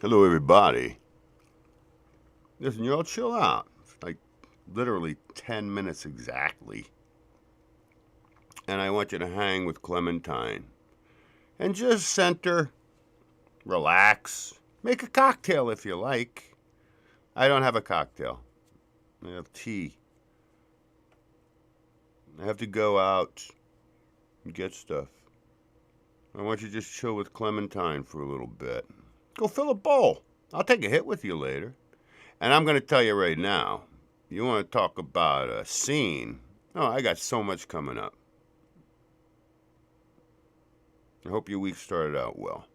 Hello, everybody. Listen, y'all chill out. It's like literally 10 minutes exactly. And I want you to hang with Clementine. And just center, relax, make a cocktail if you like. I don't have a cocktail. I have tea. I have to go out and get stuff. I want you to just chill with Clementine for a little bit. Go fill a bowl. I'll take a hit with you later. And I'm going to tell you right now, you want to talk about a scene? Oh, I got so much coming up. I hope your week started out well.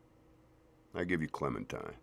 I give you Clementine.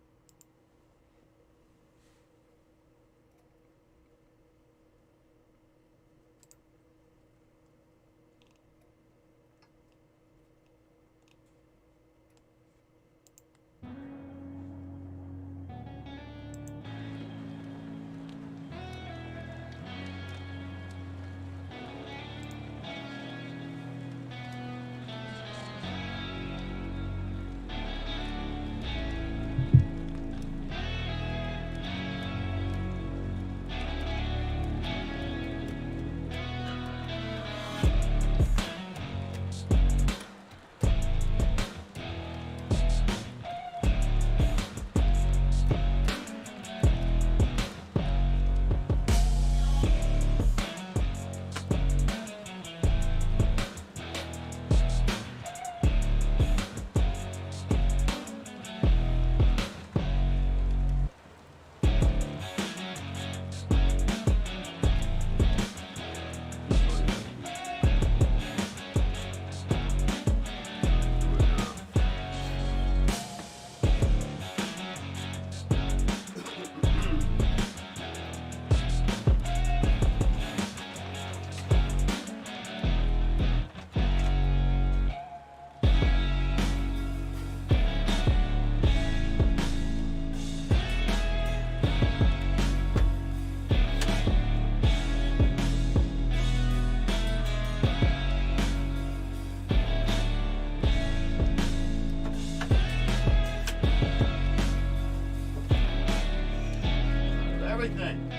Everything.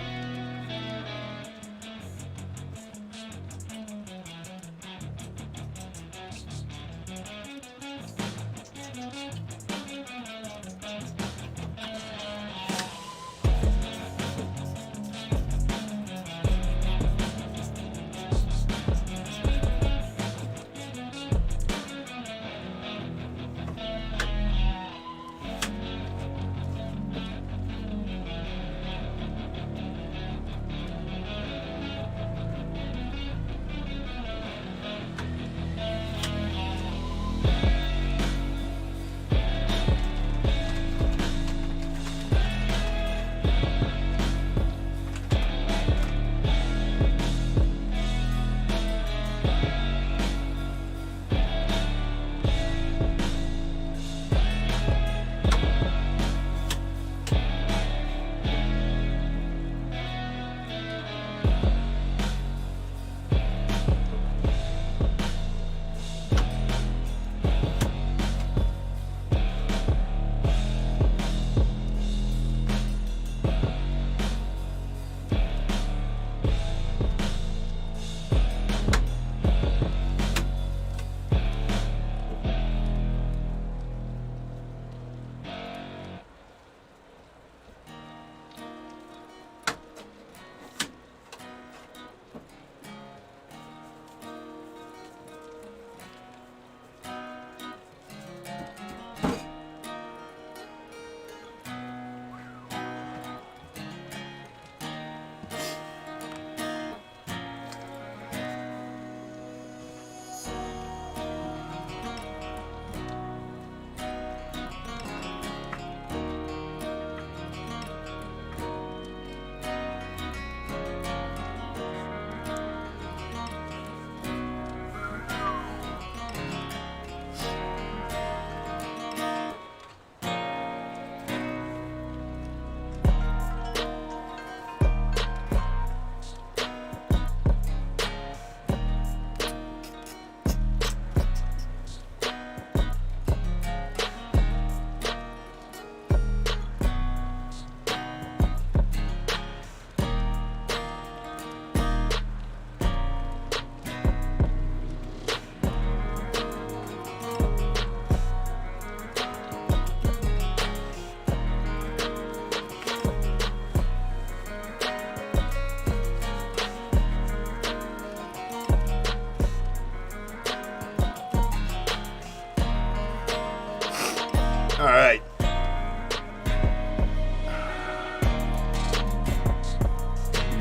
right.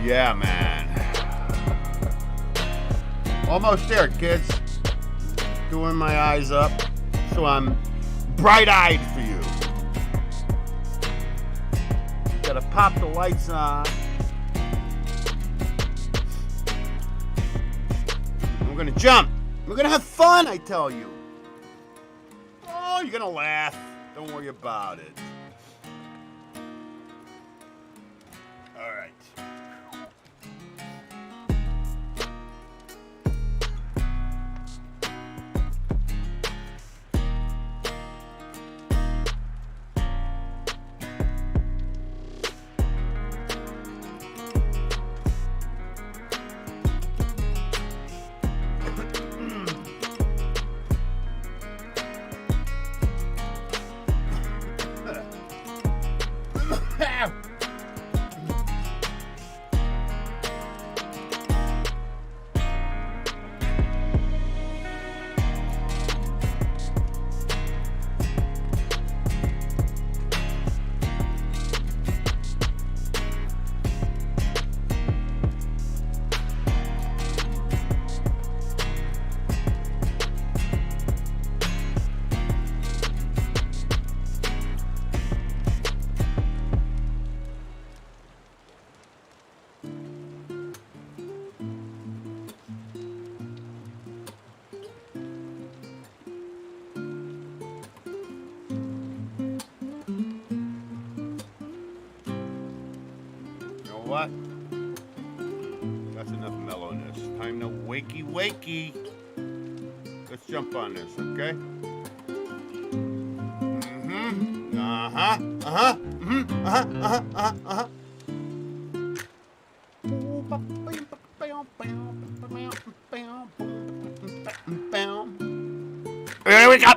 Yeah, man. Almost there, kids. Doing my eyes up so I'm bright-eyed for you. Gotta pop the lights on. We're gonna jump. We're gonna have fun, I tell you. Oh, you're gonna laugh. Don't worry about it. All right. What? That's enough mellowness. Time to wakey wakey. Let's jump on this, okay? Mm-hmm. Uh-huh. Uh-huh. Mm-hmm. Uh-huh. Uh-huh. Uh-huh. Uh-huh. Here we go.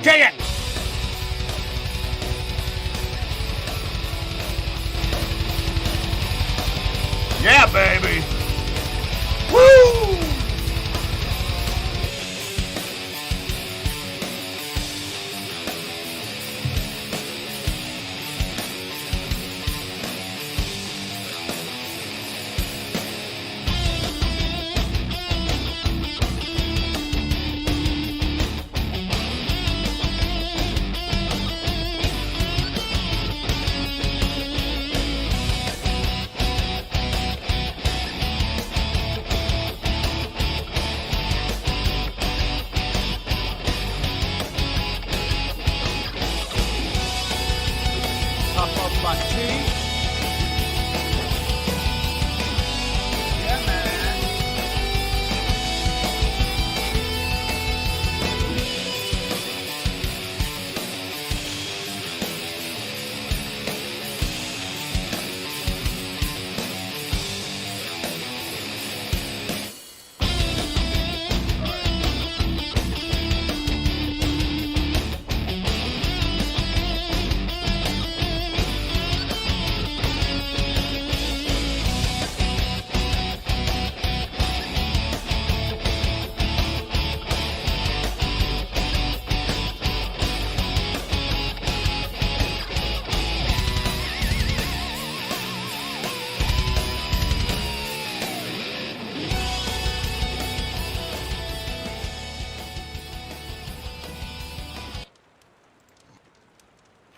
Take it! Yeah, baby! Woo!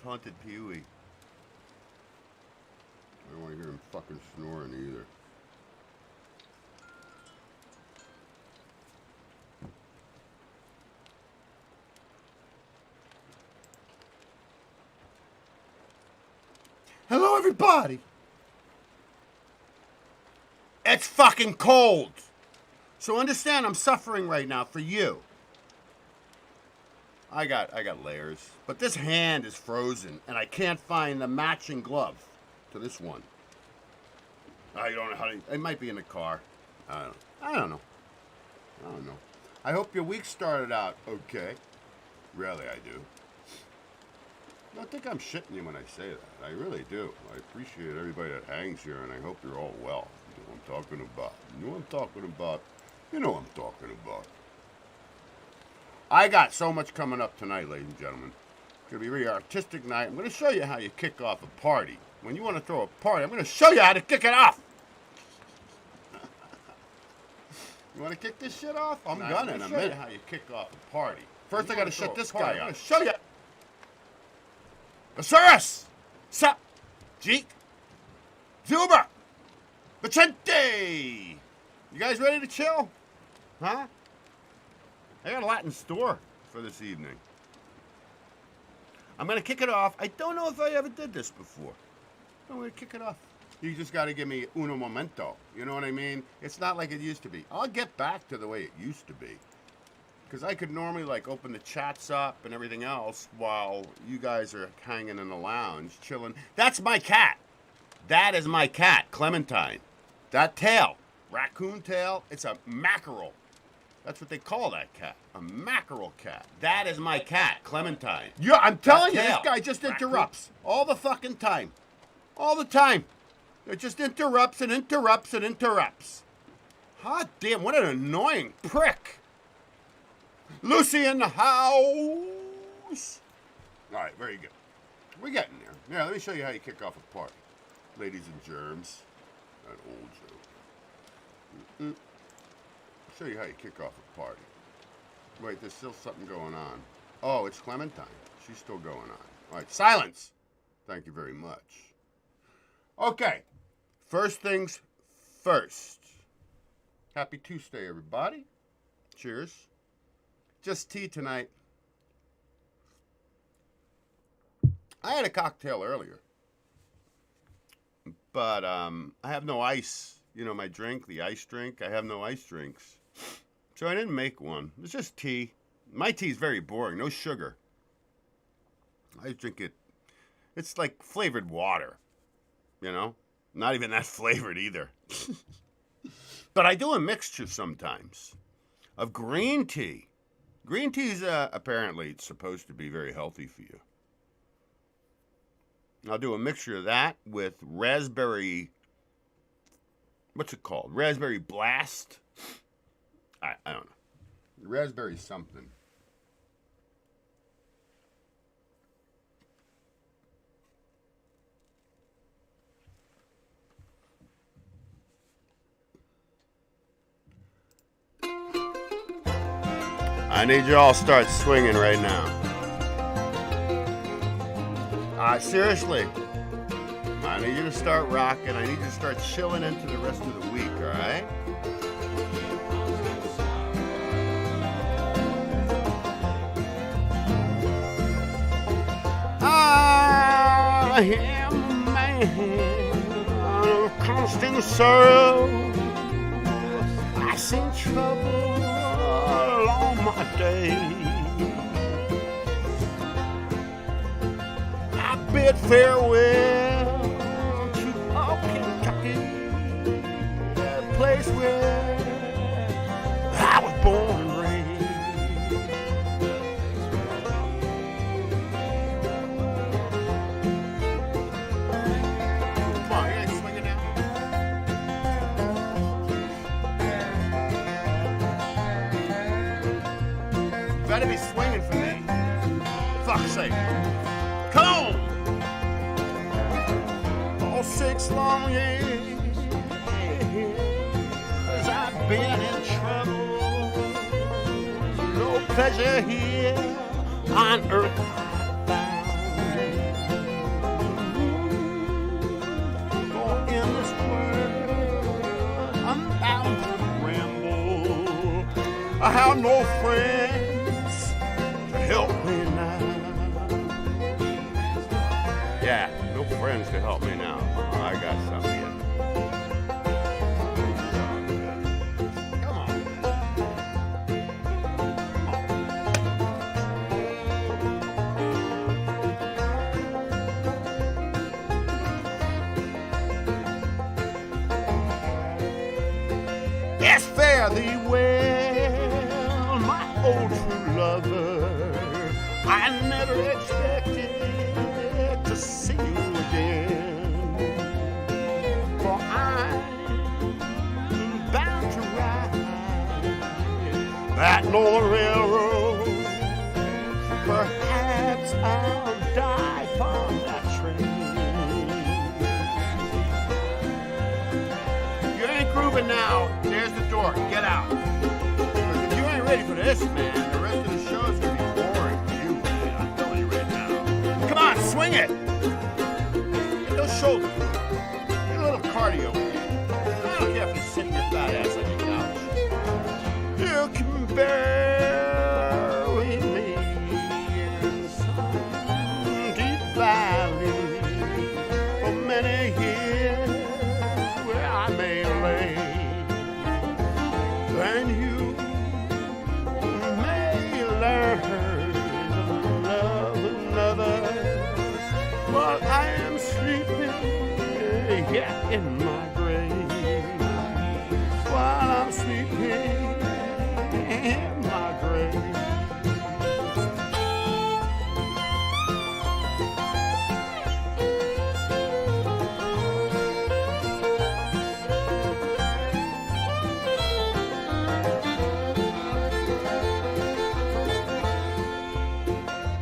Haunted Pee-wee. I don't want to hear him fucking snoring either. Hello, everybody. It's fucking cold. So understand I'm suffering right now for you. I got layers, but this hand is frozen, and I can't find the matching glove to this one. I don't know how to. It might be in the car. I don't know. I hope your week started out okay. Really, I do. Don't think I'm shitting you when I say that. I really do. I appreciate everybody that hangs here, and I hope you're all well. You know what I'm talking about. You know what I'm talking about. You know what I'm talking about. I got so much coming up tonight, ladies and gentlemen. It's going to be a really artistic night. I'm going to show you how you kick off a party. When you want to throw a party, I'm going to show you how to kick it off. You want to kick this shit off? I'm gonna in a minute. How you kick off a party. First, I got to shut this guy up. I'm going to show you. Osiris! Sup? Jeek? Zuber! Vicente! You guys ready to chill? Huh? I got a lot in store for this evening. I'm going to kick it off. I don't know if I ever did this before. I'm going to kick it off. You just got to give me uno momento. You know what I mean? It's not like it used to be. I'll get back to the way it used to be. Because I could normally, like, open the chats up and everything else while you guys are hanging in the lounge, chilling. That's my cat. That is my cat, Clementine. That tail, raccoon tail, it's a mackerel. That's what they call that cat, a mackerel cat. That is my cat, Clementine. Yeah, I'm telling you, this guy just interrupts all the fucking time. All the time. It just interrupts and interrupts and interrupts. Hot damn, what an annoying prick. Lucy in the house. All right, very good. We're getting there. Yeah, let me show you how you kick off a party. Ladies and germs. That old joke. I'll show you how you kick off a party. Wait, there's still something going on. Oh, it's Clementine. She's still going on. All right, silence. Thank you very much. Okay, first things first. Happy Tuesday, everybody. Cheers. Just tea tonight. I had a cocktail earlier, but I have no ice. You know, my drink, the ice drink, I have no ice drinks. So I didn't make one. It's just tea. My tea is very boring, no sugar. I drink it. It's like flavored water, you know? Not even that flavored either. But I do a mixture sometimes of green tea. Green tea is apparently supposed to be very healthy for you. I'll do a mixture of that with raspberry, what's it called? Raspberry blast? I don't know. Raspberry something. I need you all to start swinging right now. Seriously. I need you to start rocking. I need you to start chilling into the rest of the week, all right? I am a man of constant sorrow. I seen trouble along my day. I bid farewell to old Kentucky, that place where I was born and raised. Come on, you ain't swinging now. You better be swinging for me. Fuck's sake. Come on! All 6 long years I've been in trouble. No pleasure here on earth I found. For in this world I'm bound to ramble. I have no friends to help me now. Yeah, no friends to help me now. Oh, I got something yet. Come on. Yes, fare thee well, my old true lover. I never expected again. For I'm bound to ride that Northern Railroad. Perhaps I'll die from that train. If you ain't grooving now, there's the door. Get out. Because if you ain't ready for this, man, the rest of the show's gonna be boring for you, man. I'm telling you right now. Come on, swing it. Get those shoulders. Get a little cardio. I don't care if you sit your fat ass on your couch. You can bury me in some deep valley for many years where I may lay. Then you may learn to love another while I am sleeping yet in my grave. While I'm sleeping in my grave.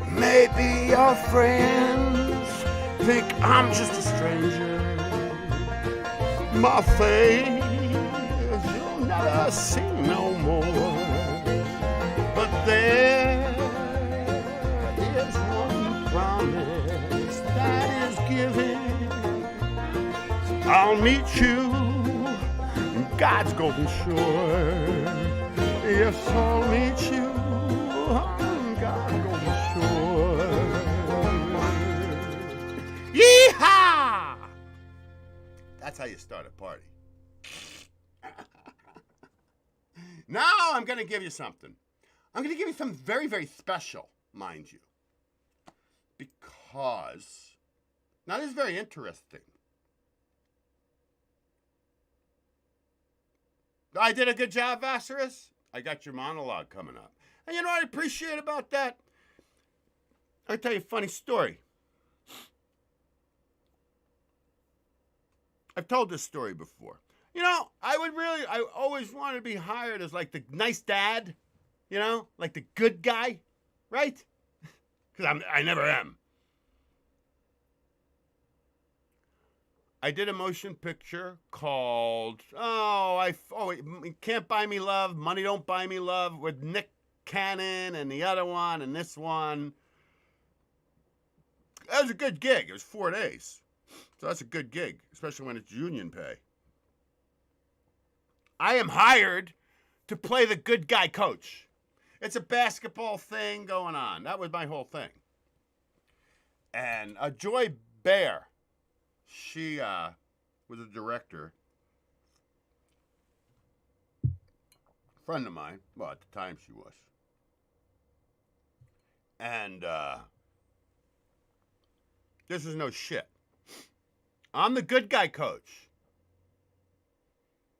Maybe your friends think I'm just a stranger. My face you'll never see no more. But there is one promise that is given. I'll meet you in God's golden shore. Yes, I'll meet you on God's golden shore. Yeehaw! That's how you start a party. Now I'm going to give you something. I'm going to give you something very, very special, mind you. Because, now this is very interesting. I did a good job, Vassarus. I got your monologue coming up. And you know what I appreciate about that? I'll tell you a funny story. I've told this story before. You know, I always wanted to be hired as like the nice dad, you know, like the good guy, right? Because I never am. I did a motion picture called, Can't Buy Me Love, Money Don't Buy Me Love, with Nick Cannon and the other one and this one. That was a good gig. It was 4 days. So that's a good gig, especially when it's union pay. I am hired to play the good guy coach. It's a basketball thing going on. That was my whole thing. And Joy Bear, she was a director. Friend of mine. Well, at the time she was. And this is no shit. I'm the good guy coach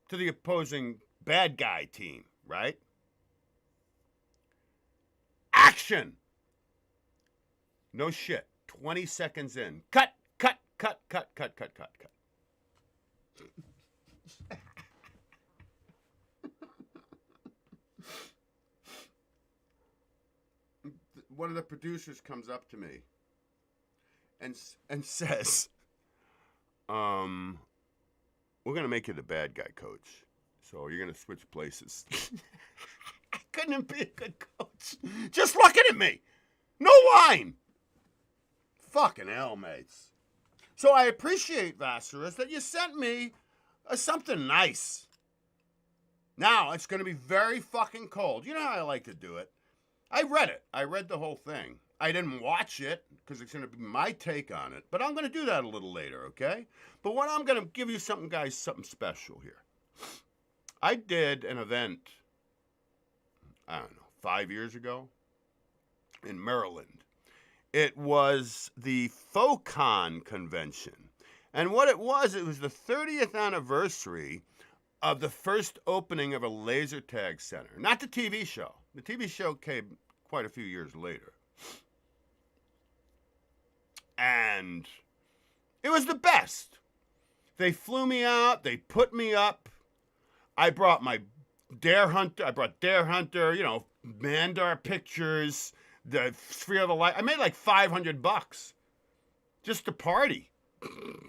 to the opposing bad guy team, right? Action! No shit. 20 seconds in. Cut, cut, cut, cut, cut, cut, cut, cut. One of the producers comes up to me and says, we're going to make you the bad guy coach. So you're going to switch places. I couldn't be a good coach. Just looking at me. No wine. Fucking hell, mates. So I appreciate, Vassarus, that you sent me something nice. Now, it's going to be very fucking cold. You know how I like to do it. I read it. I read the whole thing. I didn't watch it because it's going to be my take on it. But I'm going to do that a little later, okay? But what I'm going to give you something, guys, something special here. I did an event, I don't know, 5 years ago in Maryland. It was the PHOTON convention. And what it was the 30th anniversary of the first opening of a laser tag center. Not the TV show. The TV show came quite a few years later. And It was the best. They flew me out. They put me up. I brought my Dare Hunter. I brought Dare Hunter, you know, Mandar pictures, the Sphere of the Light. I made like $500 just to party,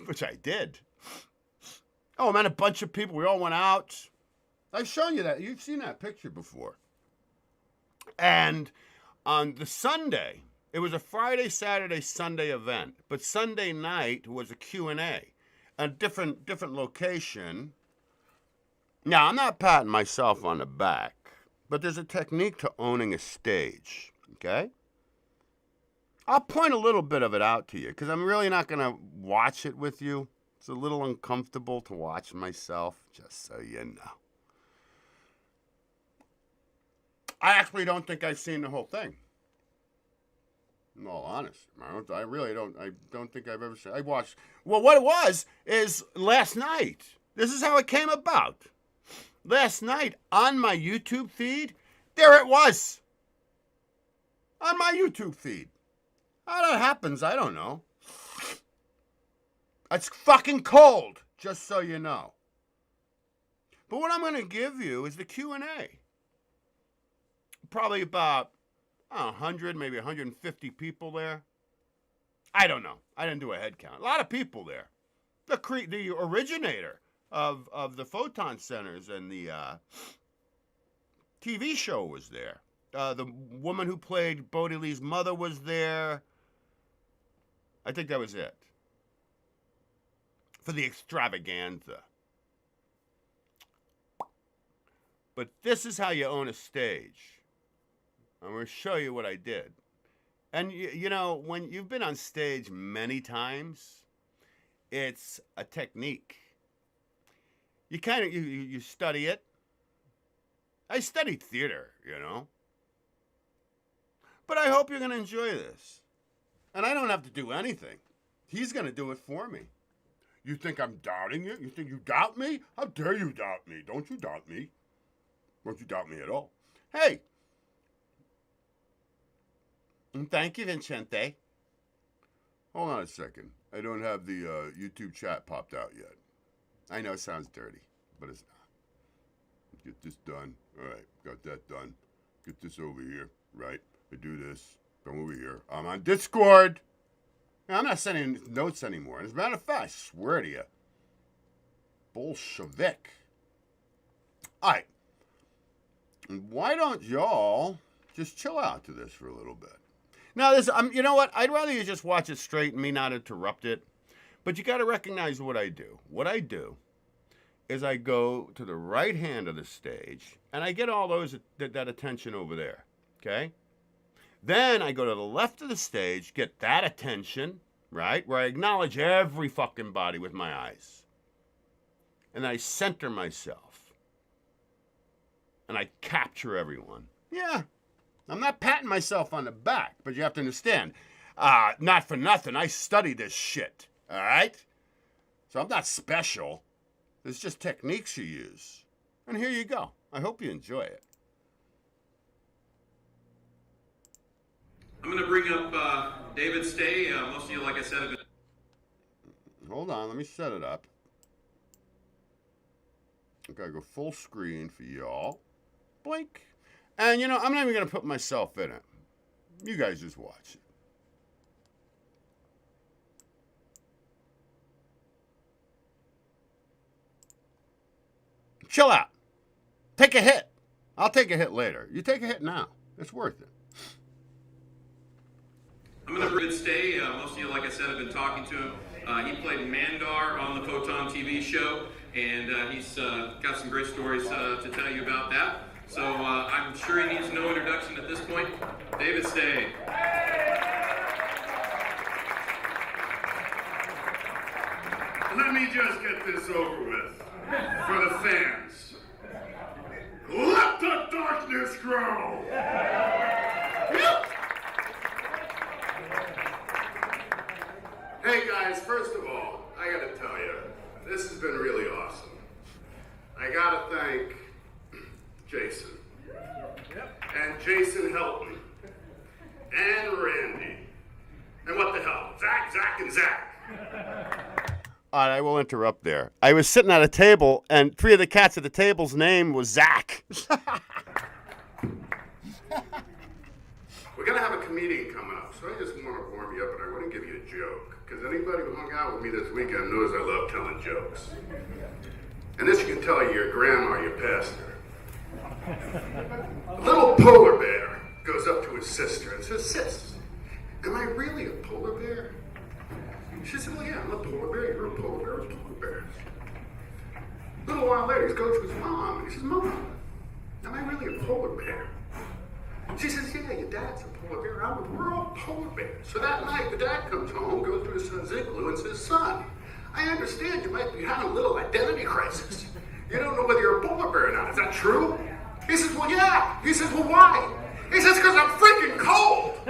which I did. Oh, I met a bunch of people. We all went out. I've shown you that. You've seen that picture before. And on the Sunday, it was a Friday, Saturday, Sunday event. But Sunday night was a Q&A. A different location. Now, I'm not patting myself on the back, but there's a technique to owning a stage, okay? I'll point a little bit of it out to you, because I'm really not going to watch it with you. It's a little uncomfortable to watch myself, just so you know. I actually don't think I've seen the whole thing. In all honesty, I don't think I've ever seen. I watched. Well, what it was is last night. This is how it came about. Last night on my YouTube feed, there it was. On my YouTube feed. How that happens, I don't know. It's fucking cold, just so you know. But what I'm going to give you is the Q&A. Probably about 100, maybe 150 people there. I don't know. I didn't do a head count. A lot of people there. The originator of the Photon Centers and the TV show was there. The woman who played Bodie Lee's mother was there. I think that was it. For the extravaganza. But this is how you own a stage. I'm going to show you what I did. And, you know, when you've been on stage many times, it's a technique. You kind of, you study it. I studied theater, you know. But I hope you're going to enjoy this. And I don't have to do anything. He's going to do it for me. You think I'm doubting you? You think you doubt me? How dare you doubt me? Don't you doubt me. Don't you doubt me at all. Hey. Thank you, Vincente. Hold on a second. I don't have the YouTube chat popped out yet. I know it sounds dirty, but it's not. Get this done. All right, got that done. Get this over here, right? I do this. Come over here. I'm on Discord. Now, I'm not sending notes anymore. As a matter of fact, I swear to you. Bolshevik. All right. Why don't y'all just chill out to this for a little bit? Now, this, you know what? I'd rather you just watch it straight and me not interrupt it. But you got to recognize what I do. What I do is I go to the right hand of the stage and I get all that attention over there. Okay? Then I go to the left of the stage, get that attention, right? Where I acknowledge every fucking body with my eyes. And I center myself. And I capture everyone. Yeah. I'm not patting myself on the back, but you have to understand, not for nothing, I study this shit, all right? So I'm not special. There's just techniques you use. And here you go. I hope you enjoy it. I'm going to bring up David Stay. Most of you, like I said, have been... Hold on, let me set it up. Okay, I go full screen for y'all. Blink. And, you know, I'm not even going to put myself in it. You guys just watch it. Chill out. Take a hit. I'll take a hit later. You take a hit now. It's worth it. I'm going to bring Stay. Most of you, like I said, have been talking to him. He played Mandar on the Photon TV show, and he's got some great stories to tell you about that. So I'm sure he needs no introduction at this point. David Stay. Let me just get this over with for the fans. Let the darkness grow! Hey guys, first of all, I gotta tell you, this has been really awesome. I gotta thank Jason, and Jason Helton, and Randy, and what the hell, Zach, and Zach. I will interrupt there. I was sitting at a table, and 3 of the cats at the table's name was Zach. We're gonna have a comedian coming up, so I just want to warm you up, and I want to give you a joke, because anybody who hung out with me this weekend knows I love telling jokes. And this you can tell your grandma, your pastor. A little polar bear goes up to his sister and says, "Sis, am I really a polar bear?" She said, "Well, yeah, I'm a polar bear. You're a polar bear with polar bears." A little while later, he goes to his mom, and he says, "Mom, am I really a polar bear?" She says, "Yeah, your dad's a polar bear. We're all polar bears." So that night, the dad comes home, goes to his son's igloo, and says, "Son, I understand you might be having a little identity crisis. You don't know whether you're a polar bear or not. Is that true?" He says, "Well, yeah." He says, "Well, why?" He says, "Because I'm freaking cold."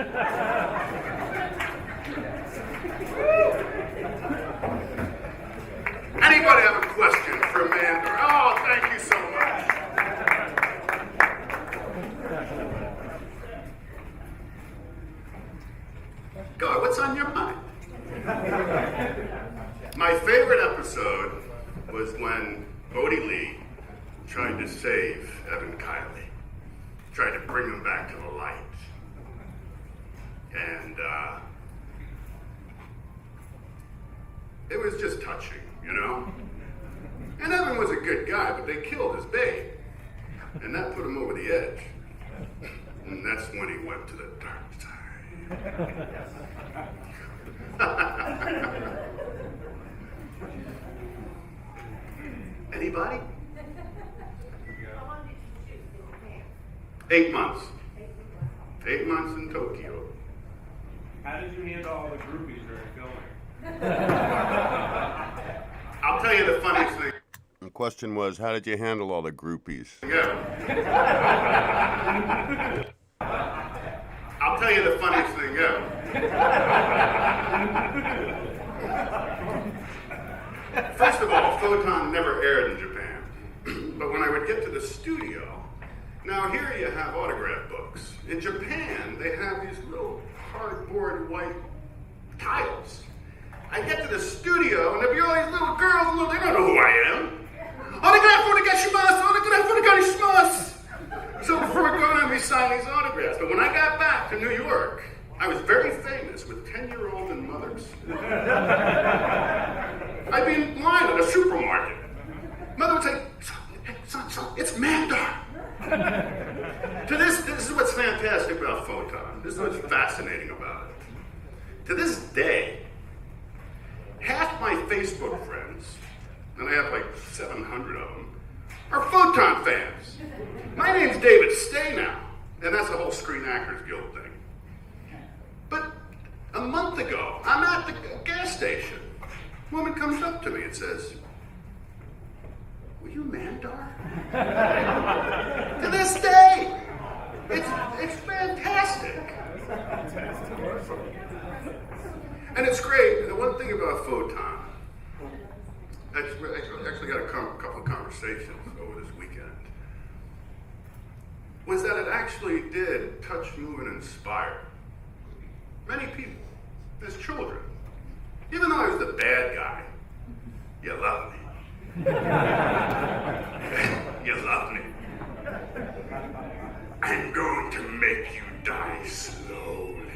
Anybody have a question for Amanda? Oh, thank you so much. Go, what's on your mind? My favorite episode was when Bodie Lee tried to save Evan Kiley, tried to bring him back to the light. And it was just touching, you know? And Evan was a good guy, but they killed his babe. And that put him over the edge. And that's when he went to the dark side. Anybody? 8 months. 8 months in Tokyo. How did you handle all the groupies during filming? I'll tell you the funniest thing. The question was, how did you handle all the groupies? Yeah. I'll tell you the funniest thing ever. First of all, Photon never aired in Japan. But when I would get to the studio, now here you have autograph books. In Japan, they have these little cardboard white tiles. I get to the studio, and there'd be all these little girls, they don't know who I am. Autograph onegashimasu, autograph onegashimasu. So before going, we signed these autographs. But when I got back to New York, I was very famous with 10-year-olds and mothers. I'd be in line at a supermarket. Mother would say, son, it's Mandar. This is what's fantastic about Photon. This is what's fascinating about it. To this day, half my Facebook friends, and I have like 700 of them, are Photon fans. My name's David Stay now, and that's the whole Screen Actors Guild thing. But a month ago, I'm at the gas station. A woman comes up to me and says, "Were you Mandar?" To this day, it's fantastic. And it's great. The one thing about Photon, I actually got a couple of conversations over this weekend, was that it actually did touch, move, and inspire many people as children. Even though I was the bad guy, you love me. You love me. I'm going to make you die slowly.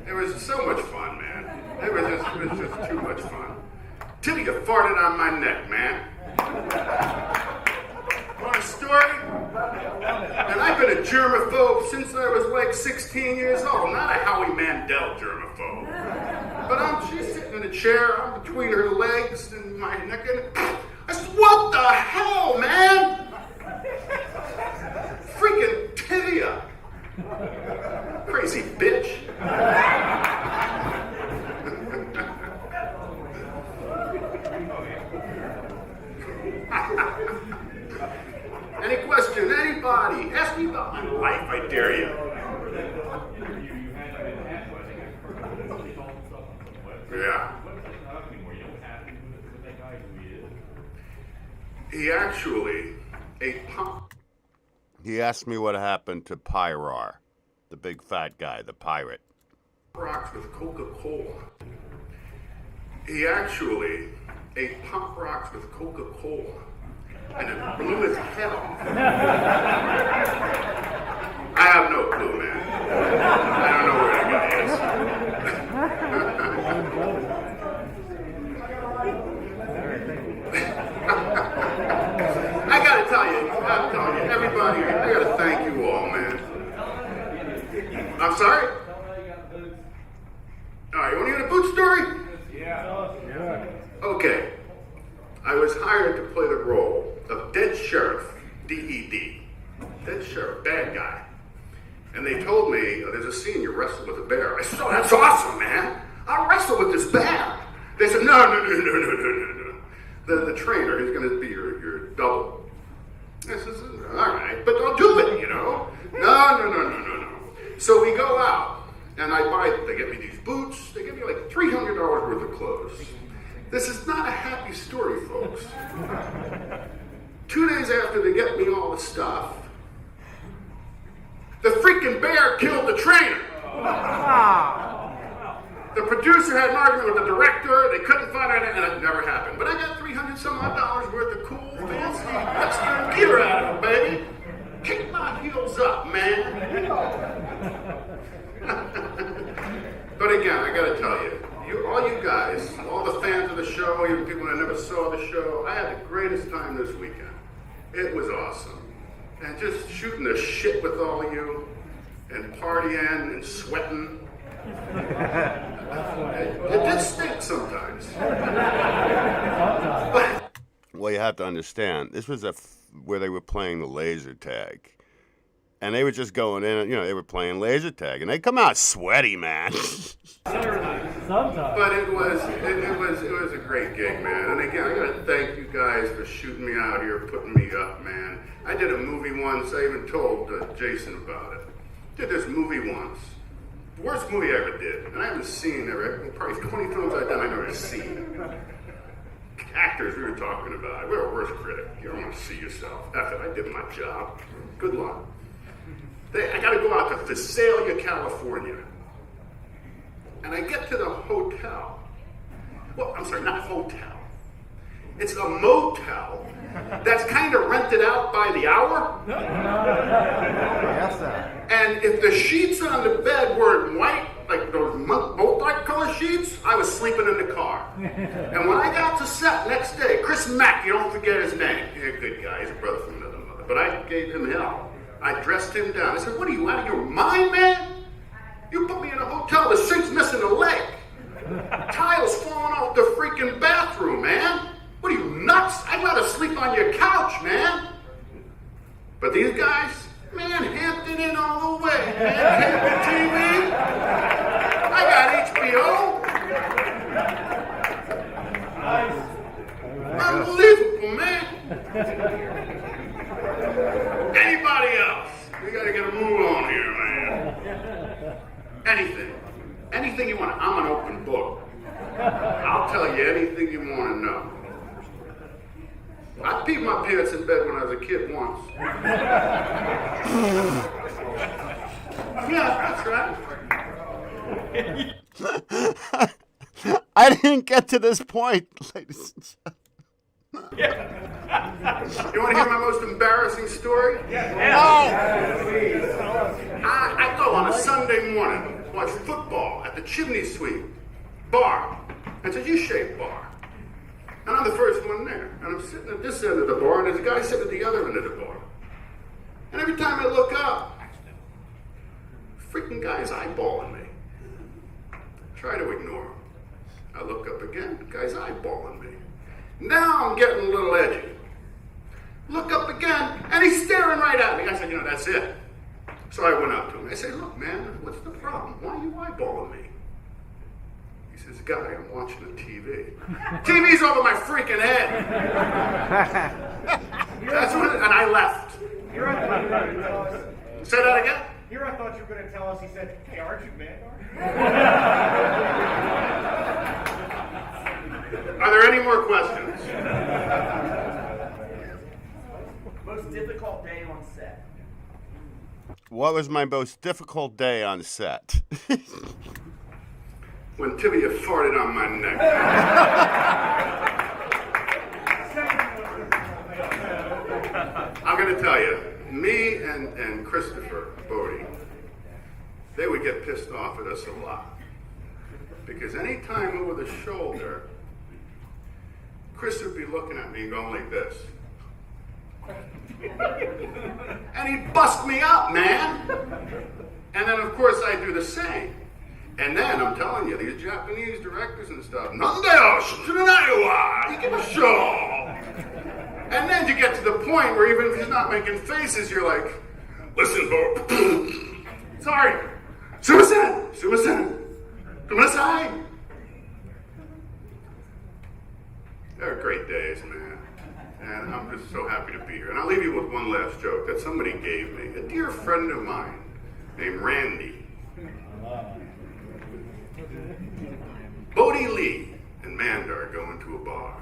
It was so much fun, man. It was just too much fun. Till you farted on my neck, man. Want a story? And I've been a germaphobe since I was like 16 years old. Not a Howie Mandel germaphobe. But she's sitting in a chair, I'm between her legs and my neck, and I said, "What the hell, man? Freaking tibia. Crazy bitch." Any question? Anybody? Ask me about my life, I dare you. Yeah. He actually ate pop. He asked me what happened to Pyrar, the big fat guy, the pirate. Rocks with Coca-Cola. he actually ate Pop Rocks with Coca-Cola, and it blew his head off. I have no clue, man. I don't know where that guy is. I gotta tell you, everybody, I gotta thank you all, man. I'm sorry? All right, you want to hear the boot story? Yeah. Okay. I was hired to play the role of Dead Sheriff, D-E-D. Dead Sheriff, bad guy. And they told me, there's a scene you wrestle with a bear. I said, oh, that's awesome, man. I'll wrestle with this bear. They said, no. The trainer, he's going to be your double. I said, all right, but I'll do it, you know. No. So we go out, and they get me these boots. They give me like $300 worth of clothes. This is not a happy story, folks. 2 days after they get me all the stuff, the freaking bear killed the trainer. The producer had an argument with the director. They couldn't find it, and it never happened. But I got $300-some-odd worth of cool, fancy Western gear out of it, baby. Kick my heels up, man. But again, I gotta tell you, all you guys, all the fans of the show, even people that never saw the show, I had the greatest time this weekend. It was awesome. And just shooting the shit with all of you, and partying and sweating. It did stink sometimes. Well, you have to understand, this was where they were playing the laser tag. And they were just going in, they were playing laser tag. And they come out sweaty, man. Sometimes. But it was a great gig, man. And again, I gotta thank you guys for shooting me out here, putting me up, man. I did a movie once, I even told Jason about it. Did this movie once. The worst movie I ever did. And I haven't seen it, probably 20 films I've done, I've never seen. Actors we were talking about, we're a worst critic. You don't want to see yourself. After I did my job, good luck. I got to go out to Visalia, California. And I get to the hotel. Well, I'm sorry, not hotel. It's a motel that's kind of rented out by the hour. Yes, sir. And if the sheets on the bed weren't white, like those multi-color sheets, I was sleeping in the car. And when I got to set next day, Chris Mack, you don't forget his name. He's a good guy. He's a brother from another mother. But I gave him hell. I dressed him down. I said, what are you, out of your mind, man? You put me in a hotel, the sink's missing a leg. Tiles falling off the freaking bathroom, man. What are you, nuts? I'd rather sleep on your couch, man. But these guys, man, Hampton Inn all the way, man. Cable TV. I got HBO. Unbelievable, man. Anybody else? We gotta get a move on here, man. Anything you want. I'm an open book. I'll tell you anything you want to know. I peed my pants in bed when I was a kid once. Yeah, that's I didn't get to this point, ladies and gentlemen. You want to hear my most embarrassing story? I go on a Sunday morning, watch football at the Chimney Sweep bar. It's a U-shaped bar. And I'm the first one there. And I'm sitting at this end of the bar, and there's a guy sitting at the other end of the bar. And every time I look up, freaking guy's eyeballing me. Try to ignore him. I look up again, the guy's eyeballing me. Now I'm getting a little edgy. Look up again, and he's staring right at me. I said, that's it. So I went up to him. I said, look, man, what's the problem? Why are you eyeballing me? He says, guy, I'm watching the TV. TV's over my freaking head. That's what and I left. Say that again? Here I thought you were going to tell us, he said, hey, aren't you Mandar? Are there any more questions? Most difficult day on set? What was my most difficult day on set? when Tibia farted on my neck. I'm going to tell you, me and Christopher Bodie, they would get pissed off at us a lot. Because anytime over the shoulder, Chris would be looking at me going like this. And he'd bust me up, man. And then, of course, I'd do the same. And then, I'm telling you, these Japanese directors and stuff, Nandayo, you give a show. And then you get to the point where even if he's not making faces, you're like, listen, Bo. Sorry. Suicide. Kumasai. They're great days, man. And I'm just so happy to be here. And I'll leave you with one last joke that somebody gave me. A dear friend of mine named Randy. Bodie Lee and Mandar go into a bar.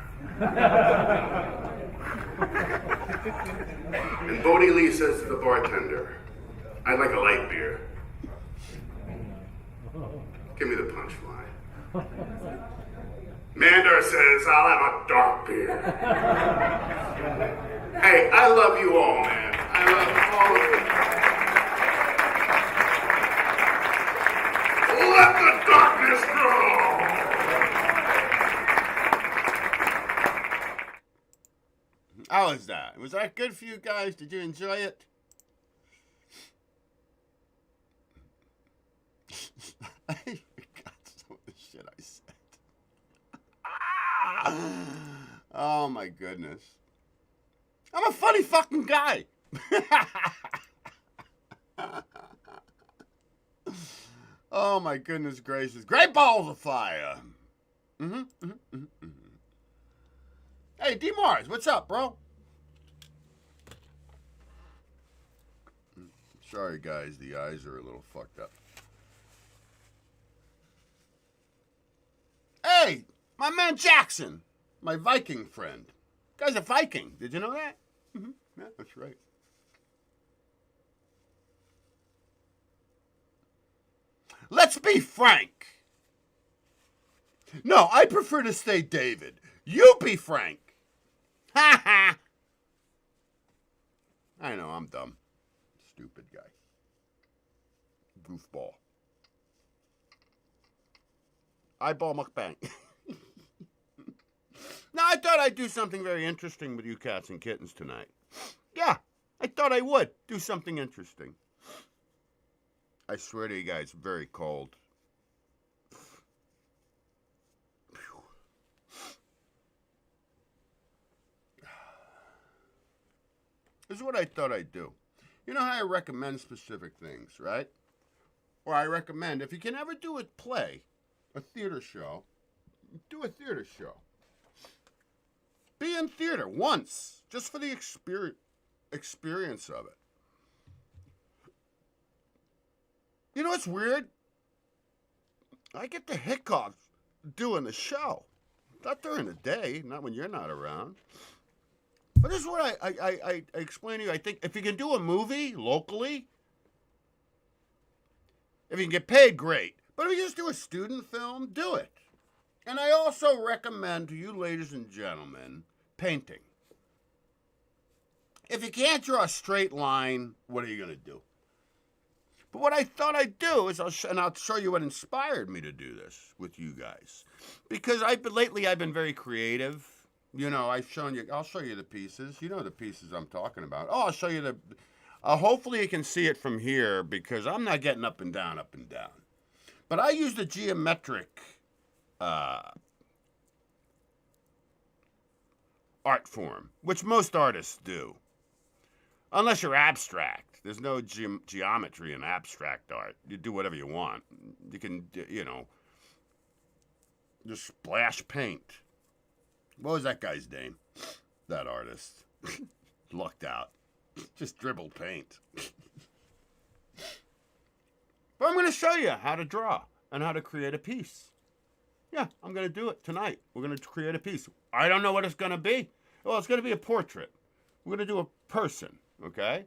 And Bodie Lee says to the bartender, I'd like a light beer. Give me the punchline. Mandar says, I'll have a dark beer. Hey, I love you all, man. I love all of you. Let the darkness grow. How was that? Was that good for you guys? Did you enjoy it? I forgot some of the shit I said. Oh my goodness. I'm a funny fucking guy. Oh my goodness gracious. Great balls of fire. Hey, D Mars, what's up, bro? Sorry guys, the eyes are a little fucked up. Hey, my man Jackson, my Viking friend. Guy's a Viking. Did you know that? Yeah, that's right. Let's be frank. No, I prefer to stay David. You be frank. Ha ha. I know, I'm dumb. Stupid guy. Goofball. Eyeball mukbang. Now, I thought I'd do something very interesting with you cats and kittens tonight. Yeah, I thought I would do something interesting. I swear to you guys, very cold. Phew. This is what I thought I'd do. You know how I recommend specific things, right? Or I recommend, if you can ever do a play, a theater show, do a theater show. Be in theater once, just for the experience of it. You know what's weird? I get the hiccups doing the show. Not during the day, not when you're not around. But this is what I explain to you. I think if you can do a movie locally, if you can get paid, great. But if you just do a student film, do it. And I also recommend to you, ladies and gentlemen, painting. If you can't draw a straight line, what are you going to do? But what I thought I'd do is, I'll show you what inspired me to do this with you guys. Because lately I've been very creative. You know, I'll show you the pieces. You know the pieces I'm talking about. Oh, I'll show you the... hopefully you can see it from here, because I'm not getting up and down, up and down. But I use the geometric art form, which most artists do. Unless you're abstract. There's no geometry in abstract art. You do whatever you want. You can, you know, just splash paint. What was that guy's name? That artist. Lucked out. Just dribbled paint. But I'm going to show you how to draw and how to create a piece. Yeah, I'm going to do it tonight. We're going to create a piece. I don't know what it's going to be. Well, it's going to be a portrait. We're going to do a person, okay?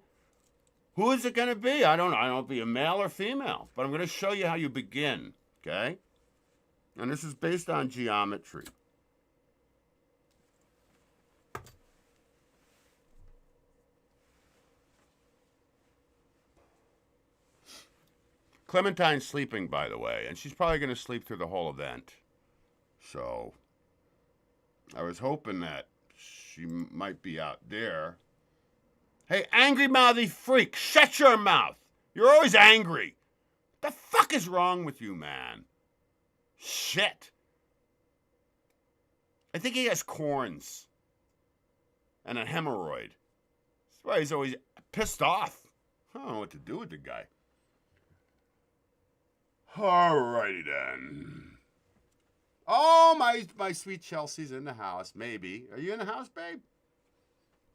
Who is it going to be? I don't know. I don't know if it be a male or female. But I'm going to show you how you begin, okay? And this is based on geometry. Clementine's sleeping, by the way, and she's probably going to sleep through the whole event. So I was hoping that she might be out there. Hey, angry mouthy freak, shut your mouth. You're always angry. The fuck is wrong with you, man? Shit. I think he has corns and a hemorrhoid. That's why he's always pissed off. I don't know what to do with the guy. Alrighty then. Oh, my sweet Chelsea's in the house. Maybe. Are you in the house, babe?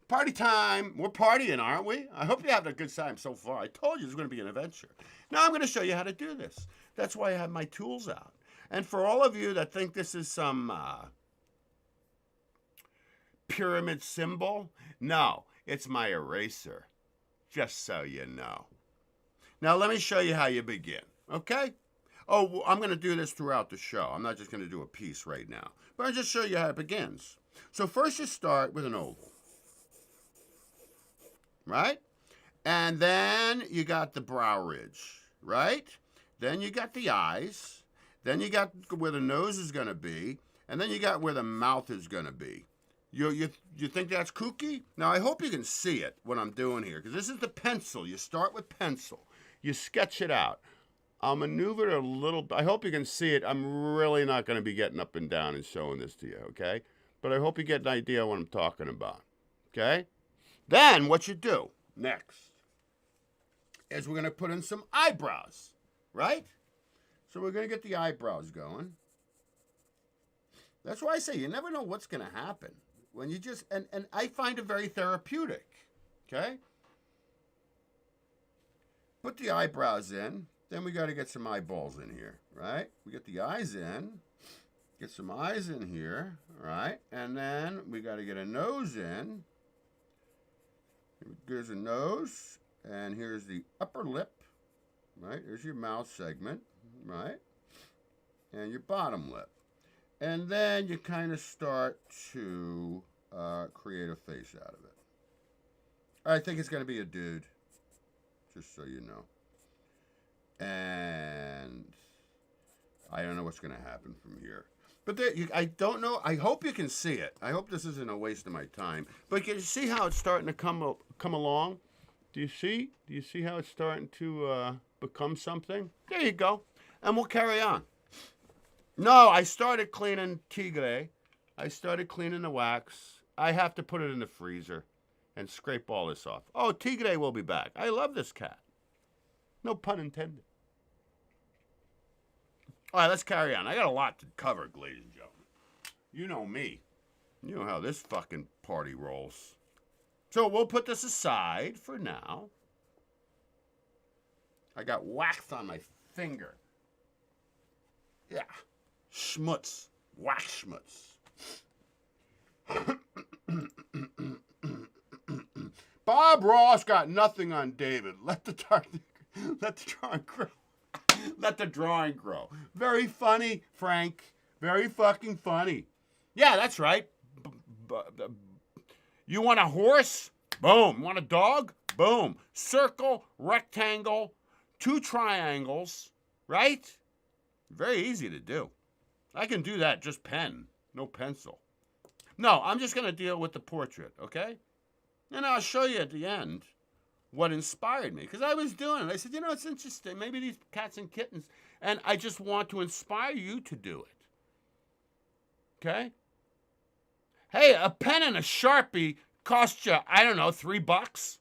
Party time. We're partying, aren't we? I hope you're having a good time so far. I told you it's going to be an adventure. Now I'm going to show you how to do this. That's why I have my tools out. And for all of you that think this is some pyramid symbol, no, it's my eraser. Just so you know. Now let me show you how you begin, okay? Oh, I'm going to do this throughout the show. I'm not just going to do a piece right now. But I'll just show you how it begins. So first you start with an oval. Right? And then you got the brow ridge. Right? Then you got the eyes. Then you got where the nose is going to be. And then you got where the mouth is going to be. You think that's kooky? Now, I hope you can see it, what I'm doing here. Because this is the pencil. You start with pencil. You sketch it out. I'll maneuver it a little. I hope you can see it. I'm really not going to be getting up and down and showing this to you, okay? But I hope you get an idea of what I'm talking about, okay? Then what you do next is we're going to put in some eyebrows, right? So we're going to get the eyebrows going. That's why I say you never know what's going to happen. When you just, and I find it very therapeutic, okay? Put the eyebrows in. Then we got to get some eyeballs in here, right? We get the eyes in, get some eyes in here, right? And then we got to get a nose in. Here's a nose, and here's the upper lip, right? There's your mouth segment, right? And your bottom lip. And then you kind of start to create a face out of it. I think it's going to be a dude, just so you know. And I don't know what's going to happen from here. But there, I don't know. I hope you can see it. I hope this isn't a waste of my time. But can you see how it's starting to come along? Do you see? Do you see how it's starting to become something? There you go. And we'll carry on. No, I started cleaning Tigre. I started cleaning the wax. I have to put it in the freezer and scrape all this off. Oh, Tigre will be back. I love this cat. No pun intended. All right, let's carry on. I got a lot to cover, ladies and gentlemen. You know me. You know how this fucking party rolls. So we'll put this aside for now. I got wax on my finger. Yeah. Schmutz. Wax schmutz. Bob Ross got nothing on David. Let the drawing grow. Let the drawing grow. Very funny, Frank. Very fucking funny. Yeah, that's right. You want a horse? Boom. Want a dog? Boom. Circle, rectangle, 2 triangles, right? Very easy to do. I can do that just pen, no pencil. No, I'm just going to deal with the portrait, okay? And I'll show you at the end what inspired me. Because I was doing it. I said, you know, it's interesting. Maybe these cats and kittens. And I just want to inspire you to do it. Okay? Hey, a pen and a Sharpie cost you, I don't know, $3?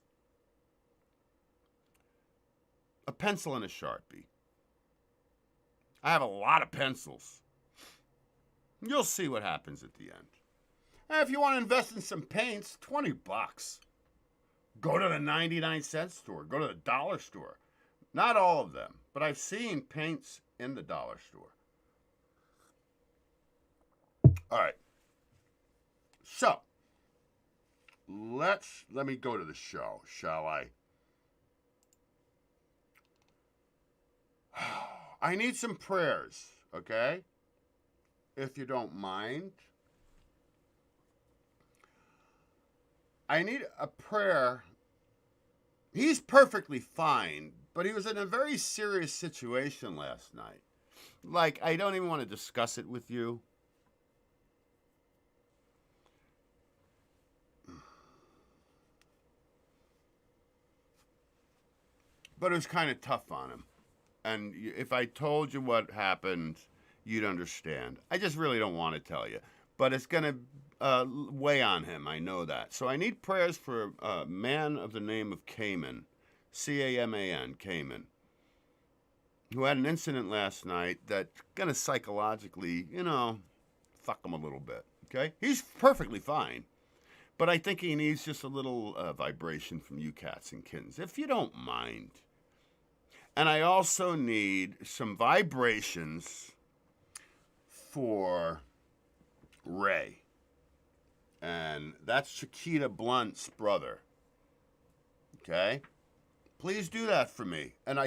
A pencil and a Sharpie. I have a lot of pencils. You'll see what happens at the end. And if you want to invest in some paints, $20. Go to the 99-cent store. Go to the dollar store. Not all of them, but I've seen paints in the dollar store. All right. So, let me go to the show, shall I? I need some prayers, okay? if you don't mind. I need a prayer. He's perfectly fine, but he was in a very serious situation last night. Like, I don't even want to discuss it with you. But it was kind of tough on him. And if I told you what happened, you'd understand. I just really don't want to tell you. But it's going to weigh on him. I know that. So I need prayers for a man of the name of Cayman. C-A-M-A-N, Cayman. Who had an incident last night that's going to psychologically, you know, fuck him a little bit. Okay? He's perfectly fine. But I think he needs just a little vibration from you cats and kittens, if you don't mind. And I also need some vibrations for Ray. And that's Chiquita Blunt's brother. Okay? Please do that for me. And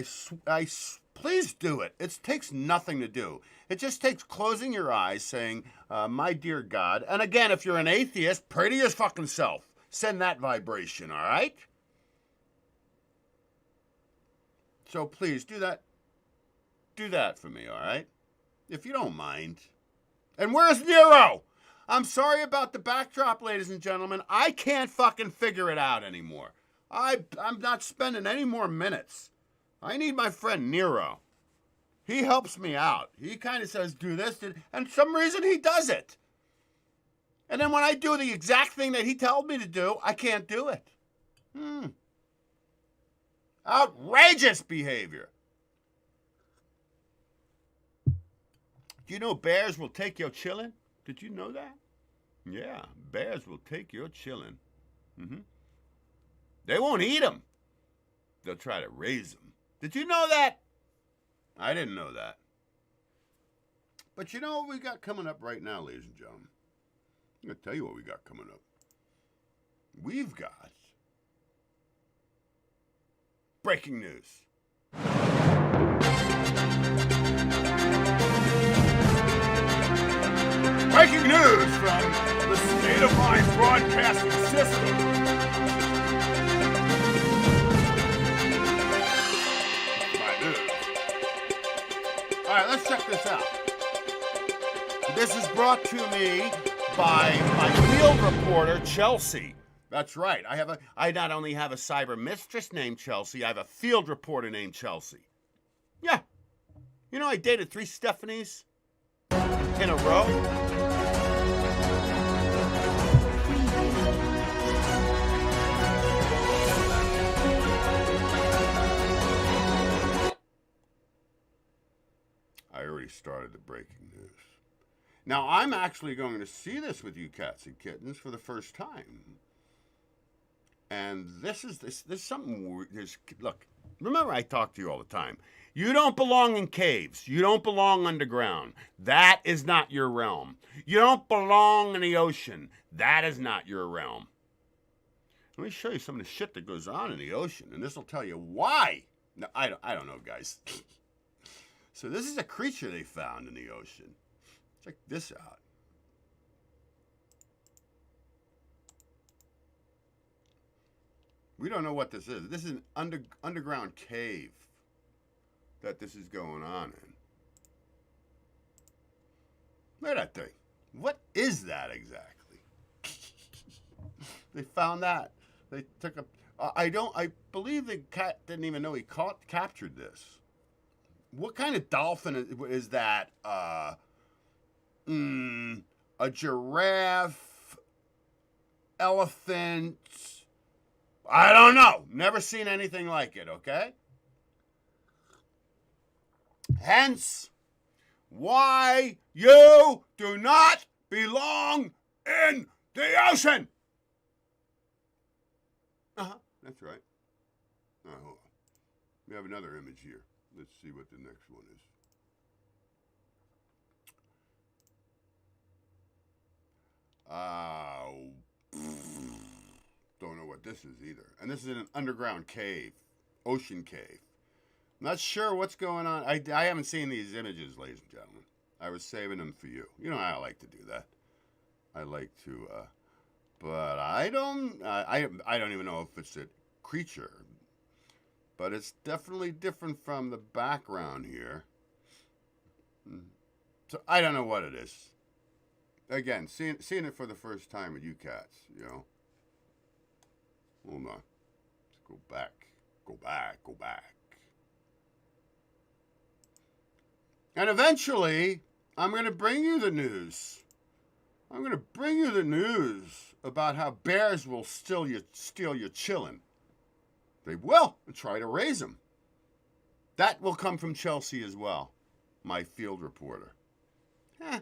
please do it. It takes nothing to do. It just takes closing your eyes, saying, my dear God. And again, if you're an atheist, pray to your fucking self. Send that vibration, all right? So please do that. Do that for me, all right? If you don't mind. And where's Nero? I'm sorry about the backdrop, ladies and gentlemen. I can't fucking figure it out anymore. I'm not spending any more minutes. I need my friend Nero. He helps me out. He kind of says, do this, and for some reason he does it. And then when I do the exact thing that he told me to do, I can't do it. Outrageous behavior. Do you know bears will take your chillin'? Did you know that? Yeah, bears will take your chillin'. They won't eat them. They'll try to raise them. Did you know that? I didn't know that. But you know what we got coming up right now, ladies and gentlemen? I'm going to tell you what we got coming up. We've got breaking news. Breaking news from the State of Mind Broadcasting System. All right, let's check this out. This is brought to me by my field reporter, Chelsea. That's right. I not only have a cyber mistress named Chelsea, I have a field reporter named Chelsea. Yeah. You know, I dated 3 Stephanies in a row. I already started the breaking news. Now, I'm actually going to see this with you cats and kittens for the first time. And this is something weird. Look, remember I talk to you all the time. You don't belong in caves. You don't belong underground. That is not your realm. You don't belong in the ocean. That is not your realm. Let me show you some of the shit that goes on in the ocean, and this will tell you why. No, I don't know, guys. So this is a creature they found in the ocean. Check this out. We don't know what this is. This is an underground cave that this is going on in. Look at that thing. What is that exactly? They found that. They took a... I believe the cat didn't even know he captured this. What kind of dolphin is that? A giraffe? Elephant? I don't know. Never seen anything like it, okay? Hence, why you do not belong in the ocean. That's right. Hold on. We have another image here. Let's see what the next one is. Don't know what this is either. And this is an underground cave, ocean cave. Not sure what's going on. I haven't seen these images, ladies and gentlemen. I was saving them for you. You know how I like to do that. I like to, but I don't even know if it's a creature. But it's definitely different from the background here. So I don't know what it is. Again, seeing it for the first time with you cats, you know. Hold on. Let's go back. Go back. Go back. And eventually, I'm going to bring you the news. I'm going to bring you the news about how bears will steal your chillin'. They will, and try to raise them. That will come from Chelsea as well, my field reporter. Okay.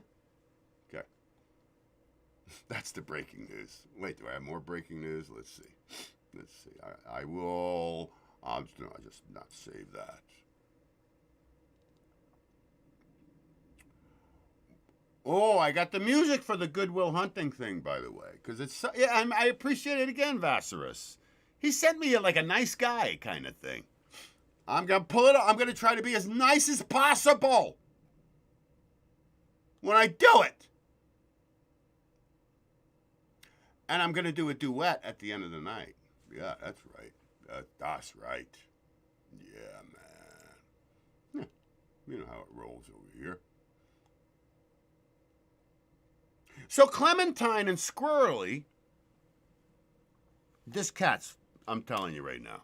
That's the breaking news. Wait, do I have more breaking news? Let's see. Let's see. I will. I'll just not save that. Oh, I got the music for the Goodwill Hunting thing, by the way, because it's yeah. I appreciate it again, Vassarus. He sent me like a nice guy kind of thing. I'm gonna pull it up. I'm gonna try to be as nice as possible when I do it, and I'm gonna do a duet at the end of the night. Yeah, that's right. That's right. Yeah, man. Yeah, you know how it rolls over here. So Clementine and Squirrely, this cat's, I'm telling you right now,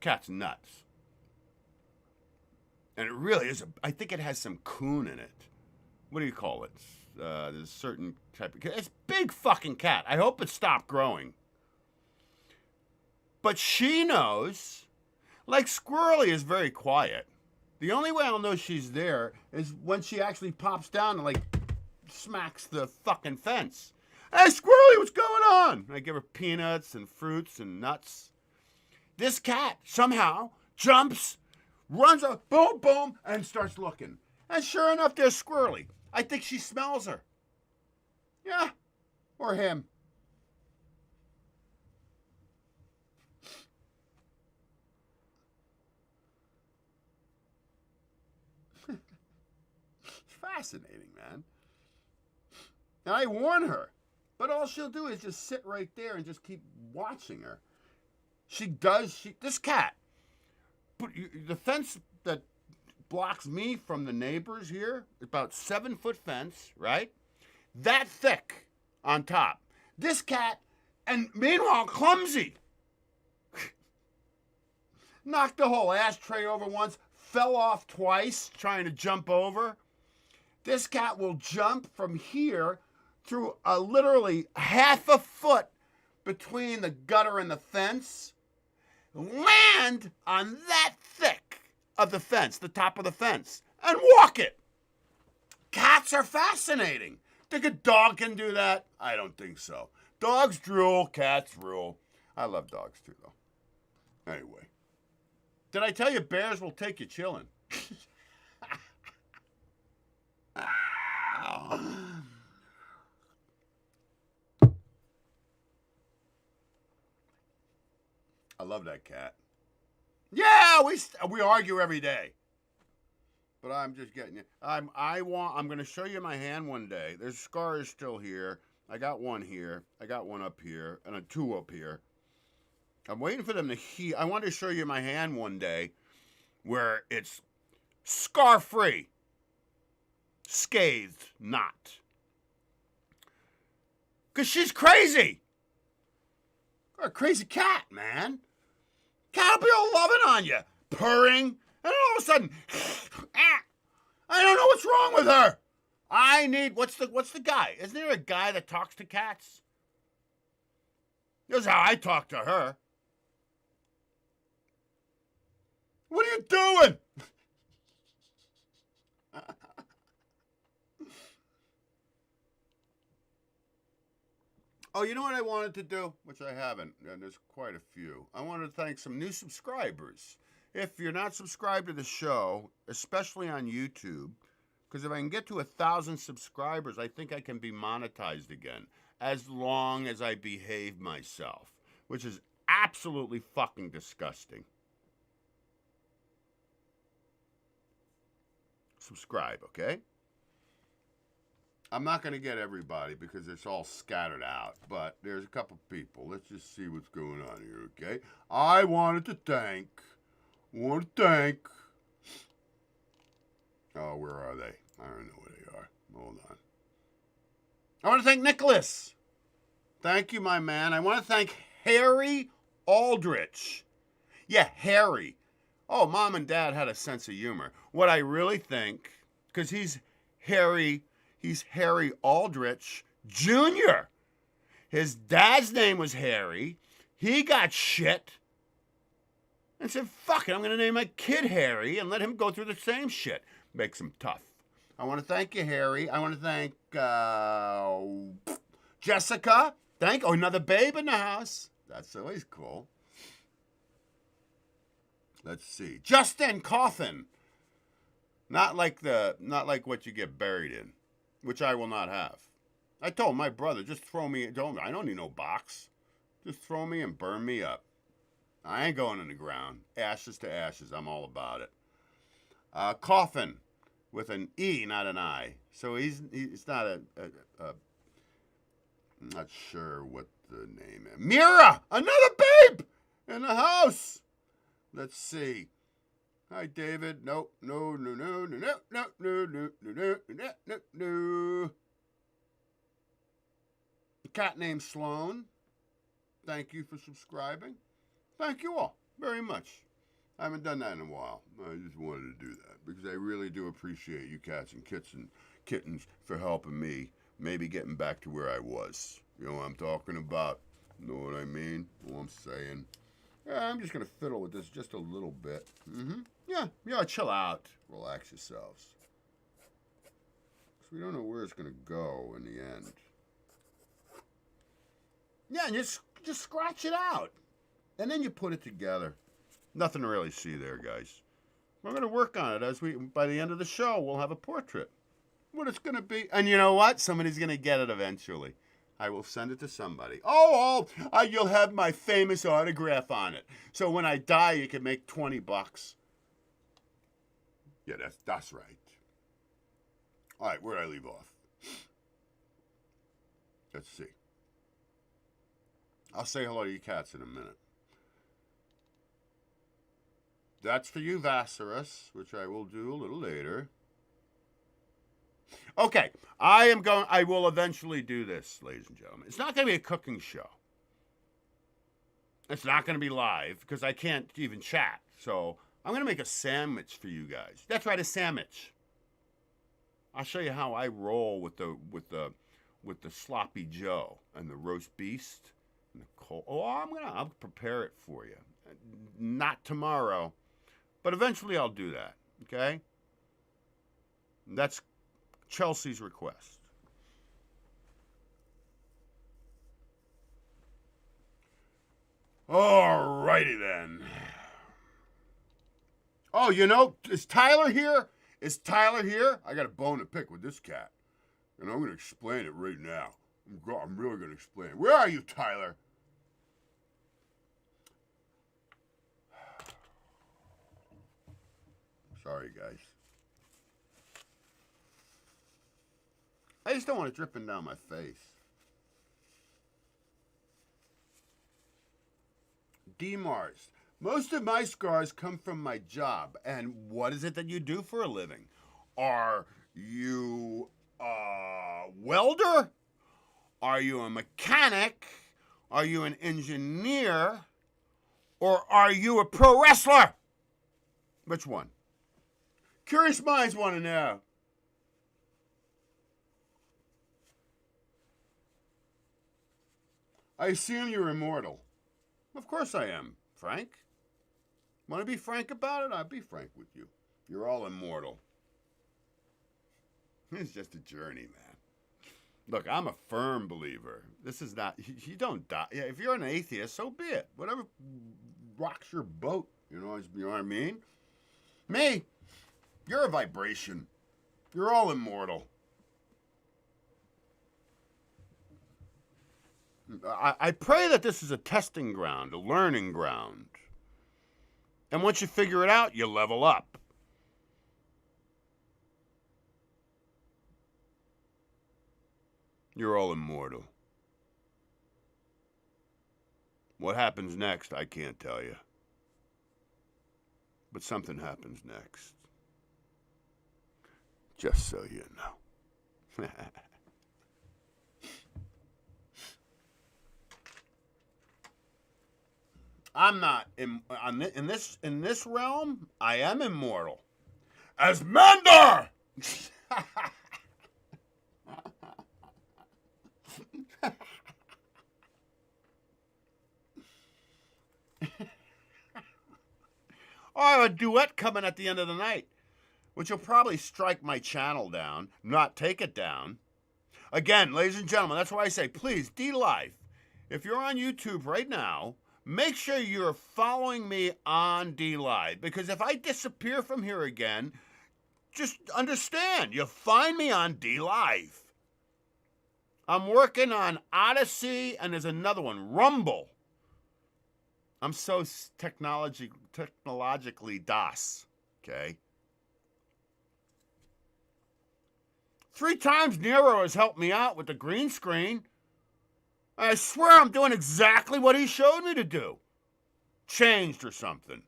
cat's nuts. And it really is, I think it has some coon in it. What do you call it? There's a certain type of cat. It's a big fucking cat. I hope it stopped growing. But she knows, like Squirrely is very quiet. The only way I'll know she's there is when she actually pops down and like smacks the fucking fence. Hey, Squirrely, what's going on? I give her peanuts and fruits and nuts. This cat somehow jumps, runs up, boom, boom, and starts looking. And sure enough, there's Squirrely. I think she smells her. Yeah, or him. It's fascinating, man. And I warn her, but all she'll do is just sit right there and just keep watching her. This cat, the fence that blocks me from the neighbors here, about 7-foot fence, right? That thick on top. This cat, and meanwhile, clumsy. Knocked the whole ashtray over once, fell off twice trying to jump over. This cat will jump from here through literally half a foot between the gutter and the fence, land on that thick of the fence, the top of the fence, and walk it. Cats are fascinating. Think a dog can do that? I don't think so. Dogs drool, cats rule. I love dogs too, though. Anyway. Did I tell you bears will take you chilling? I love that cat. Yeah, we argue every day. But I'm just getting you. I'm going to show you my hand one day. There's scars still here. I got one here. I got one up here, and a two up here. I'm waiting for them to heal. I want to show you my hand one day, where it's scar-free, scathed, not. Cause she's crazy. You're a crazy cat, man. Cat will be all loving on you, purring, and then all of a sudden, I don't know what's wrong with her. I need, what's the guy? Isn't there a guy that talks to cats? This is how I talk to her. What are you doing? Oh, you know what I wanted to do, which I haven't, and there's quite a few. I wanted to thank some new subscribers. If you're not subscribed to the show, especially on YouTube, because if I can get to 1,000 subscribers, I think I can be monetized again, as long as I behave myself, which is absolutely fucking disgusting. Subscribe, okay? I'm not going to get everybody because it's all scattered out, but there's a couple people. Let's just see what's going on here, okay? I want to thank, oh, where are they? I don't know where they are. Hold on. I want to thank Nicholas. Thank you, my man. I want to thank Harry Aldrich. Yeah, Harry. Oh, mom and dad had a sense of humor. What I really think, because he's Harry Aldrich Jr. His dad's name was Harry. He got shit and said, fuck it, I'm going to name my kid Harry and let him go through the same shit. Makes him tough. I want to thank you, Harry. I want to thank Jessica. Another babe in the house. That's always cool. Let's see. Justin Coffin. Not like what you get buried in, which I will not have. I told my brother, just throw me. I don't need no box. Just throw me and burn me up. I ain't going in the ground. Ashes to ashes. I'm all about it. Coffin with an E, not an I. So he's not I'm not sure what the name is. Mira, another babe in the house. Let's see. Hi, David. Nope. No. A cat named Sloan. Thank you for subscribing. Thank you all very much. I haven't done that in a while. I just wanted to do that because I really do appreciate you cats and kittens for helping me maybe getting back to where I was. You know what I'm talking about? Know what I mean? What I'm saying? Yeah, I'm just going to fiddle with this just a little bit. Yeah, chill out. Relax yourselves. Because we don't know where it's going to go in the end. Yeah, and just scratch it out. And then you put it together. Nothing to really see there, guys. We're going to work on it. By the end of the show, we'll have a portrait. What it's going to be. And you know what? Somebody's going to get it eventually. I will send it to somebody. You'll have my famous autograph on it. So when I die, you can make $20. Yeah, that's right. All right, where did I leave off? Let's see. I'll say hello to you cats in a minute. That's for you, Vassarus, which I will do a little later. Okay, I will eventually do this, ladies and gentlemen. It's not going to be a cooking show. It's not going to be live because I can't even chat. So I'm going to make a sandwich for you guys. That's right, a sandwich. I'll show you how I roll with the sloppy Joe and the roast beast and the cold. I'll prepare it for you. Not tomorrow, but eventually I'll do that. Okay. That's Chelsea's request. All righty then. Oh, is Tyler here? I got a bone to pick with this cat. And I'm going to explain it right now. I'm really going to explain it. Where are you, Tyler? Sorry, guys. I just don't want it dripping down my face. DMARS. Most of my scars come from my job. And what is it that you do for a living? Are you a welder? Are you a mechanic? Are you an engineer? Or are you a pro wrestler? Which one? Curious minds want to know. I assume you're immortal. Of course I am, Frank. Want to be frank about it? I'll be frank with you. You're all immortal. It's just a journey, man. Look, I'm a firm believer. This is not, you don't die. Yeah, if you're an atheist, so be it. Whatever rocks your boat, you know what I mean? Me, you're a vibration. You're all immortal. I pray that this is a testing ground, a learning ground. And once you figure it out, you level up. You're all immortal. What happens next, I can't tell you. But something happens next. Just so you know. I'm not in this realm. I am immortal, as Mandar. I have a duet coming at the end of the night, which will probably strike my channel down, not take it down. Again, ladies and gentlemen, that's why I say, please, D-Live, if you're on YouTube right now, make sure you're following me on D-Live, because if I disappear from here again, just understand, you find me on D-Live. I'm working on Odyssey, and there's another one, Rumble. I'm so technologically DOS, okay? 3 times Nero has helped me out with the green screen. I swear I'm doing exactly what he showed me to do. Changed or something.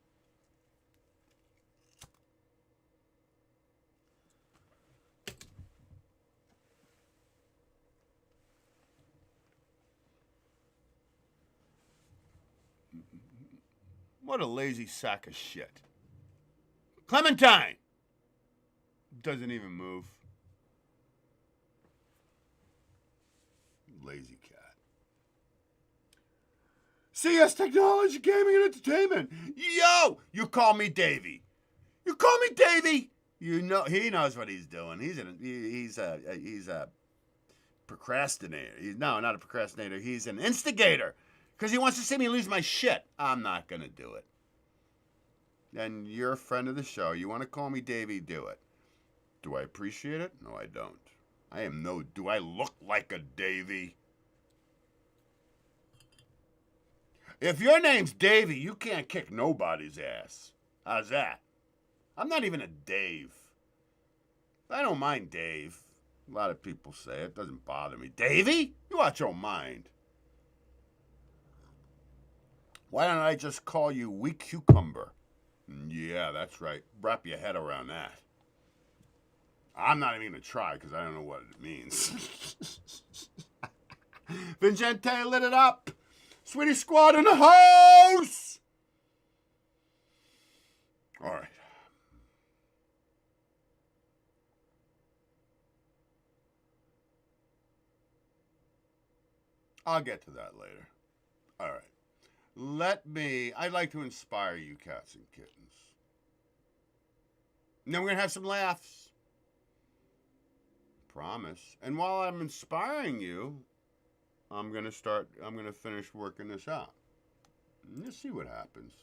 What a lazy sack of shit. Clementine! Doesn't even move. Lazy cat. CS Technology, Gaming, and Entertainment. Yo! You call me Davey. You call me Davey? You know, he knows what he's doing. He's a procrastinator. No, not a procrastinator. He's an instigator. Because he wants to see me lose my shit. I'm not going to do it. And you're a friend of the show. You want to call me Davey, do it. Do I appreciate it? No, I don't. I am no... Do I look like a Davey? If your name's Davey, you can't kick nobody's ass. How's that? I'm not even a Dave. I don't mind Dave. A lot of people say it. Doesn't bother me. Davey? You watch your mind. Why don't I just call you Weak Cucumber? Yeah, that's right. Wrap your head around that. I'm not even going to try because I don't know what it means. Vincente lit it up. Sweetie Squad in the house. All right. I'll get to that later. All right. I'd like to inspire you cats and kittens. And then we're going to have some laughs. Promise. And while I'm inspiring you, I'm going to finish working this out. And you'll see what happens.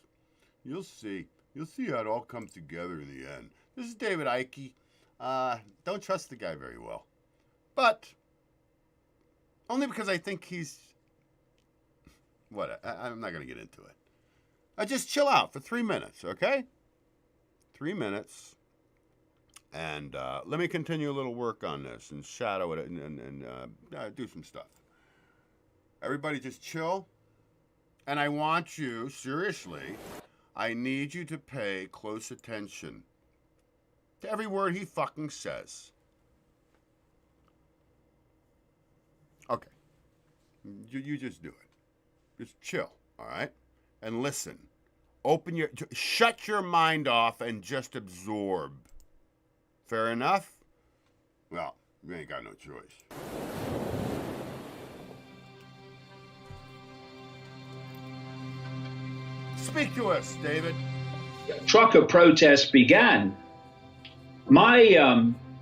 You'll see. You'll see how it all comes together in the end. This is David Icke. Don't trust the guy very well. But only because I think he's... What? I'm not going to get into it. I just chill out for 3 minutes, okay? 3 minutes. And let me continue a little work on this and shadow it and do some stuff. Everybody just chill. And I want you, seriously, I need you to pay close attention to every word he fucking says. Okay. You just do it. Just chill, all right? And listen. Shut your mind off and just absorb. Fair enough? Well, you ain't got no choice. Speak to us, David. Trucker protests began. My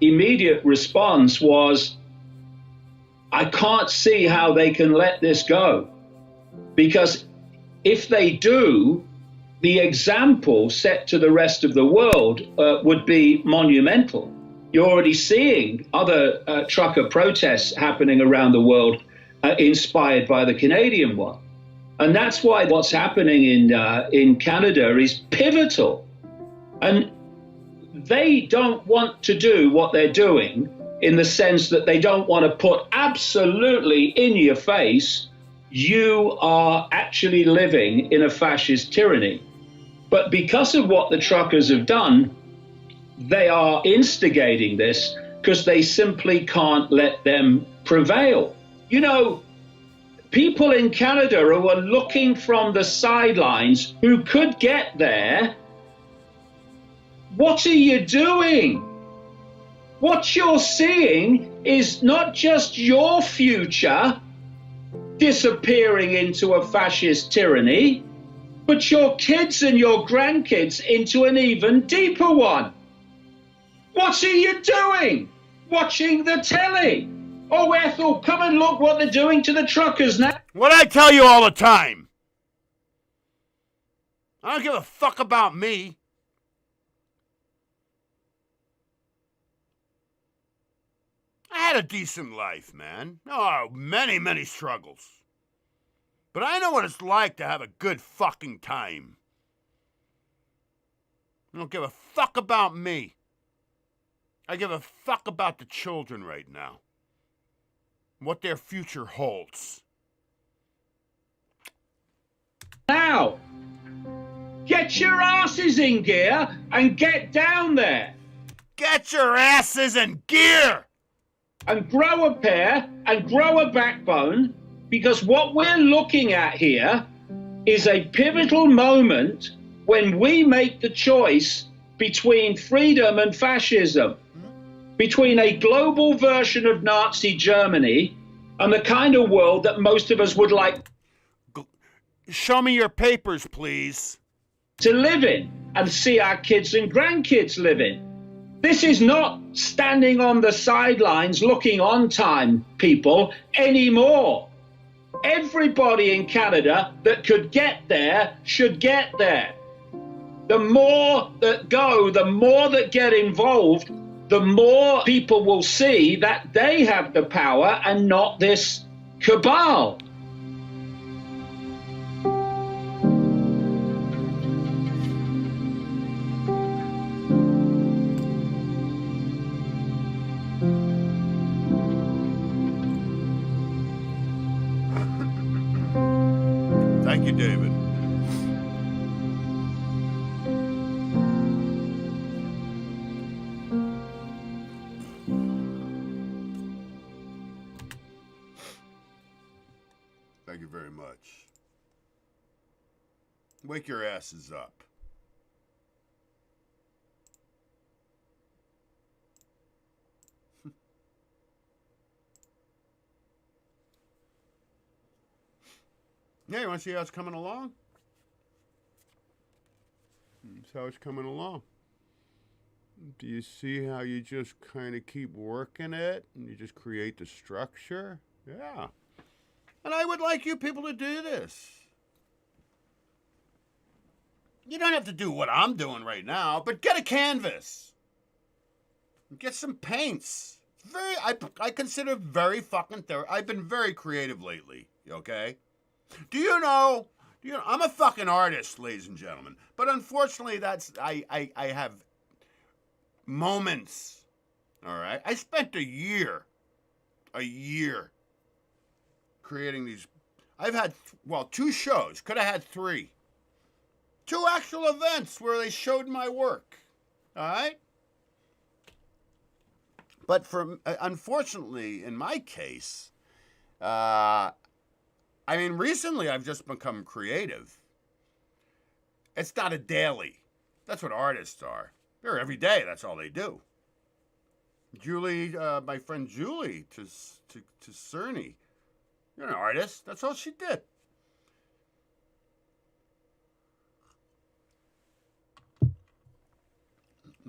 immediate response was, I can't see how they can let this go. Because if they do, the example set to the rest of the world would be monumental. You're already seeing other trucker protests happening around the world inspired by the Canadian one. And that's why what's happening in Canada is pivotal. And they don't want to do what they're doing in the sense that they don't want to put absolutely in your face, you are actually living in a fascist tyranny. But because of what the truckers have done, they are instigating this because they simply can't let them prevail. You know, people in Canada who are looking from the sidelines who could get there, what are you doing? What you're seeing is not just your future disappearing into a fascist tyranny, but your kids and your grandkids into an even deeper one. What are you doing? Watching the telly? Oh, Ethel, come and look what they're doing to the truckers now. What I tell you all the time. I don't give a fuck about me. I had a decent life, man. Oh, many, many struggles. But I know what it's like to have a good fucking time. I don't give a fuck about me. I give a fuck about the children right now. What their future holds. Now, get your asses in gear and get down there. Get your asses in gear! And grow a pair and grow a backbone, because what we're looking at here is a pivotal moment when we make the choice between freedom and fascism, between a global version of Nazi Germany and the kind of world that most of us would like. Show me your papers, please. To live in and see our kids and grandkids live in. This is not standing on the sidelines looking on time, people, anymore. Everybody in Canada that could get there should get there. The more that go, the more that get involved, the more people will see that they have the power and not this cabal. Thank you, David. Thank you very much. Wake your asses up. Yeah, you want to see how it's coming along? That's how it's coming along. Do you see how you just kind of keep working it and you just create the structure? Yeah. And I would like you people to do this. You don't have to do what I'm doing right now, but get a canvas. Get some paints. I consider very fucking I've been very creative lately, okay? Do you know, I'm a fucking artist, ladies and gentlemen. But unfortunately, I have moments, all right? I spent a year creating these. I've had, 2 shows. Could have had 3. 2 actual events where they showed my work, all right? But unfortunately, in my case, recently I've just become creative. It's not a daily. That's what artists are. They're every day. That's all they do. Julie, my friend Julie to Cerny, you're an artist. That's all she did.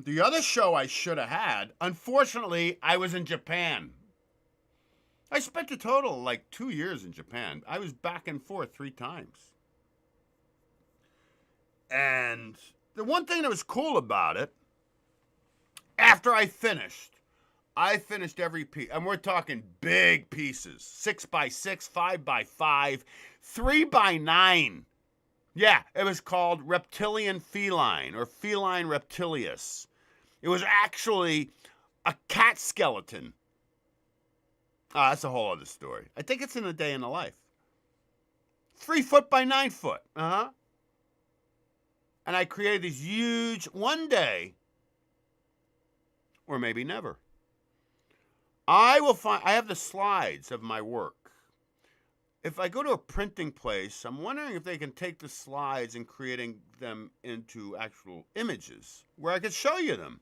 The other show I should have had, unfortunately, I was in Japan. I spent a total of 2 years in Japan. I was back and forth 3 times. And the one thing that was cool about it, after I finished every piece. And we're talking big pieces. 6x6, 5x5, 3x9. Yeah, it was called Reptilian Feline or Feline Reptilius. It was actually a cat skeleton Oh, that's a whole other story. I think it's in a day in the life. 3 foot by 9 foot. Uh-huh. And I created these huge, one day, or maybe never. I have the slides of my work. If I go to a printing place, I'm wondering if they can take the slides and creating them into actual images where I could show you them.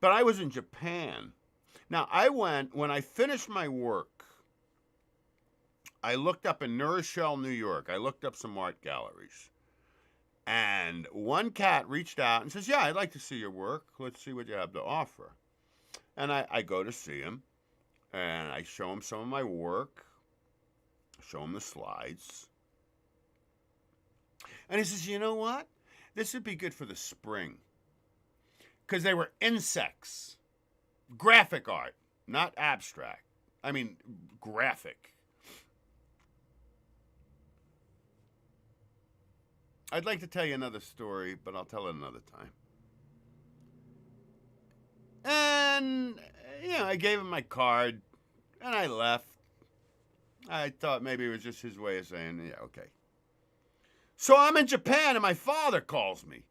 But I was in Japan. Now, when I finished my work, I looked up in New Rochelle, New York. I looked up some art galleries. And one cat reached out and says, yeah, I'd like to see your work. Let's see what you have to offer. And I go to see him. And I show him some of my work, show him the slides. And he says, you know what? This would be good for the spring. Because they were insects. Graphic art, not abstract. I mean, graphic. I'd like to tell you another story, but I'll tell it another time. And, I gave him my card, and I left. I thought maybe it was just his way of saying, yeah, okay. So I'm in Japan, and my father calls me.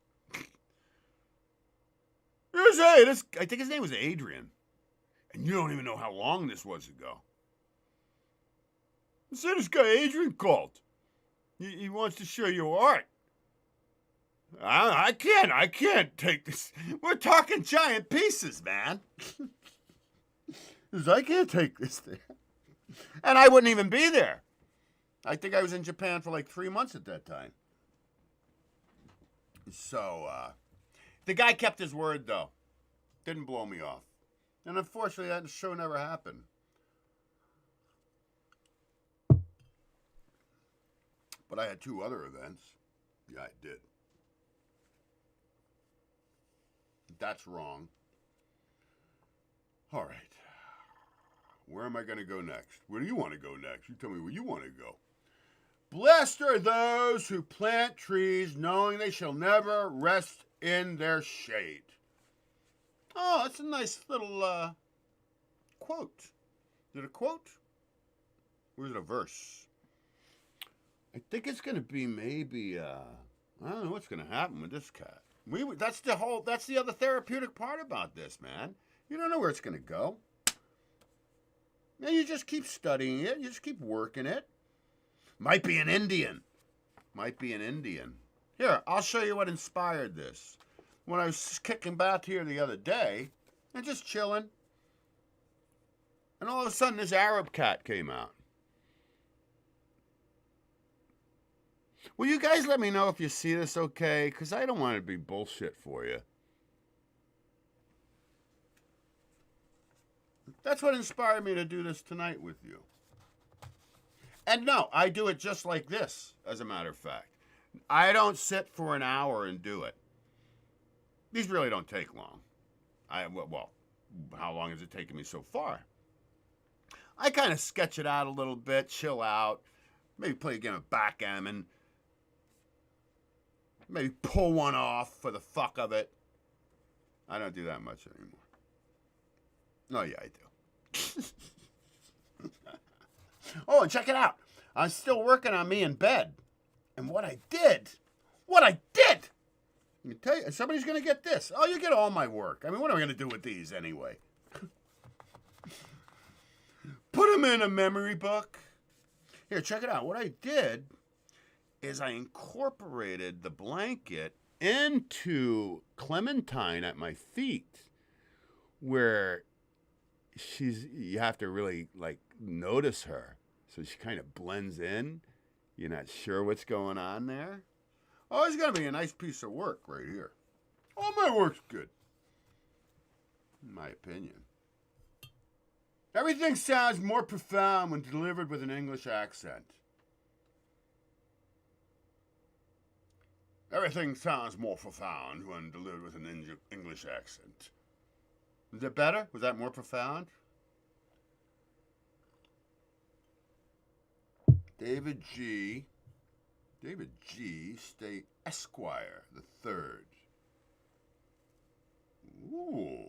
I think his name was Adrian. And you don't even know how long this was ago. I said, this guy Adrian called. He wants to show you art. I can't take this. We're talking giant pieces, man. I can't take this thing. And I wouldn't even be there. I think I was in Japan for like 3 months at that time. So, the guy kept his word, though. Didn't blow me off. And unfortunately, that show never happened. But I had 2 other events. Yeah, I did. That's wrong. All right. Where am I going to go next? Where do you want to go next? You tell me where you want to go. Blessed are those who plant trees, knowing they shall never rest in their shade. Oh, that's a nice little quote. Is it a quote? Or is it a verse? I think it's going to be maybe, I don't know what's going to happen with this cat. That's the other therapeutic part about this, man. You don't know where it's going to go. And you just keep studying it. You just keep working it. Might be an Indian. Here, I'll show you what inspired this. When I was kicking back here the other day, and just chilling, and all of a sudden this Arab cat came out. Will you guys let me know if you see this okay? Because I don't want it to be bullshit for you. That's what inspired me to do this tonight with you. And no, I do it just like this, as a matter of fact. I don't sit for an hour and do it. These really don't take long. Well, how long has it taken me so far? I kind of sketch it out a little bit, chill out, maybe play a game of backgammon, maybe pull one off for the fuck of it. I don't do that much anymore. Oh, yeah, I do. Oh, and check it out. I'm still working on me in bed. And what I did, I can tell you, somebody's going to get this. Oh, you get all my work. I mean, what am I going to do with these anyway? Put them in a memory book. Here, check it out. What I did is I incorporated the blanket into Clementine at my feet, where you have to really, notice her. So she kind of blends in. You're not sure what's going on there. Oh, it's going to be a nice piece of work right here. All my work's good, in my opinion. Everything sounds more profound when delivered with an English accent. Everything sounds more profound when delivered with an English accent. Is it better? Was that more profound? David G. Stay Esquire the Third. Ooh.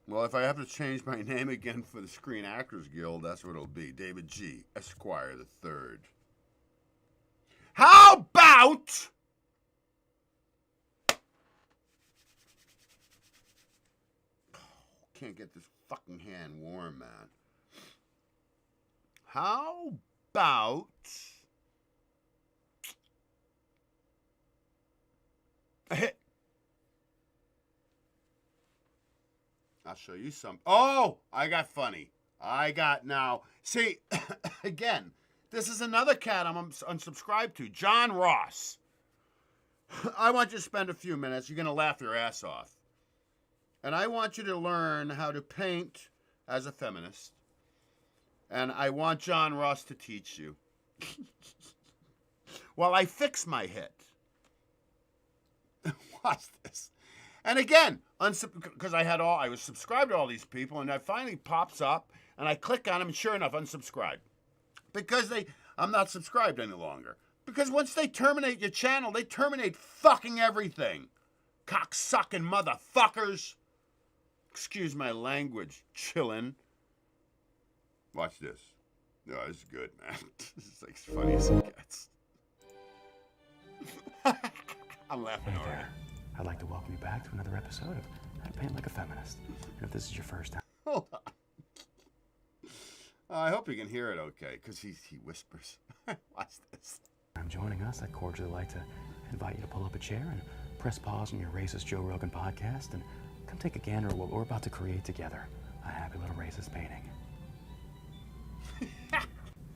Well, if I have to change my name again for the Screen Actors Guild, that's what it'll be. David G. Esquire III. How about... Can't get this fucking hand warm, man. How about... I'll show you some. Oh, I got funny. I got now. See, again, this is another cat I'm unsubscribed to. John Ross. I want you to spend a few minutes. You're going to laugh your ass off. And I want you to learn how to paint as a feminist. And I want John Ross to teach you. While I fix my head. Watch this. And again, because I was subscribed to all these people, and that finally pops up, and I click on them, and sure enough, unsubscribe. Because I'm not subscribed any longer. Because once they terminate your channel, they terminate fucking everything. Cocksucking motherfuckers. Excuse my language, chillin'. Watch this. No, this is good, man. This is like as funny as it gets. I'm laughing Hey already. there. I'd like to welcome you back to another episode of How to Paint Like a Feminist. And if this is your first time, Hold on. I hope you can hear it okay, because he whispers. Watch this. I'm joining us, I'd cordially like to invite you to pull up a chair and press pause on your racist Joe Rogan podcast and come take a gander at what we're about to create together. A happy little racist painting.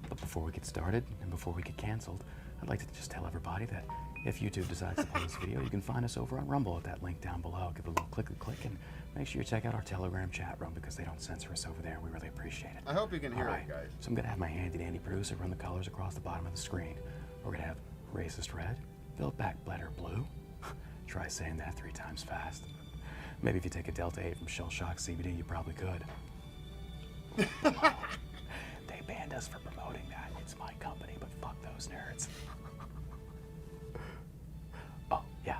But before we get started, and before we get canceled, I'd like to just tell everybody that if YouTube decides to play this video, you can find us over on Rumble at that link down below. Give it a little click, and make sure you check out our Telegram chat room because they don't censor us over there, and we really appreciate it. I hope you can hear All it, right, guys. so I'm going to have my handy-dandy producer run the colors across the bottom of the screen. We're going to have racist red, build back bladder blue. Try saying that 3 times fast. Maybe if you take a Delta 8 from Shell Shock CBD, you probably could. They banned us for promoting that. It's my company, but fuck those nerds. Oh, yeah.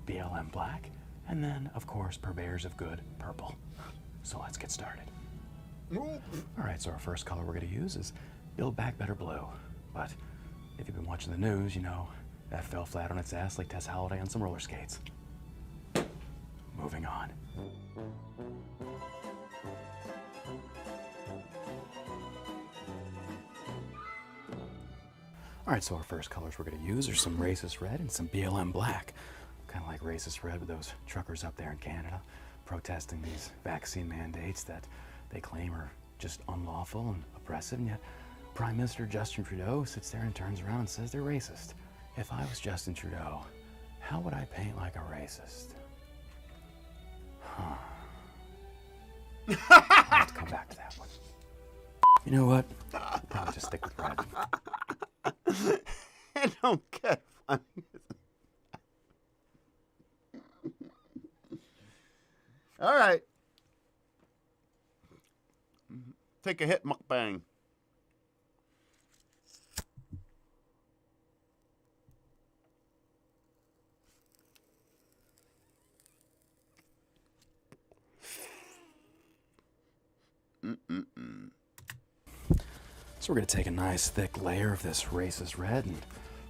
BLM black. And then, of course, purveyors of good, purple. So let's get started. All right, so our first color we're going to use is Build Back Better Blue. But if you've been watching the news, you know that fell flat on its ass like Tess Holliday on some roller skates. Moving on. All right, so our first colors we're going to use are some racist red and some BLM black. Kind of like racist red with those truckers up there in Canada protesting these vaccine mandates that they claim are just unlawful and oppressive, and yet Prime Minister Justin Trudeau sits there and turns around and says they're racist. If I was Justin Trudeau, how would I paint like a racist? Huh. I'll have to come back to that one. You know what? I'll probably just stick with red. I don't get funny. All right. Take a hit, mukbang. So we're going to take a nice thick layer of this racist red, and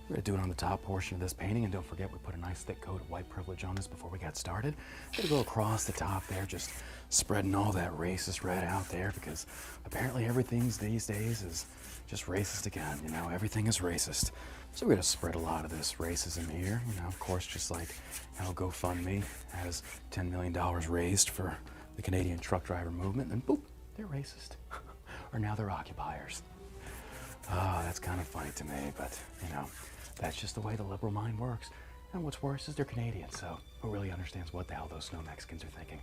we're going to do it on the top portion of this painting. And don't forget, we put a nice thick coat of white privilege on this before we got started. We're going to go across the top there, just spreading all that racist red out there, because apparently everything these days is just racist again. You know, everything is racist. So we're going to spread a lot of this racism here. You know, of course, just like how GoFundMe has $10 million raised for the Canadian truck driver movement, and boop, they're racist. Or now they're occupiers. That's kind of funny to me, but, you know, that's just the way the liberal mind works. And what's worse is they're Canadian, so who really understands what the hell those snow Mexicans are thinking?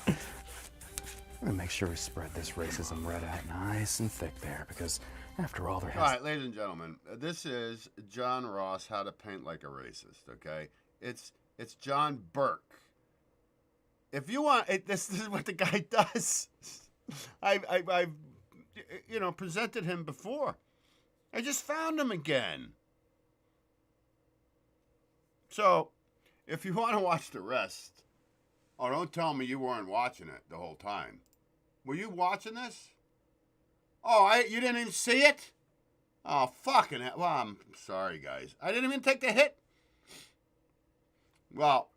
We're gonna make sure we spread this racism red out nice and thick there, because after all, there has... All right, ladies and gentlemen, this is John Ross, How to Paint Like a Racist, okay? It's John Burke. If you want, this is what the guy does. I've you know, presented him before. I just found him again. So, if you want to watch the rest, Oh, don't tell me you weren't watching it the whole time. Were you watching this? Oh, you didn't even see it? Oh, fucking hell. Well, I'm sorry, guys. I didn't even take the hit. Well,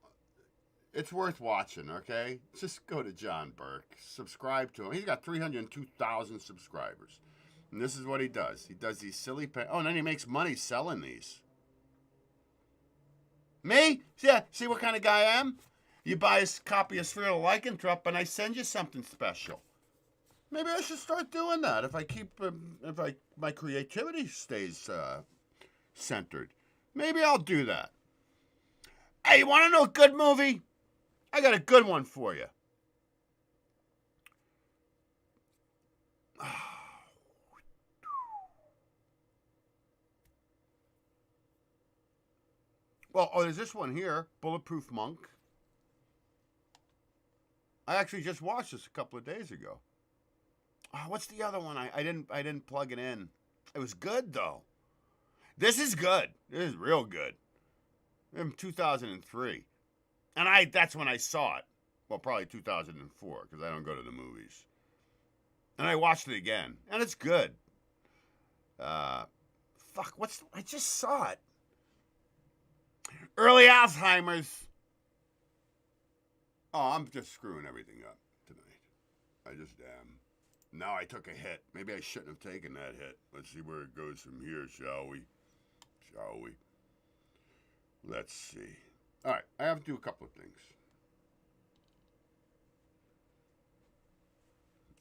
it's worth watching, okay? Just go to John Burke. Subscribe to him. He's got 302,000 subscribers. And this is what he does. He does these silly... Oh, and then he makes money selling these. Me? Yeah, see what kind of guy I am? You buy a copy of Sphere of Lycanthrope and I send you something special. Maybe I should start doing that if I keep... my creativity stays centered. Maybe I'll do that. Hey, you want to know a good movie? I got a good one for you. Well, there's this one here, Bulletproof Monk. I actually just watched this a couple of days ago. Oh, what's the other one? I didn't plug it in. It was good though. This is good. This is real good. In 2003, and that's when I saw it. Well, probably 2004 because I don't go to the movies. And I watched it again, and it's good. I just saw it. Early Alzheimer's. Oh, I'm just screwing everything up tonight. I just am. Now I took a hit. Maybe I shouldn't have taken that hit. Let's see where it goes from here, shall we? Shall we? Let's see. All right, I have to do a couple of things.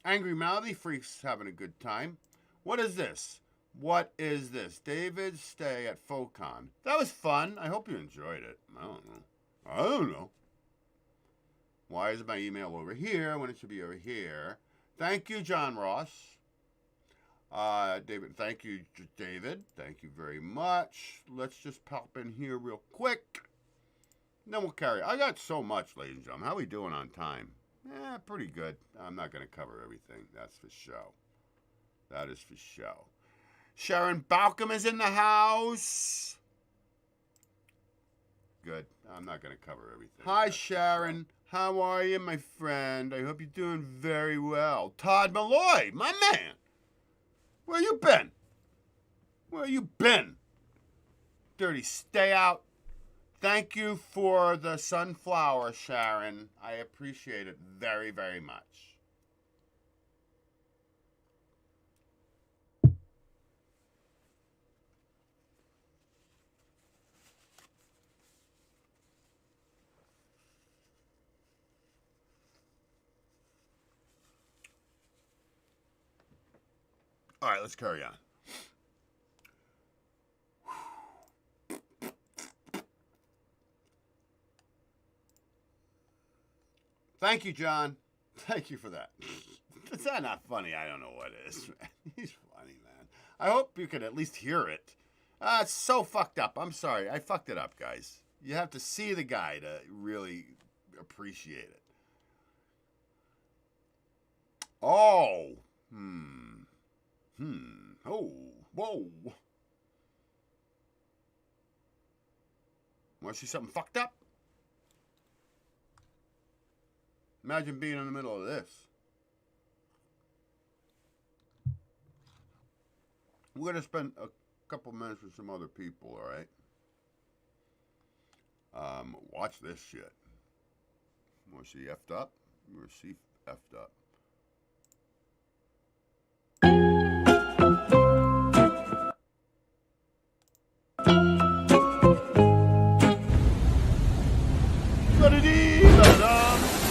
Angry Melody Freak's having a good time. What is this? What is this? David's stay at PHOTON. That was fun. I hope you enjoyed it. I don't know. Why is my email over here when it should be over here? Thank you, John Ross. David, thank you, David. Thank you very much. Let's just pop in here real quick. Then we'll carry. I got so much, ladies and gentlemen. How are we doing on time? Pretty good. I'm not going to cover everything. That's for show. That is for show. Sharon Balcom is in the house. Good. I'm not going to cover everything. Hi, Sharon. How are you, my friend? I hope you're doing very well. Todd Malloy, my man. Where you been? Where you been? Dirty stay out. Thank you for the sunflower, Sharon. I appreciate it very, very much. All right, let's carry on. Thank you, John. Thank you for that. Is that not funny? I don't know what it is, man. He's funny, man. I hope you can at least hear it. It's so fucked up. I'm sorry. I fucked it up, guys. You have to see the guy to really appreciate it. Oh. Oh. Whoa. Want to see something fucked up? Imagine being in the middle of this. We're going to spend a couple minutes with some other people, all right? Watch this shit. Want to see effed up? You want to see effed up.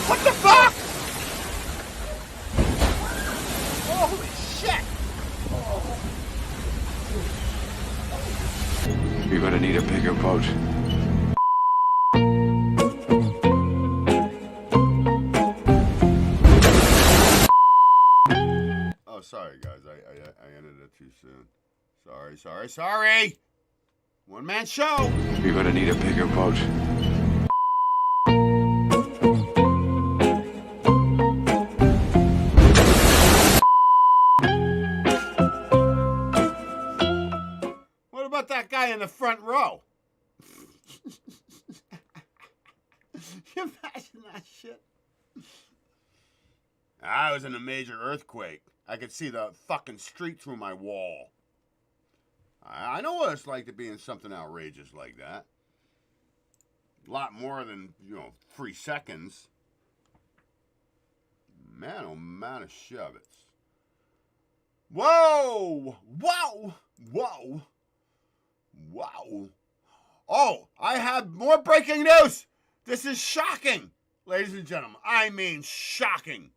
What the fuck? Holy shit! You're gonna need a bigger boat. Oh, sorry, guys. I ended it too soon. Sorry. One-man show. You're gonna need a bigger boat. What about that guy in the front row? Can you imagine that shit? shit? I was in a major earthquake. I could see the fucking street through my wall. I know what it's like to be in something outrageous like that. A lot more than, 3 seconds. Man, oh man of shovets. Whoa! Whoa! Whoa! Wow. Oh, I have more breaking news! This is shocking! Ladies and gentlemen, I mean shocking.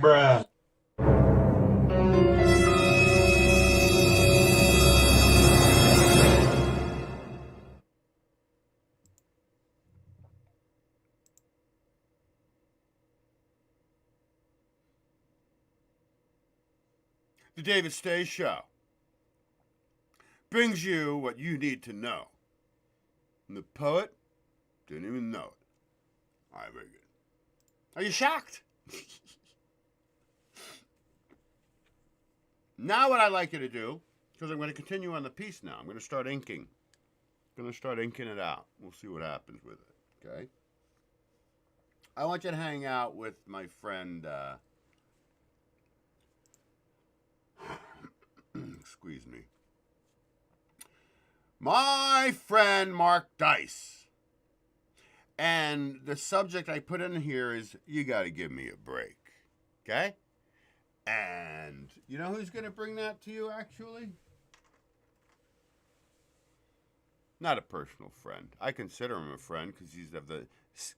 Bruh. The David Stay Show brings you what you need to know. And the poet didn't even know it. All right, very good. Are you shocked? Now what I'd like you to do, because I'm going to continue on the piece now. I'm going to start inking. I'm going to start inking it out. We'll see what happens with it, okay? I want you to hang out with my friend, excuse me, my friend Mark Dice. And the subject I put in here is, you got to give me a break, okay? And you know who's going to bring that to you, actually? Not a personal friend. I consider him a friend because he's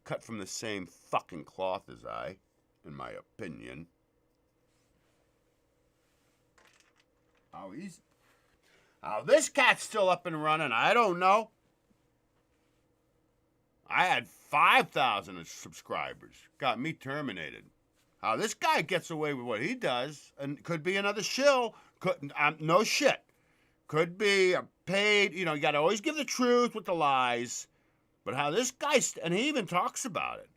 cut from the same fucking cloth as I, in my opinion. How this cat's still up and running, I don't know. I had 5,000 subscribers. Got me terminated. How this guy gets away with what he does, and could be another shill. No shit. Could be a paid, you got to always give the truth with the lies. But how this guy, and he even talks about it.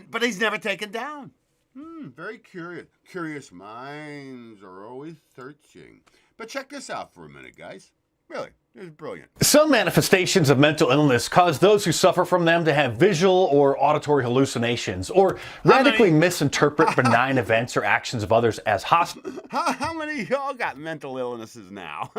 But he's never taken down. Very curious. Curious minds are always searching. But check this out for a minute, guys. Really, it's brilliant. Some manifestations of mental illness cause those who suffer from them to have visual or auditory hallucinations, or radically misinterpret benign events or actions of others as hostile. How many of y'all got mental illnesses now?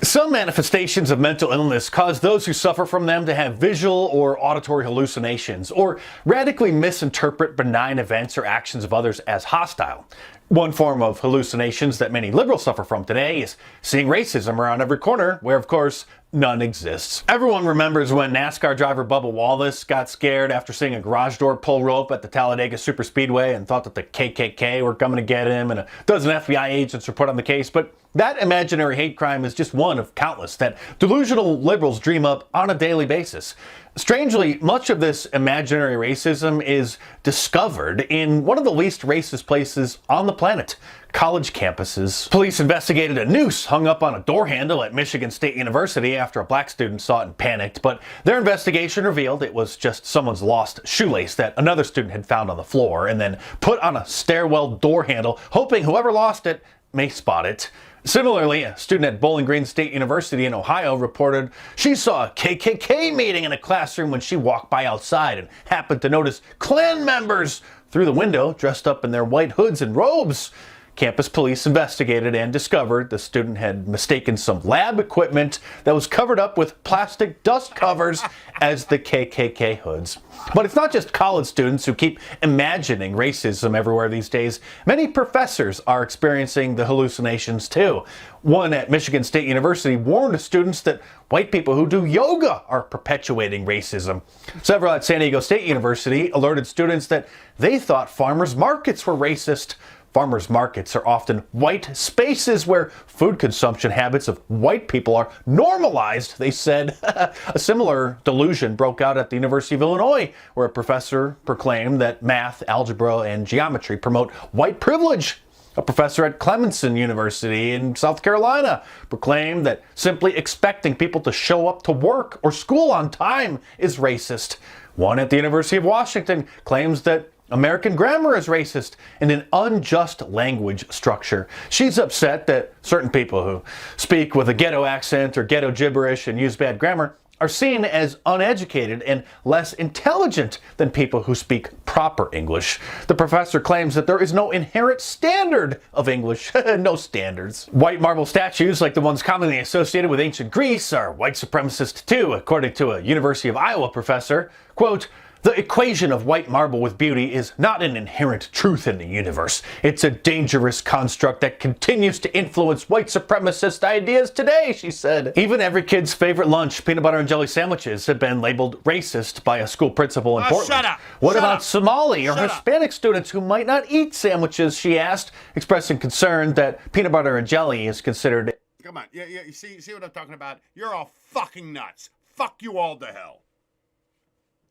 Some manifestations of mental illness cause those who suffer from them to have visual or auditory hallucinations, or radically misinterpret benign events or actions of others as hostile. One form of hallucinations that many liberals suffer from today is seeing racism around every corner, where of course none exists. Everyone remembers when NASCAR driver Bubba Wallace got scared after seeing a garage door pull rope at the Talladega Superspeedway and thought that the KKK were coming to get him, and a dozen FBI agents were put on the case. But that imaginary hate crime is just one of countless that delusional liberals dream up on a daily basis. Strangely, much of this imaginary racism is discovered in one of the least racist places on the planet, college campuses. Police investigated a noose hung up on a door handle at Michigan State University after a black student saw it and panicked, but their investigation revealed it was just someone's lost shoelace that another student had found on the floor and then put on a stairwell door handle, hoping whoever lost it may spot it. Similarly, a student at Bowling Green State University in Ohio reported she saw a KKK meeting in a classroom when she walked by outside and happened to notice Klan members through the window dressed up in their white hoods and robes. Campus police investigated and discovered the student had mistaken some lab equipment that was covered up with plastic dust covers as the KKK hoods. But it's not just college students who keep imagining racism everywhere these days. Many professors are experiencing the hallucinations too. One at Michigan State University warned students that white people who do yoga are perpetuating racism. Several at San Diego State University alerted students that they thought farmers markets were racist. Farmers markets are often white spaces where food consumption habits of white people are normalized, they said. A similar delusion broke out at the University of Illinois, where a professor proclaimed that math, algebra, and geometry promote white privilege. A professor at Clemson University in South Carolina proclaimed that simply expecting people to show up to work or school on time is racist. One at the University of Washington claims that American grammar is racist and an unjust language structure. She's upset that certain people who speak with a ghetto accent or ghetto gibberish and use bad grammar are seen as uneducated and less intelligent than people who speak proper English. The professor claims that there is no inherent standard of English. No standards. White marble statues, like the ones commonly associated with ancient Greece, are white supremacist too, according to a University of Iowa professor. Quote, "The equation of white marble with beauty is not an inherent truth in the universe. It's a dangerous construct that continues to influence white supremacist ideas today," she said. Even every kid's favorite lunch, peanut butter and jelly sandwiches, have been labeled racist by a school principal in Portland. Shut up! What Shut about up. Somali or Shut up. Hispanic students who might not eat sandwiches, she asked, expressing concern that peanut butter and jelly is considered... Come on. Yeah, you see what I'm talking about? You're all fucking nuts. Fuck you all to hell.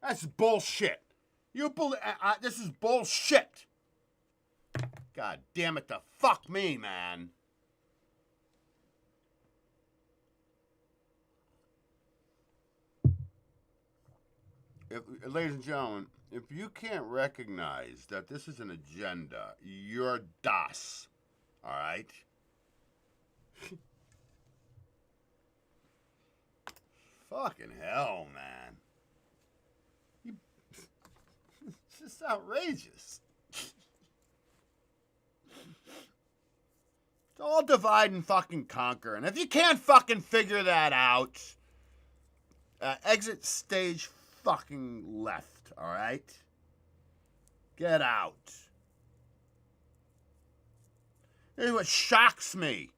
That's bullshit. This is bullshit. God damn it, the fuck me, man. Ladies and gentlemen, if you can't recognize that this is an agenda, you're DOS. All right? Fucking hell, man. It's just outrageous. It's all divide and fucking conquer. And if you can't fucking figure that out, exit stage fucking left, all right? Get out. This is what shocks me.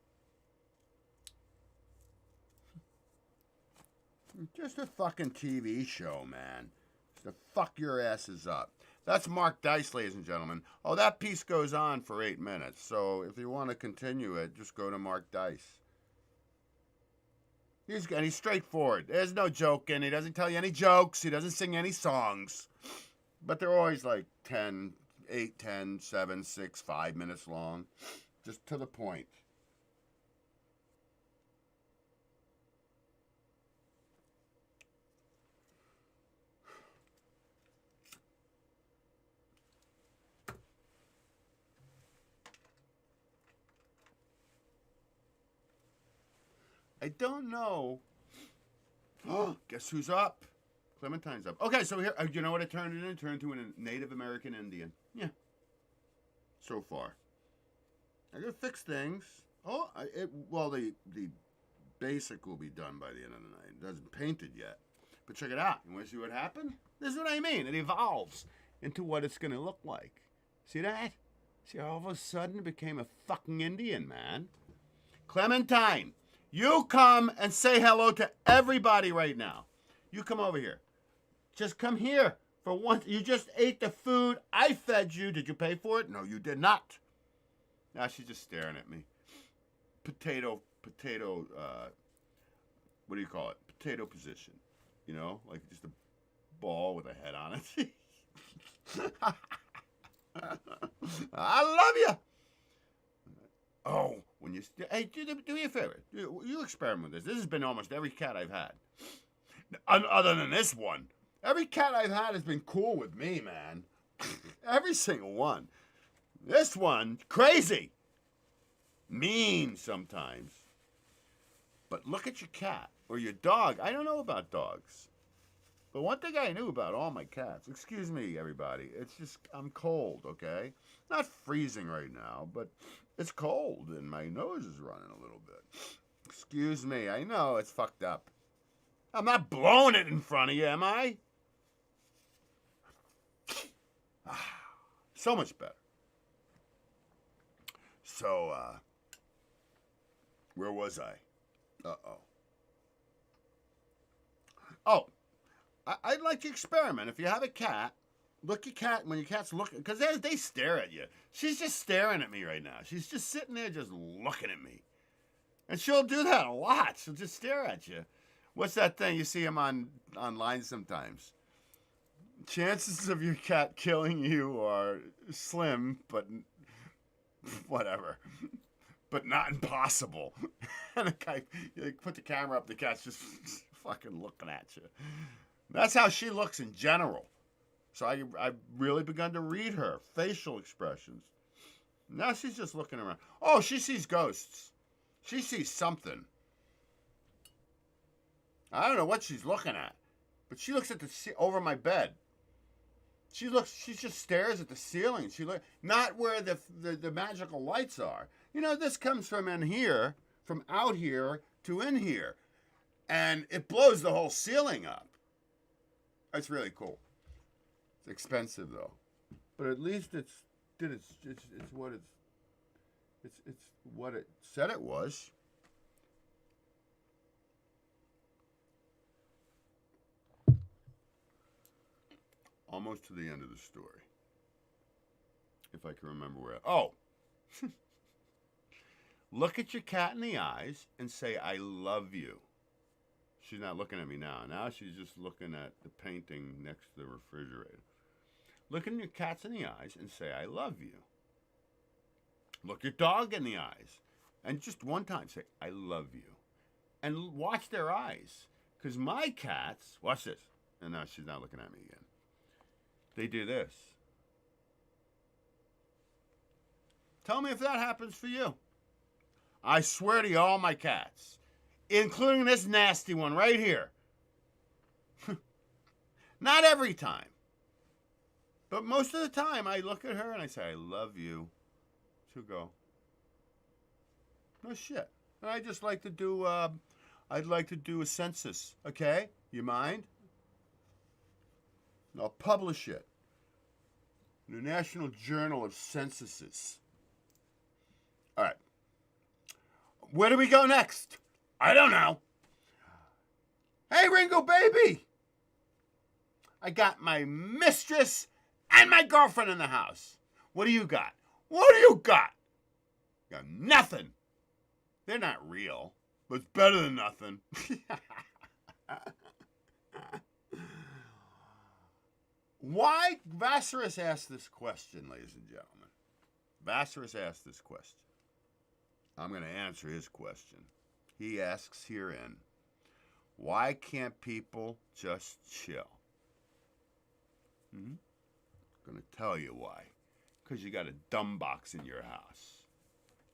Just a fucking TV show, man. Just to fuck your asses up. That's Mark Dice, ladies and gentlemen. Oh, that piece goes on for 8 minutes. So if you want to continue it, just go to Mark Dice. He's straightforward. There's no joking. He doesn't tell you any jokes. He doesn't sing any songs. But they're always like 8, 10, 7, 6, 5 minutes long. Just to the point. I don't know. Oh, guess who's up? Clementine's up. Okay, so here, you know what it turned into? It turned into a Native American Indian. Yeah. So far. I gotta fix things. Oh, the basic will be done by the end of the night. It doesn't paint it yet. But check it out. You want to see what happened? This is what I mean. It evolves into what it's gonna look like. See that? See, all of a sudden it became a fucking Indian, man. Clementine. You come and say hello to everybody right now. You come over here. Just come here for once. You just ate the food I fed you. Did you pay for it? No, you did not. Now she's just staring at me. Potato, what do you call it? Potato position. You know, like just a ball with a head on it. I love you. Oh, when you... Hey, do me a favor. You experiment with this. This has been almost every cat I've had. Other than this one. Every cat I've had has been cool with me, man. Every single one. This one, crazy. Mean sometimes. But look at your cat or your dog. I don't know about dogs. But one thing I knew about all my cats, excuse me, everybody, it's just, I'm cold, okay? Not freezing right now, but it's cold and my nose is running a little bit. Excuse me, I know it's fucked up. I'm not blowing it in front of you, am I? So much better. So, where was I? Oh, I'd like to experiment. If you have a cat, look your cat when your cat's looking, because they stare at you. She's just staring at me right now. She's just sitting there just looking at me. And she'll do that a lot. She'll just stare at you. What's that thing? You see them online sometimes. Chances of your cat killing you are slim, but whatever. But not impossible. And the guy, you put the camera up, the cat's just fucking looking at you. That's how she looks in general. So I've really begun to read her facial expressions. Now she's just looking around. Oh, she sees ghosts. She sees something. I don't know what she's looking at, but she looks at over my bed. She just stares at the ceiling. Not where the magical lights are. You know, this comes from in here, from out here to in here, and it blows the whole ceiling up. It's really cool. It's expensive though, but at least it's what it said it was. Almost to the end of the story. If I can remember where. Oh! Look at your cat in the eyes and say, I love you. She's not looking at me now. Now she's just looking at the painting next to the refrigerator. Look in your cats in the eyes and say, I love you. Look your dog in the eyes. And just one time say, I love you. And watch their eyes. Because my cats, watch this. And now she's not looking at me again. They do this. Tell me if that happens for you. I swear to you, all my cats, including this nasty one right here. Not every time. But most of the time, I look at her and I say, I love you. She'll go, no shit. And I just like to do, I'd like to do a census. Okay? You mind? I'll publish it in the National Journal of Censuses. All right. Where do we go next? I don't know. Hey, Ringo baby. I got my mistress and my girlfriend in the house. What do you got? What do you got? Got nothing. They're not real, but it's better than nothing. Why? Vassarus asked this question, ladies and gentlemen. Vassarus asked this question. I'm going to answer his question. He asks herein, why can't people just chill? I'm going to tell you why. Because you got a dumb box in your house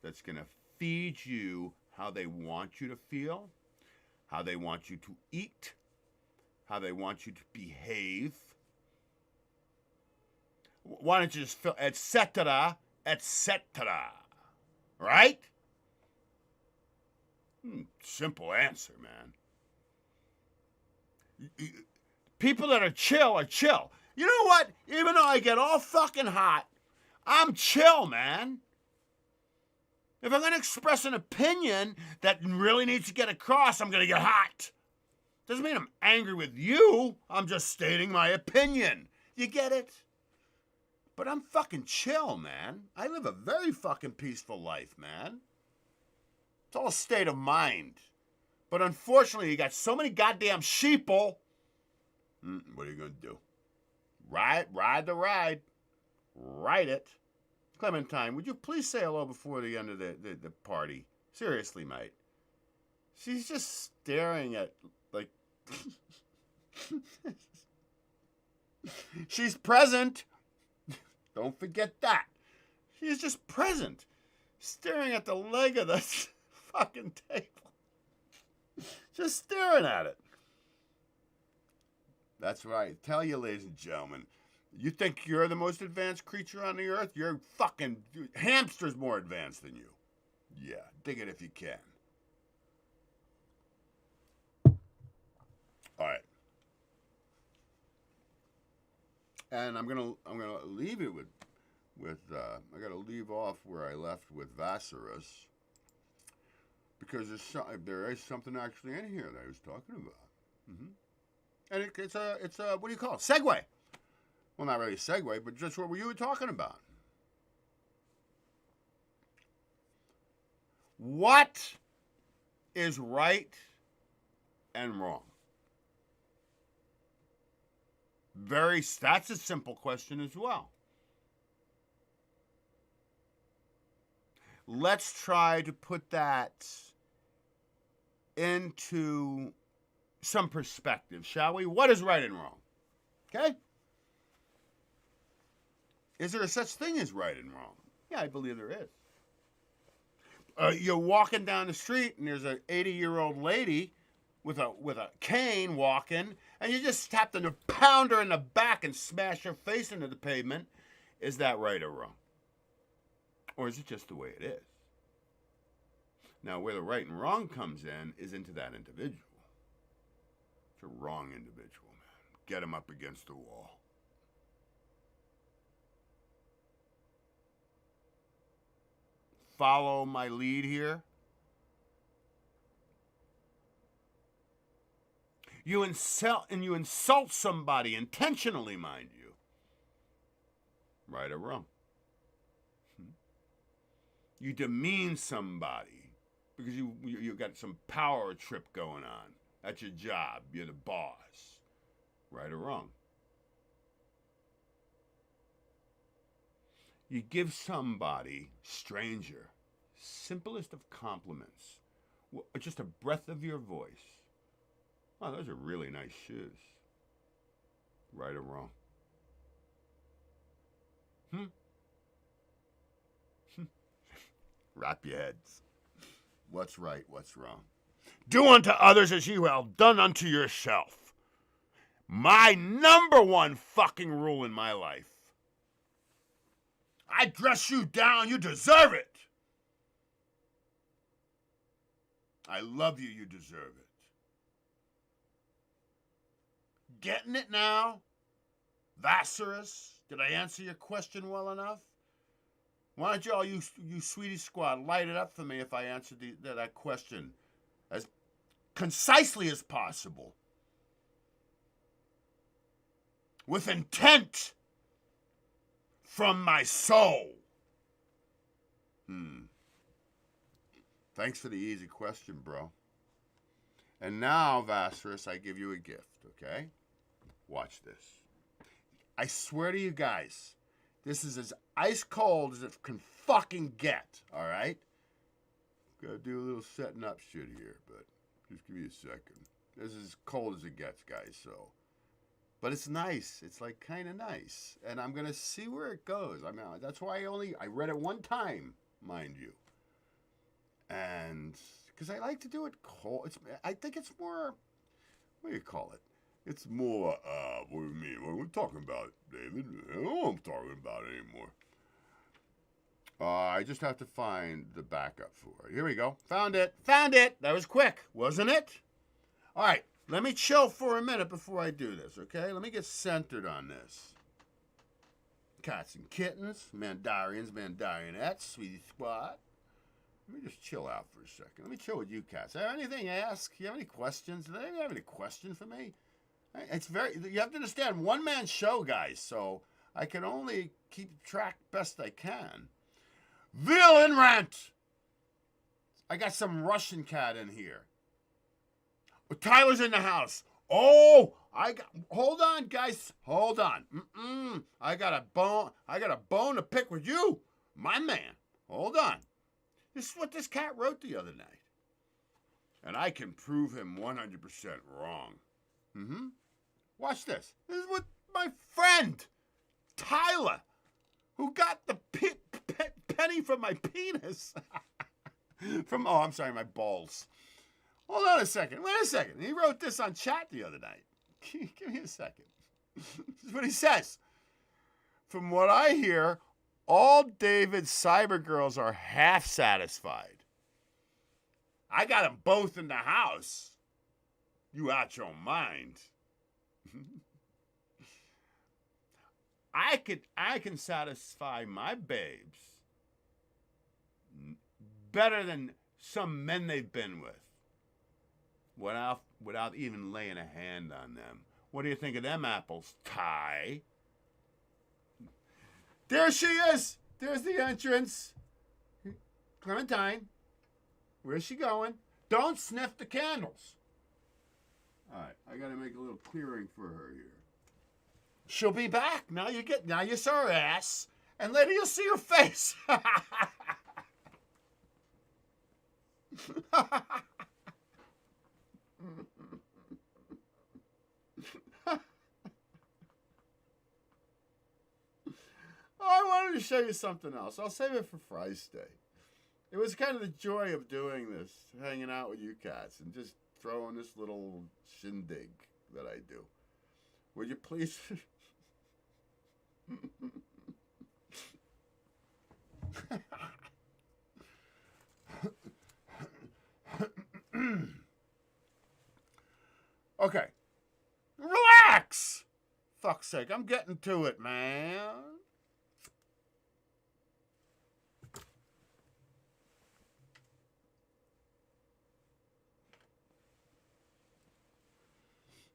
that's going to feed you how they want you to feel, how they want you to eat, how they want you to behave. Why don't you just feel, etc., etc., right? Simple answer, man. People that are chill are chill. You know what? Even though I get all fucking hot, I'm chill, man. If I'm going to express an opinion that really needs to get across, I'm going to get hot. Doesn't mean I'm angry with you. I'm just stating my opinion. You get it? But I'm fucking chill, man. I live a very fucking peaceful life, man. It's all a state of mind. But unfortunately, you got so many goddamn sheeple. What are you going to do? Ride the ride. Ride it. Clementine, would you please say hello before the end of the party? Seriously, mate. She's just staring at, like... She's present. Don't forget that. She's just present. Staring at the leg of the fucking table. Just staring at it. That's right. Tell you, ladies and gentlemen, you think you're the most advanced creature on the earth? You're fucking hamster's more advanced than you. Yeah, dig it if you can. All right. And I'm gonna leave it with I gotta leave off where I left with Vassarus, because there is something actually in here that I was talking about. And it's a what do you call it? Segue. Well, not really a segue, but just what you were talking about. What is right and wrong? That's a simple question as well. Let's try to put that into some perspective, shall we? What is right and wrong? Okay? Is there a such thing as right and wrong? Yeah, I believe there is. You're walking down the street and there's an 80-year-old lady with a cane walking, and you just happen to pound her in the back and smash her face into the pavement. Is that right or wrong? Or is it just the way it is? Now, where the right and wrong comes in is into that individual. It's a wrong individual, man. Get him up against the wall. Follow my lead here. You insult somebody intentionally, mind you. Right or wrong? You demean somebody because you got some power trip going on at your job. You're the boss. Right or wrong? You give somebody, stranger, simplest of compliments, just a breath of your voice. Oh, those are really nice shoes. Right or wrong? Wrap your heads. What's right, what's wrong? Do unto others as you have done unto yourself. My number one fucking rule in my life. I dress you down, you deserve it. I love you, you deserve it. Getting it now? Vassarus? Did I answer your question well enough? Why don't you all, you sweetie squad, light it up for me if I answered that question as concisely as possible. With intent from my soul. Thanks for the easy question, bro. And now, Vassarus, I give you a gift, okay? Watch this. I swear to you guys, this is as ice cold as it can fucking get, all right? Gotta do a little setting up shit here, but just give me a second. This is as cold as it gets, guys, so. But it's nice. It's like kind of nice. And I'm gonna see where it goes. I mean, that's why I read it one time, mind you. And because I like to do it cold. I think it's more, what do you call it? It's more, what do you mean? What are we talking about, David? I don't know what I'm talking about anymore. I just have to find the backup for it. Here we go. Found it. Found it. That was quick, wasn't it? All right. Let me chill for a minute before I do this, okay? Let me get centered on this. Cats and kittens, Mandarians, Mandarionettes, sweetie squad. Let me just chill out for a second. Let me chill with you cats. Anything to ask? You have any questions? Do they have any questions for me? It's you have to understand, one-man show, guys, so I can only keep track best I can. Villain rant! I got some Russian cat in here. Tyler's in the house. Oh, hold on, guys. Hold on. I got a bone to pick with you, my man. Hold on. This is what this cat wrote the other night. And I can prove him 100% wrong. Watch this. This is what my friend, Tyler, who got the penny from my penis. I'm sorry, my balls. Hold on a second. Wait a second. He wrote this on chat the other night. Give me a second. This is what he says. From what I hear, all David's cyber girls are half satisfied. I got them both in the house. You out your mind. I can satisfy my babes better than some men they've been with without even laying a hand on them. What do you think of them apples, Ty? There she is. There's the entrance. Clementine. Where's she going? Don't sniff the candles. All right, I got to make a little clearing for her here. She'll be back. Now you saw her ass, and later you'll see her face. I wanted to show you something else. I'll save it for Fry's Day. It was kind of the joy of doing this, hanging out with you cats, and just throwing this little shindig that I do. Would you please? Okay. Relax! Fuck's sake, I'm getting to it, man.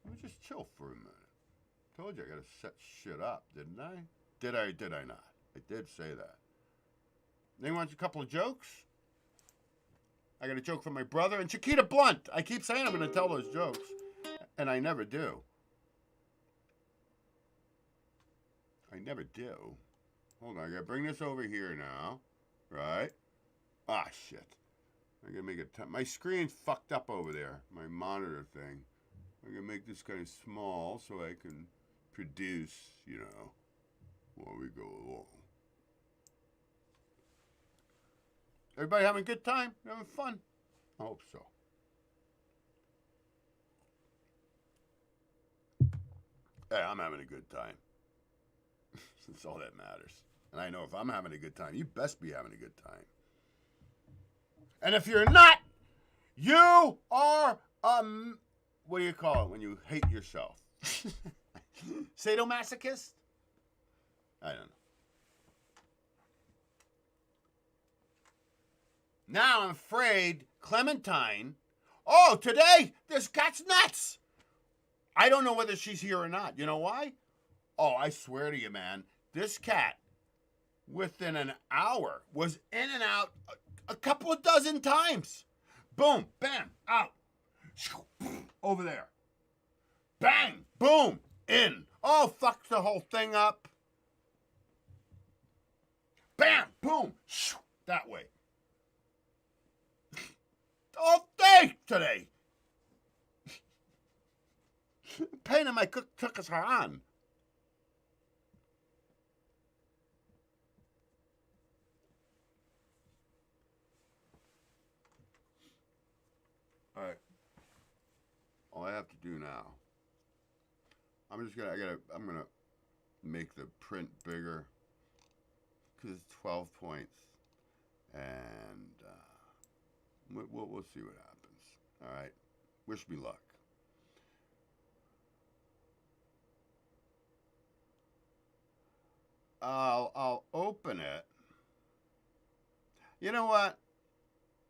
Let me just chill for a minute. Told you I gotta set shit up, didn't I? Did I not? I did say that. Anyone want a couple of jokes? I got a joke from my brother and Chiquita Blunt. I keep saying I'm gonna tell those jokes, and I never do. I never do. Hold on, I gotta bring this over here now. Right? Ah, shit. I gotta make it. My screen's fucked up over there. My monitor thing. I'm gonna make this kind of small so I can produce, you know, while we go along. Everybody having a good time? Having fun? I hope so. Hey, I'm having a good time. That's all that matters. And I know if I'm having a good time, you best be having a good time. And if you're not, you are, what do you call it when you hate yourself? Sadomasochist? I don't know. Now I'm afraid Clementine. Oh, today this cat's nuts. I don't know whether she's here or not. You know why? Oh, I swear to you, man. This cat, within an hour, was in and out a couple of dozen times. Boom, bam, out. Over there. Bang, boom, in. Oh, fucks the whole thing up. Bam, boom, that way. All day today. Pain in my took us on. All right. All I have to do now, I'm gonna make the print bigger because it's 12 points, and we'll see what happens. All right. Wish me luck. I'll open it. You know what?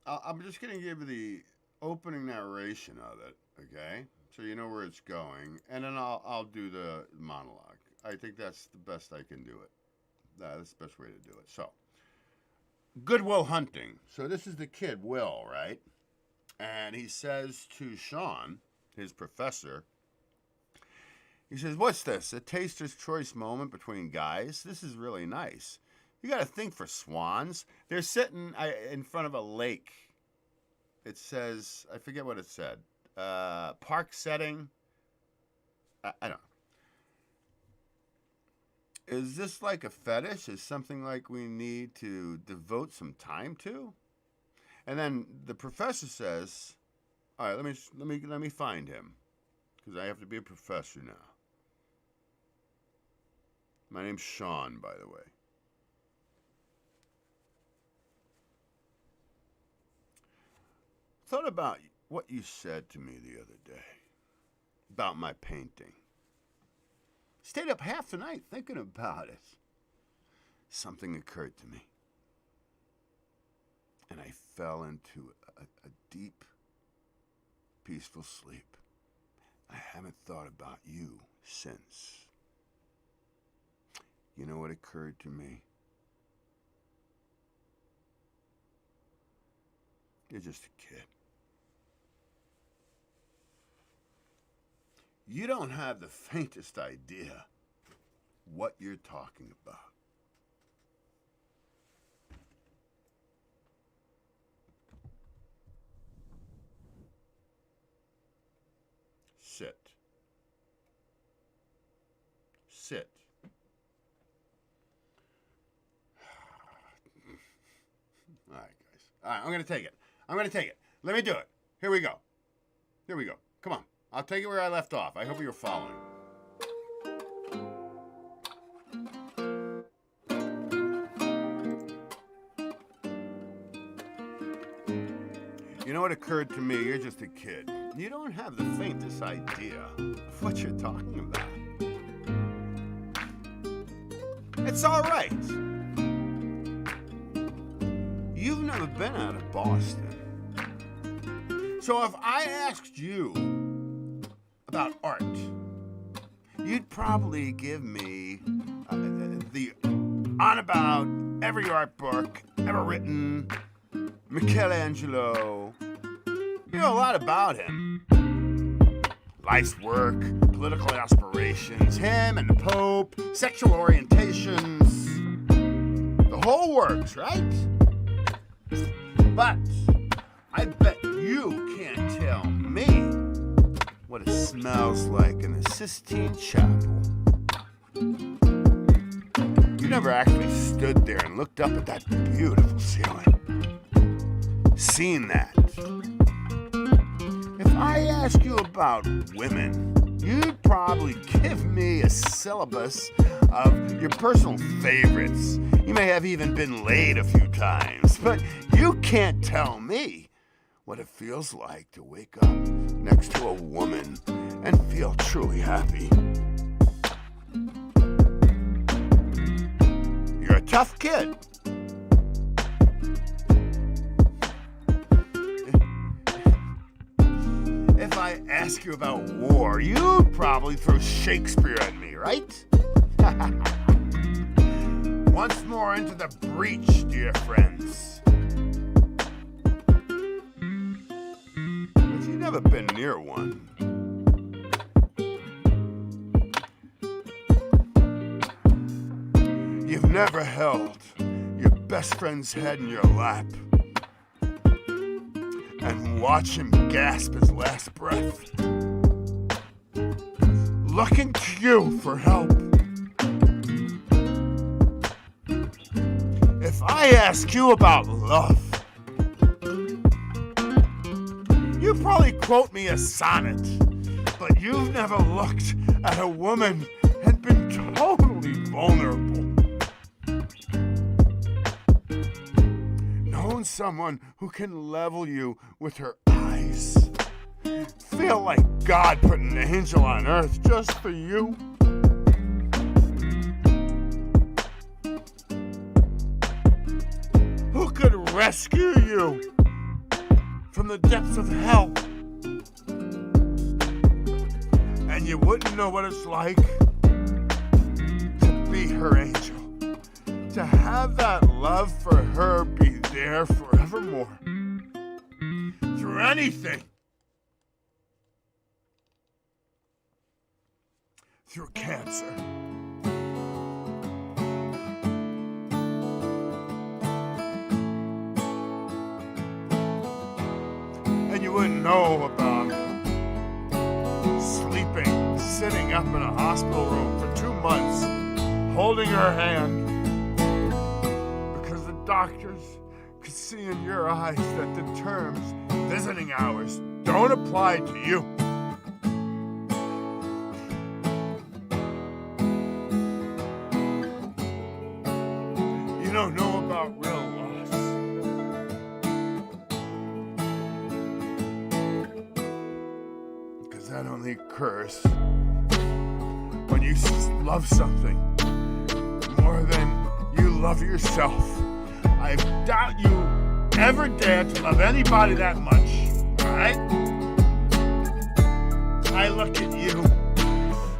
I'm just gonna give you the opening narration of it, okay? So you know where it's going, and then I'll do the monologue. I think that's the best I can do it. That's the best way to do it. So, Good Will Hunting. So this is the kid, Will, right? And he says to Sean, his professor, he says, "What's this? A taster's choice moment between guys? This is really nice. You got to think for swans. They're sitting in front of a lake. It says, I forget what it said. Park setting. I don't know. Is this like a fetish? Is something like we need to devote some time to?" And then the professor says, "All right, let me find him, because I have to be a professor now. My name's Sean, by the way. Thought about what you said to me the other day about my painting. Stayed up half the night thinking about it. Something occurred to me. And I fell into a deep, peaceful sleep. I haven't thought about you since. You know what occurred to me? You're just a kid. You don't have the faintest idea what you're talking about. Sit. Sit. All right, guys. All right, I'm going to take it. I'm going to take it. Let me do it. Here we go. Here we go. Come on. I'll take it where I left off. I hope you're following. You know what occurred to me? You're just a kid. You don't have the faintest idea of what you're talking about. It's all right. You've never been out of Boston. So if I asked you about art, you'd probably give me the on about every art book ever written, Michelangelo. You know a lot about him. Life's work, political aspirations, him and the Pope, sexual orientations. The whole works, right? But I bet you can't tell me what it smells like in the Sistine Chapel. You never actually stood there and looked up at that beautiful ceiling. Seen that. If I ask you about women, you'd probably give me a syllabus of your personal favorites. You may have even been laid a few times, but you can't tell me what it feels like to wake up next to a woman and feel truly happy. You're a tough kid. If I ask you about war, you'd probably throw Shakespeare at me, right? Once more into the breach, dear friends. But you've never been near one. You've never held your best friend's head in your lap and watch him gasp his last breath, looking to you for help. If I ask you about love, you probably quote me a sonnet, but you've never looked at a woman and been totally vulnerable. Known someone who can level you with her eyes. Feel like God put an angel on earth just for you. Who could rescue you from the depths of hell? And you wouldn't know what it's like to be her angel. To have that love for her be there forevermore. Through anything. Through cancer. And you wouldn't know about sleeping, sitting up in a hospital room for 2 months, holding her hand. Doctors could see in your eyes that the terms visiting hours don't apply to you. only occurs when you love something more than you love yourself. I doubt you ever dared to love anybody that much, alright? I look at you.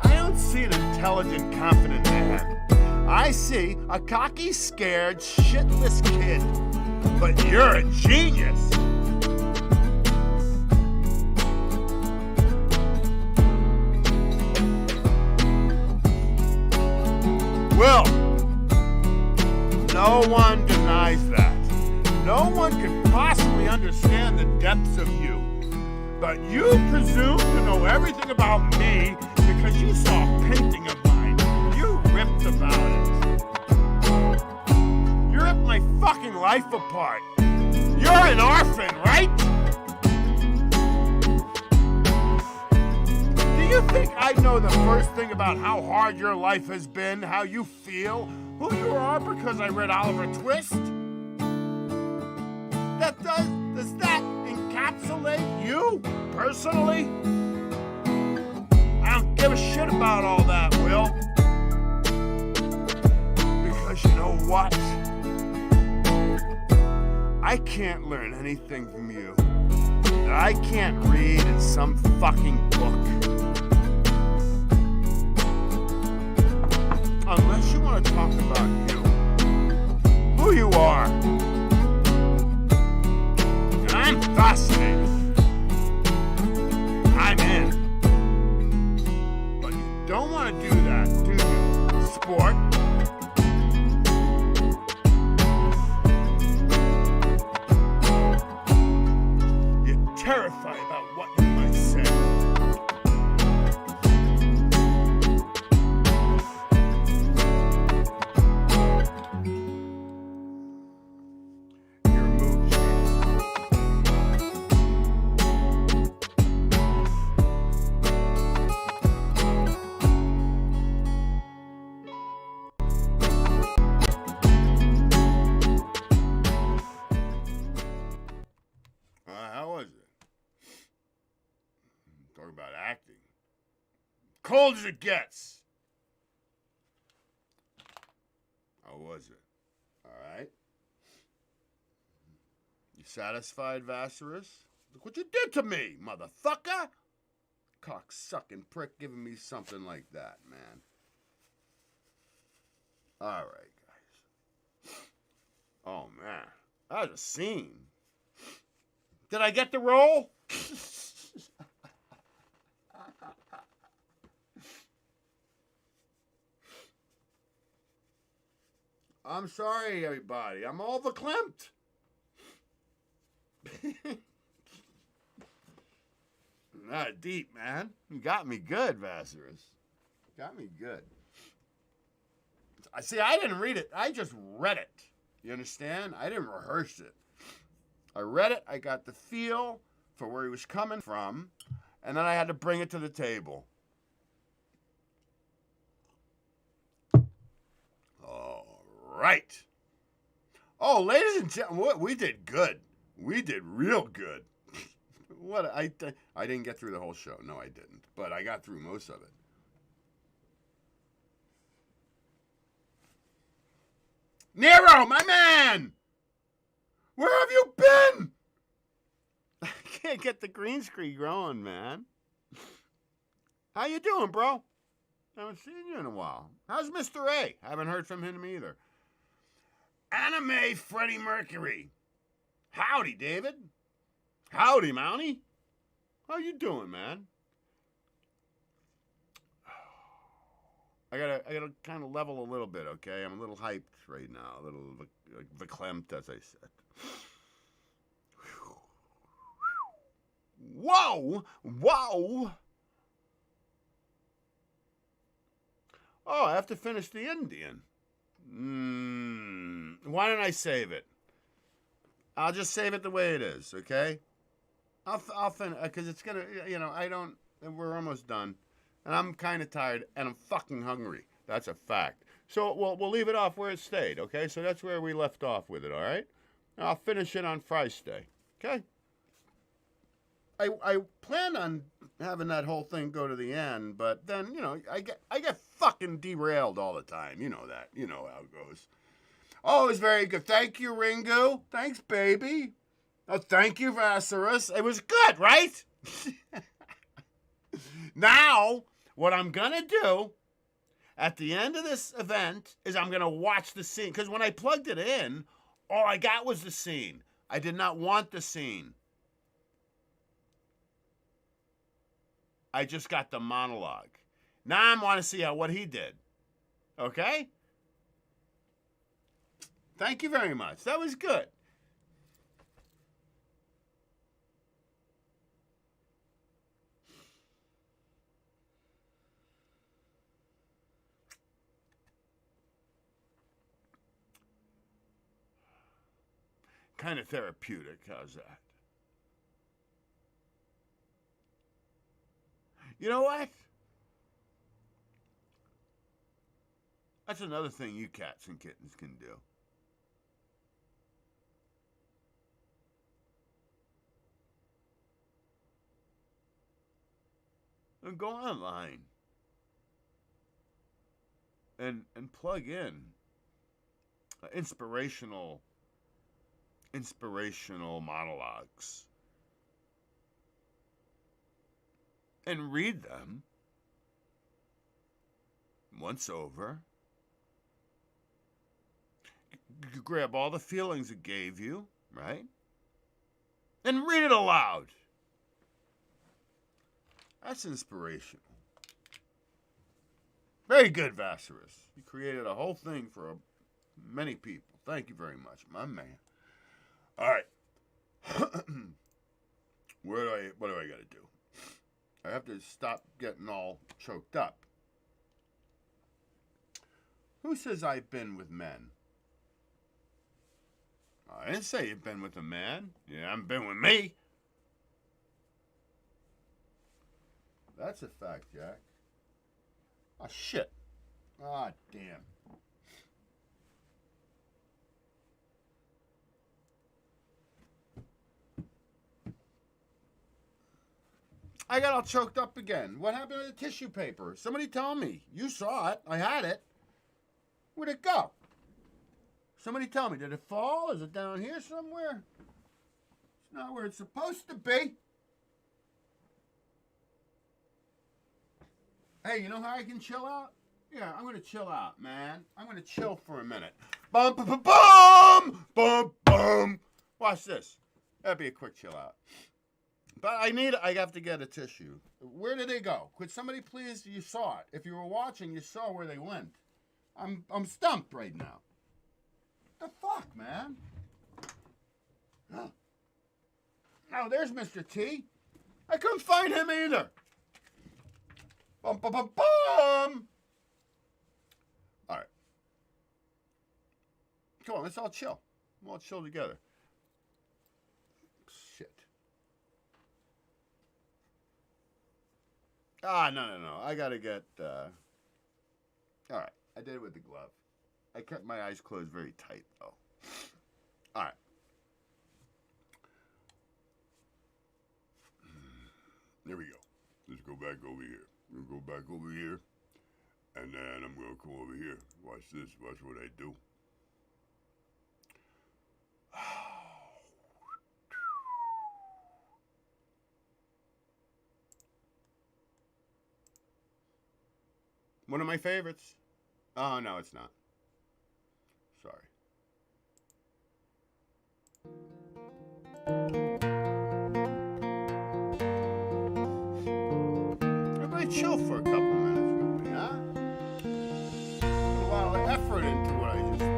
I don't see an intelligent, confident man. I see a cocky, scared, shitless kid. But you're a genius. Will, no one denies that. No one could possibly understand the depths of you. But you presume to know everything about me because you saw a painting of mine. You ripped about it. You ripped my fucking life apart. You're an orphan, right? Do you think I know the first thing about how hard your life has been, how you feel, who you are because I read Oliver Twist? Does that encapsulate you personally? I don't give a shit about all that, Will. Because you know what? I can't learn anything from you that I can't read in some fucking book. Unless you want to talk about you. Who you are. And I'm fascinated. I'm in. But you don't want to do that, do you, sport? You're terrified about what you might say. How was it? Talk about acting. Cold as it gets. How was it? All right. You satisfied, Vasserus? Look what you did to me, motherfucker! Cock-sucking prick giving me something like that, man. All right, guys. Oh, man. That was a scene. Did I get the role? I'm sorry, everybody. I'm all verklempt. Not deep, man. You got me good, Vasserus. Got me good. I see. I didn't read it. I just read it. You understand? I didn't rehearse it. I read it. I got the feel for where he was coming from, and then I had to bring it to the table. All right. Oh, ladies and gentlemen, we did good. We did real good. What I didn't get through the whole show. No, I didn't. But I got through most of it. Nero, my man! Where have you been? I can't get the green screen growing, man. How you doing, bro? Haven't seen you in a while. How's Mr. A? Haven't heard from him either. Anime Freddie Mercury. Howdy, David. Howdy, Mountie. How you doing, man? I gotta kind of level a little bit, okay? I'm a little hyped right now, a little verklempt, as I said. Whoa! Whoa! Oh, I have to finish the Indian. Why don't I save it? I'll just save it the way it is, okay? I'll finish, because it's gonna, we're almost done. And I'm kind of tired, and I'm fucking hungry. That's a fact. So we'll leave it off where it stayed, okay? So that's where we left off with it, all right? I'll finish it on Friday, okay? I plan on having that whole thing go to the end, but then, you know, I get fucking derailed all the time. You know that. You know how it goes. Oh, it was very good. Thank you, Ringo. Thanks, baby. Oh, thank you, Vasarus. It was good, right? Now, what I'm going to do at the end of this event is I'm going to watch the scene. Because when I plugged it in, all I got was the scene. I did not want the scene. I just got the monologue. Now I want to see what he did. Okay? Thank you very much. That was good. Kind of therapeutic. How's that? You know what? That's another thing you cats and kittens can do. And go online and plug in inspirational monologues and read them once over. You grab all the feelings it gave you, right? And read it aloud. That's inspirational. Very good, Vasarus. You created a whole thing for many people. Thank you very much, my man. All right. What do I got to do? I have to stop getting all choked up. Who says I've been with men? I didn't say you've been with a man. You haven't been with me. That's a fact, Jack. Oh, shit. Ah, damn. I got all choked up again. What happened to the tissue paper? Somebody tell me. You saw it. I had it. Where'd it go? Somebody tell me. Did it fall? Is it down here somewhere? It's not where it's supposed to be. Hey, you know how I can chill out? Yeah, I'm going to chill out, man. I'm going to chill for a minute. Bum, bum, bum, bum, bum, bum. Watch this. That'd be a quick chill out. But I have to get a tissue. Where did they go? Could somebody please, you saw it. If you were watching, you saw where they went. I'm stumped right now. The fuck, man? Huh. Oh, there's Mr. T. I couldn't find him either. Bum, bum, bum, bum. All right. Come on, let's all chill. We'll all chill together. Shit. Ah, no. I gotta get, all right. I did it with the glove. I kept my eyes closed very tight, though. All right. There we go. Let's go back over here. We'll go back over here. And then I'm going to come over here. Watch this. Watch what I do. One of my favorites. Oh, no, it's not. Sorry. Everybody chill for a couple minutes with me, huh? Put a lot of effort into what I just did.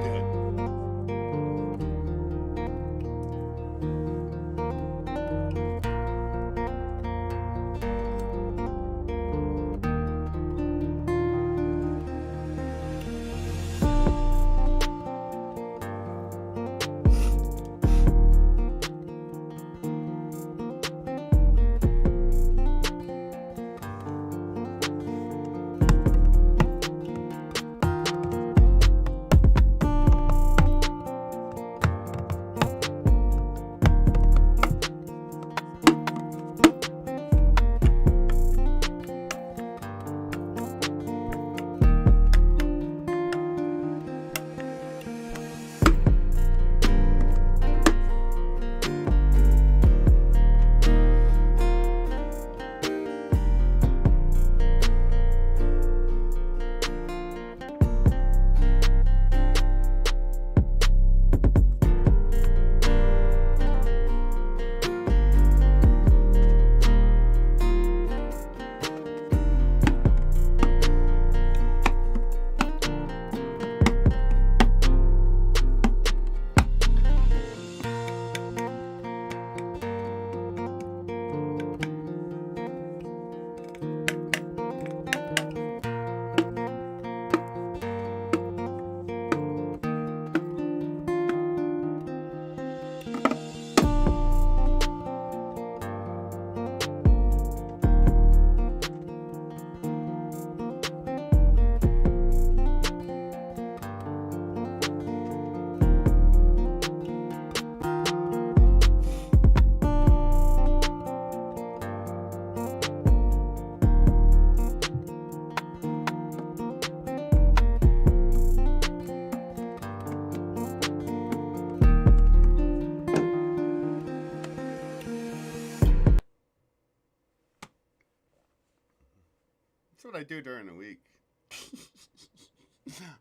what I do during the week.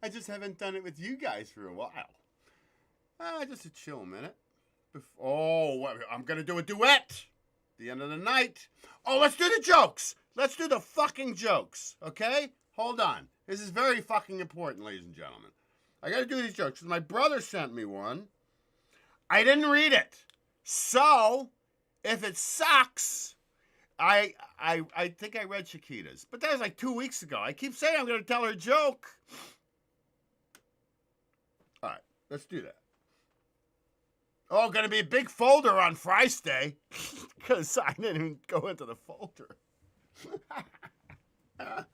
I just haven't done it with you guys for a while. Just a chill minute. I'm going to do a duet. The end of the night. Oh, let's do the jokes. Let's do the fucking jokes. Okay? Hold on. This is very fucking important, ladies and gentlemen. I got to do these jokes. My brother sent me one. I didn't read it. So, if it sucks, I think I read Chiquita's. But that was like 2 weeks ago. I keep saying I'm going to tell her a joke. All right, let's do that. Oh, going to be a big folder on Friday. Because I didn't even go into the folder. All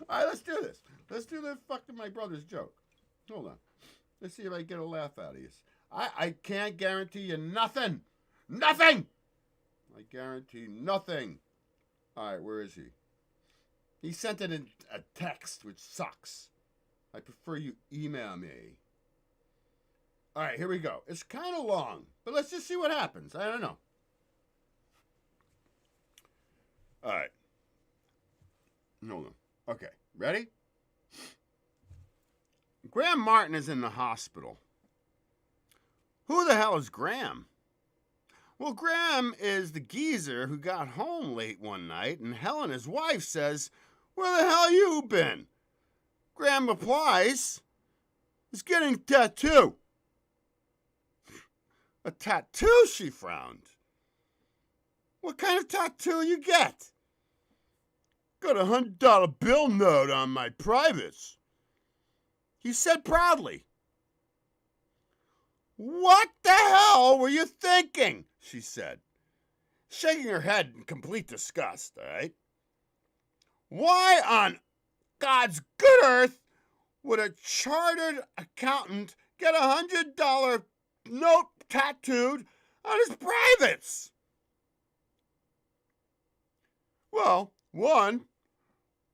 right, let's do this. Let's do the fucking my brother's joke. Hold on. Let's see if I get a laugh out of this. I can't guarantee you nothing. Nothing! I guarantee nothing. All right, where is he? He sent it in a text, which sucks. I prefer you email me. All right, here we go. It's kind of long, but let's just see what happens. I don't know. All right. Hold on. Okay, ready? Graham Martin is in the hospital. Who the hell is Graham? Well, Graham is the geezer who got home late one night, and Helen, his wife, says, "Where the hell you been?" Graham replies, "He's getting a tattoo." "A tattoo?" she frowned. "What kind of tattoo you get?" "Got a $100 bill note on my privates," he said proudly. "What the hell were you thinking?" she said, shaking her head in complete disgust, all right? "Why on God's good earth would a chartered accountant get a $100 note tattooed on his privates?" "Well, one,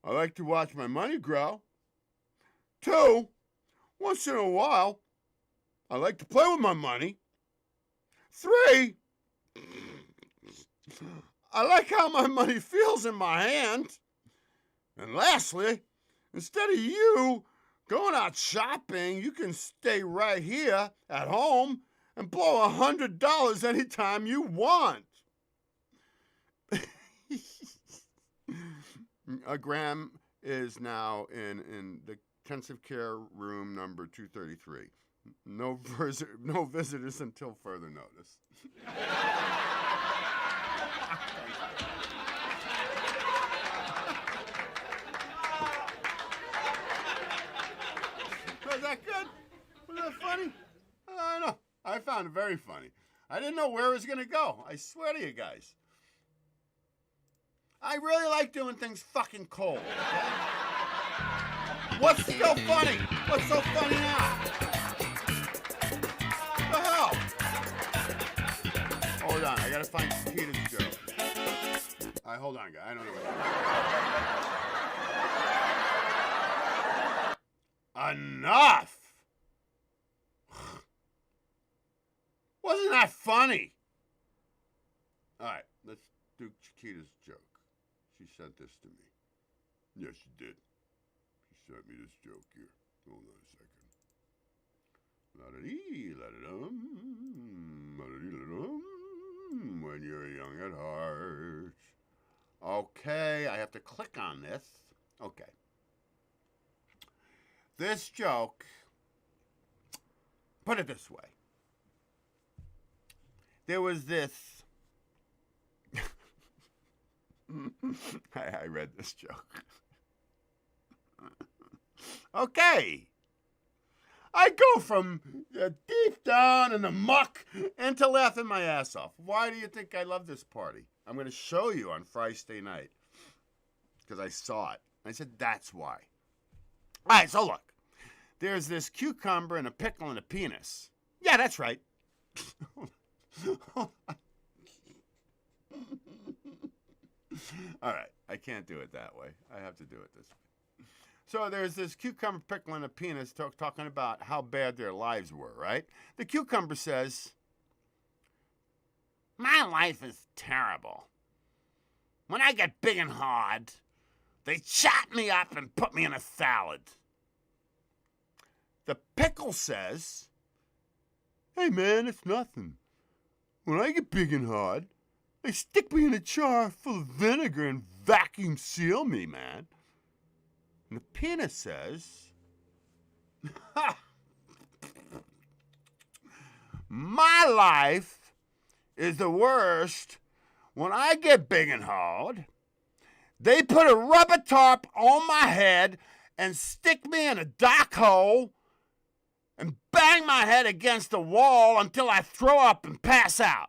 I like to watch my money grow. Two, once in a while, I like to play with my money. Three, I like how my money feels in my hand. And lastly, instead of you going out shopping, you can stay right here at home and blow $100 anytime you want." Graham is now in the intensive care room number 233. No visitors until further notice. Was that good? Was that funny? I don't know. I found it very funny. I didn't know where it was going to go. I swear to you guys. I really like doing things fucking cold. Okay? What's still funny? What's so funny now? What the hell? Hold on, I gotta find Peter's joke. All right, hold on, guys. I don't know what. Enough! Wasn't that funny? All right, let's do Chiquita's joke. She sent this to me. Yes, she did. She sent me this joke here. Hold on a second. La-da-dee, la-da-dum, la-da-dee, la-dum, when you're young at heart. Okay, I have to click on this. Okay. This joke, put it this way. There was this... I read this joke. Okay. I go from deep down in the muck into laughing my ass off. Why do you think I love this party? I'm going to show you on Friday night. Because I saw it. I said, that's why. All right, so look. There's this cucumber and a pickle and a penis. Yeah, that's right. All right, I can't do it that way. I have to do it this way. So there's this cucumber, pickle, and a penis talking about how bad their lives were, right? The cucumber says, "My life is terrible. When I get big and hard, They chop me up and put me in a salad. The pickle says, hey man, it's nothing. When I get big and hard, they stick me in a jar full of vinegar and vacuum seal me, man. And the peanut says, my life is the worst. When I get big and hard, they put a rubber tarp on my head and stick me in a dark hole and bang my head against the wall until I throw up and pass out.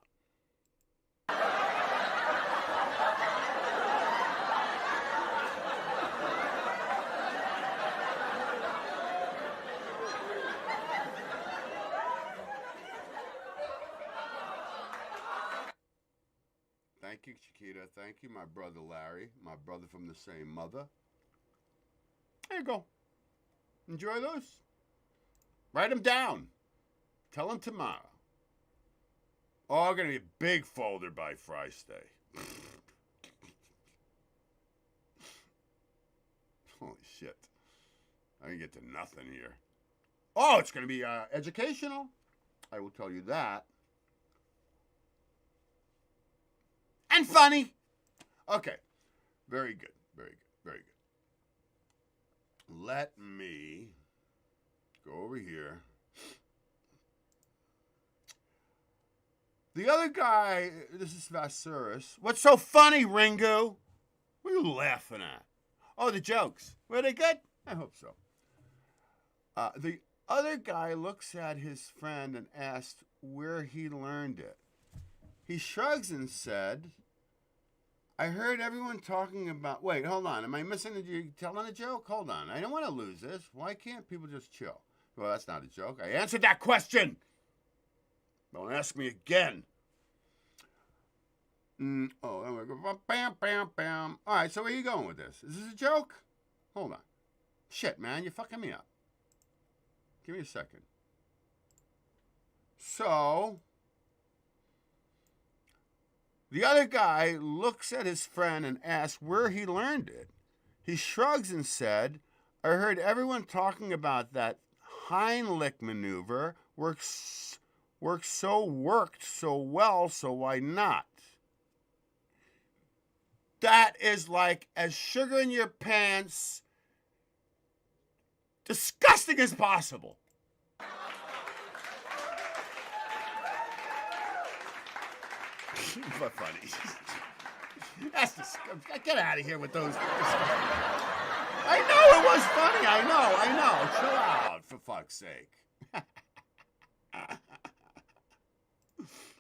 Thank you, Chiquita. Thank you, my brother Larry, my brother from the same mother. There you go. Enjoy those. Write them down. Tell them tomorrow. Oh, going to be a big folder by Friday. Holy shit. I didn't get to nothing here. Oh, it's going to be educational. I will tell you that. And funny. Okay. Very good. Very good. Very good. Let me go over here. The other guy, this is Vassarus. What's so funny, Ringo? What are you laughing at? Oh, the jokes. Were they good? I hope so. The other guy looks at his friend and asks where he learned it. He shrugs and said, I heard everyone talking about... Wait, hold on. Am I missing you telling a joke? Hold on. I don't want to lose this. Why can't people just chill? Well, that's not a joke. I answered that question. Don't ask me again. There we go. Bam, bam, bam. All right, so where are you going with this? Is this a joke? Hold on. Shit, man, you're fucking me up. Give me a second. So... the other guy looks at his friend and asks where he learned it. He shrugs and said, I heard everyone talking about that Heimlich maneuver works so well, so why not? That is like as sugar in your pants, disgusting as possible. But funny. That's disgusting. Get out of here with those. I know it was funny. I know. Chill out, for fuck's sake.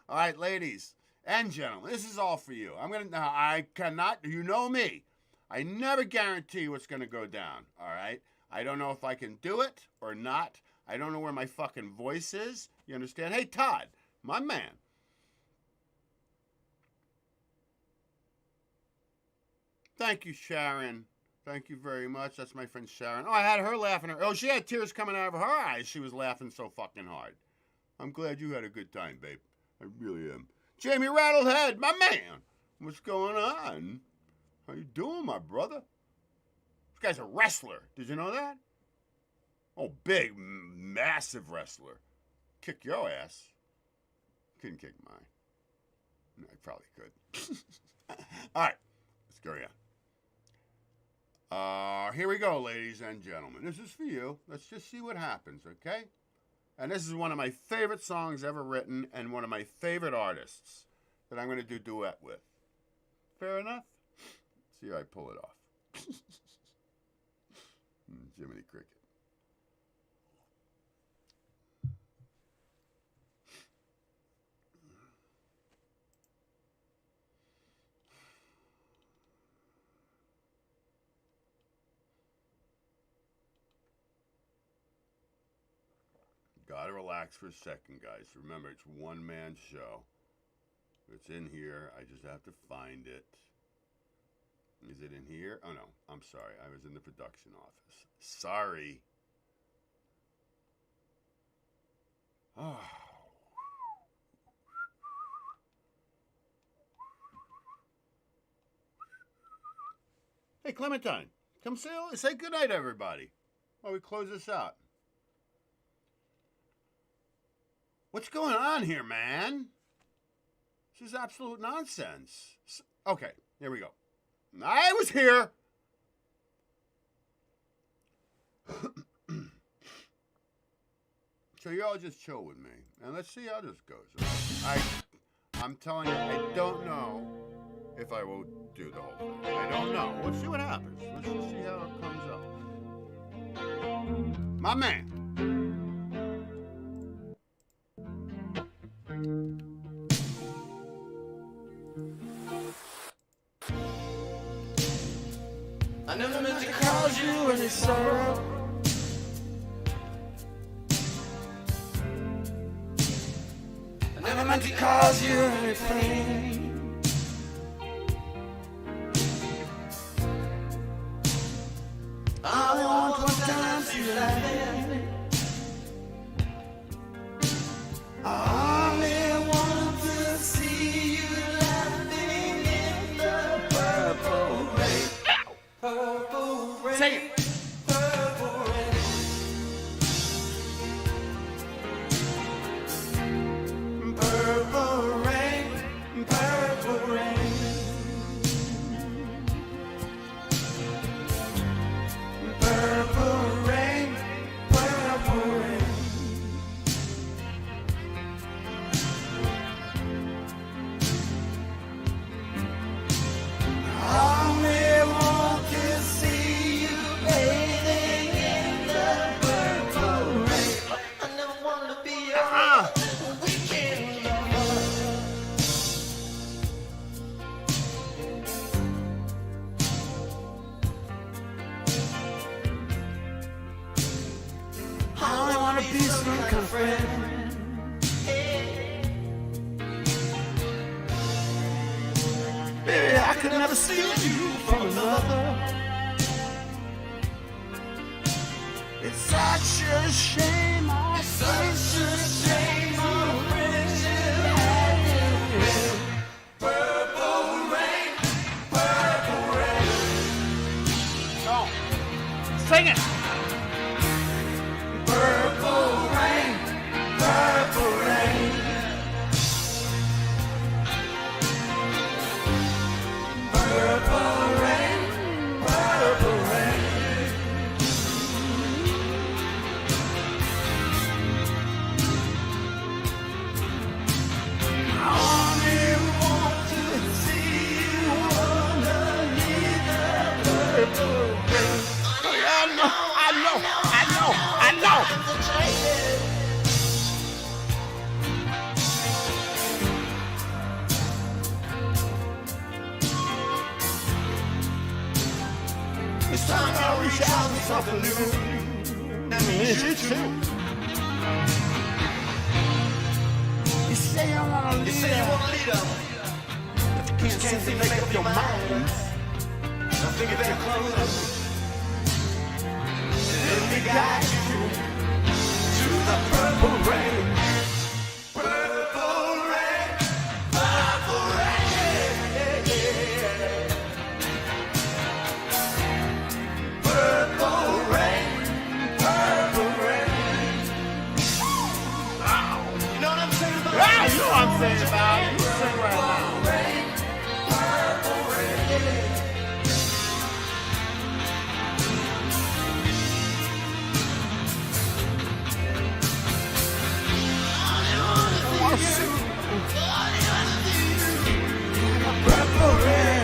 All right, ladies and gentlemen, this is all for you. I cannot, you know me. I never guarantee what's going to go down, all right? I don't know if I can do it or not. I don't know where my fucking voice is. You understand? Hey, Todd, my man. Thank you, Sharon. Thank you very much. That's my friend Sharon. Oh, I had her laughing. Oh, she had tears coming out of her eyes. She was laughing so fucking hard. I'm glad you had a good time, babe. I really am. Jamie Rattlehead, my man. What's going on? How you doing, my brother? This guy's a wrestler. Did you know that? Oh, big, massive wrestler. Kick your ass. Couldn't kick mine. No, I probably could. All right. Let's carry on. Here we go, ladies and gentlemen. This is for you. Let's just see what happens, okay? And this is one of my favorite songs ever written and one of my favorite artists that I'm going to do duet with. Fair enough? Let's see how I pull it off. Jiminy Cricket. Gotta relax for a second, guys. Remember, it's one-man show. It's in here. I just have to find it. Is it in here? Oh, no. I'm sorry. I was in the production office. Sorry. Oh. Hey, Clementine, come say goodnight, everybody, while we close this out. What's going on here, man? This is absolute nonsense. Okay, here we go. I was here. So you all just chill with me, and let's see how this goes. I'm telling you, I don't know if I will do the whole thing. I don't know. Let's see what happens. Let's just see how it comes up. My man. I never meant to cause you any sorrow. I never meant to cause you any pain. I only want one time to laugh. I only want to see you laughing in the purple rain. Purple rain. Say it. Purple rain. Purple rain. Purple rain. Purple rain. Purple rain. I only want to see you bathing in the purple rain. I never want to be your weekend lover. I only want to be some kind of friend. Baby, I could never steal you from another. It's such a shame. It's such a shame. Our friendship had you in purple rain. Purple rain. Oh, sing it. Purple rain. Purple rain. Purple rain, purple rain. I only want to see you underneath the purple rain. I know. It's time I reach out for something new. That means you too. You say you wanna lead up, but you can't seem to make up your mind. I think you better close. Let me guide you to the purple rain. Purple rain, purple rain. Purple rain, purple rain. You know what I'm saying about it? Yeah, you know what I'm saying about it. You sing right now. Purple rain, purple rain. Purple rain.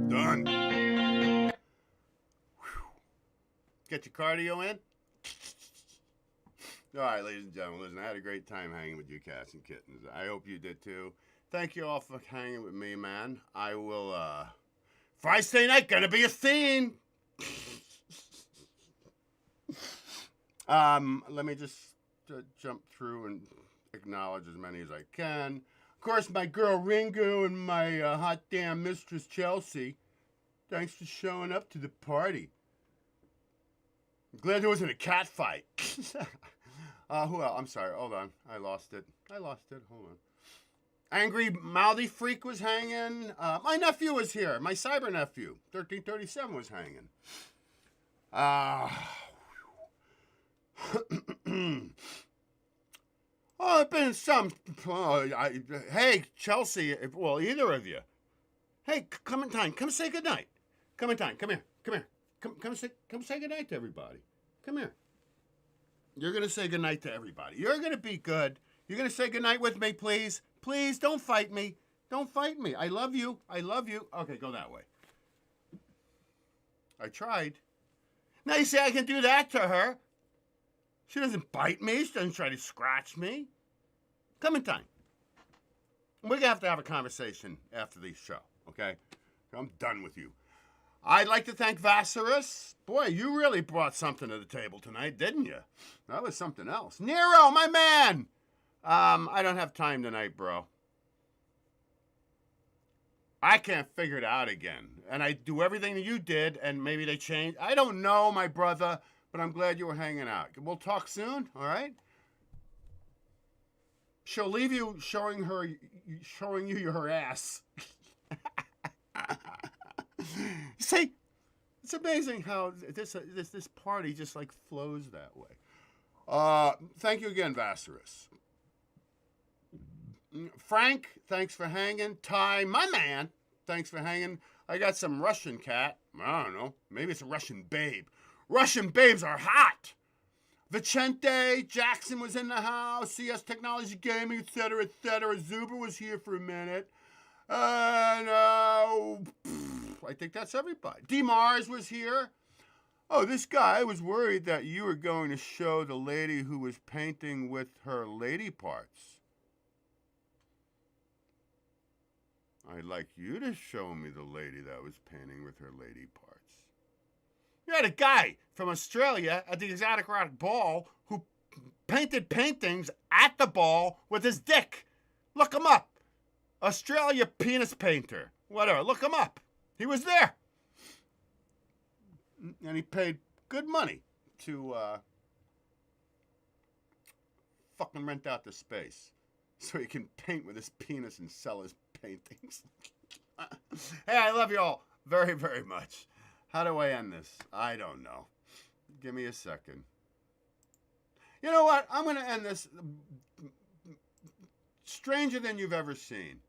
Done. Whew. Get your cardio in? All right, ladies and gentlemen, listen, I had a great time hanging with you cats and kittens. I hope you did too. Thank you all for hanging with me, man. I will, Friday night, gonna be a scene. Let me just jump through and acknowledge as many as I can. Of course, my girl Ringo and my hot damn mistress Chelsea. Thanks for showing up to the party. I'm glad there wasn't a cat fight. Who else? I'm sorry. Hold on. I lost it. Hold on. Angry Mouthy Freak was hanging. My nephew was here. My cyber nephew, 1337, was hanging. Oh, it's been some. Hey, Chelsea. Well, either of you. Hey, Clementine, come say goodnight. Clementine, come here. Come say goodnight to everybody. Come here. You're gonna say goodnight to everybody. You're gonna be good. You're gonna say goodnight with me, please. Please don't fight me. Don't fight me. I love you. Okay, go that way. I tried. Now you say I can do that to her. She doesn't bite me. She doesn't try to scratch me. Clementine, we're going to have a conversation after the show, okay? I'm done with you. I'd like to thank Vassarus. Boy, you really brought something to the table tonight, didn't you? That was something else. Nero, my man! I don't have time tonight, bro. I can't figure it out again. And I do everything that you did, and maybe they changed. I don't know, my brother. But I'm glad you were hanging out. We'll talk soon, all right? She'll leave you showing you her ass. See, it's amazing how this party just like flows that way. Thank you again, Vassarus. Frank, thanks for hanging. Ty, my man, thanks for hanging. I got some Russian cat. I don't know. Maybe it's a Russian babe. Russian babes are hot. Vicente, Jackson was in the house. CS Technology Gaming, etc., etc. Zuber was here for a minute. And I think that's everybody. D. Mars was here. Oh, this guy was worried that you were going to show the lady who was painting with her lady parts. I'd like you to show me the lady that was painting with her lady parts. You had a guy from Australia at the Exotic Rock Ball who painted paintings at the ball with his dick. Look him up. Australia penis painter. Whatever. Look him up. He was there. And he paid good money to fucking rent out the space so he can paint with his penis and sell his paintings. Hey, I love you all very, very much. How do I end this? I don't know. Give me a second. You know what? I'm going to end this stranger than you've ever seen.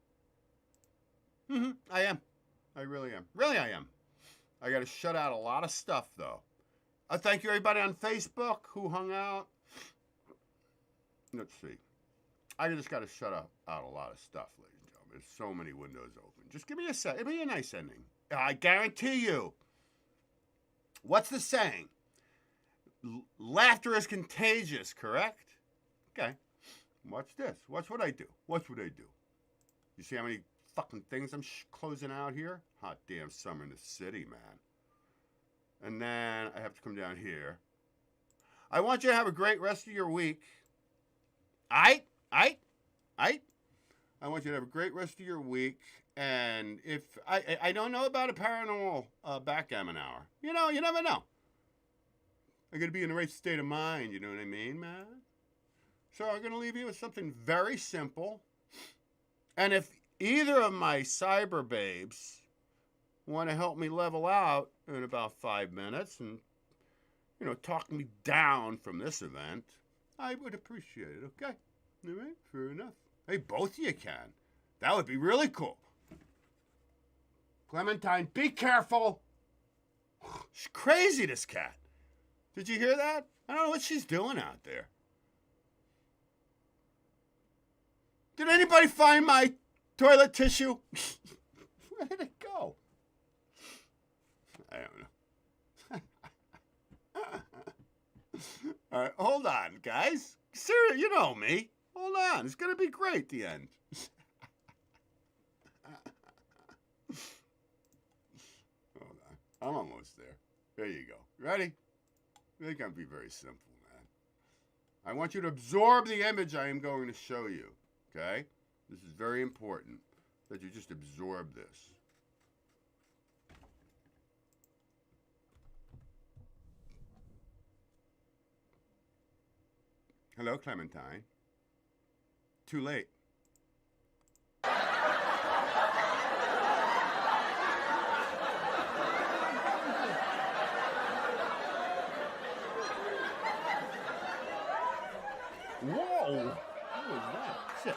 I am. I really am. Really, I am. I got to shut out a lot of stuff, though. I thank you, everybody on Facebook who hung out. Let's see. I just got to shut out a lot of stuff, ladies and gentlemen. There's so many windows open. Just give me a sec. It'll be a nice ending. I guarantee you. What's the saying? Laughter is contagious, correct? Okay. Watch this. Watch what I do. You see how many fucking things I'm closing out here? Hot damn summer in the city, man. And then I have to come down here. I want you to have a great rest of your week. I want you to have a great rest of your week. And if I don't know about a paranormal backgammon hour. You know, you never know. I'm going to be in the right state of mind, you know what I mean, man? So I'm going to leave you with something very simple. And if either of my cyber babes want to help me level out in about 5 minutes and, you know, talk me down from this event, I would appreciate it, okay? All right, fair enough. Hey, both of you can. That would be really cool. Clementine, be careful. She's crazy, this cat. Did you hear that? I don't know what she's doing out there. Did anybody find my toilet tissue? Where did it go? I don't know. All right, hold on, guys. Seriously, you know me. Hold on. It's going to be great, the end. Hold on. I'm almost there. There you go. Ready? It's going to be very simple, man. I want you to absorb the image I am going to show you. Okay? This is very important that you just absorb this. Hello, Clementine. Too late. Whoa! What was that? Shit.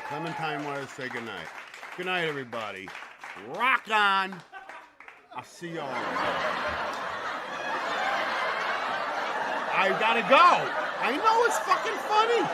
Clementine wanted to say goodnight. Good night, everybody. Rock on. I'll see y'all. I gotta go. I know it's fucking funny.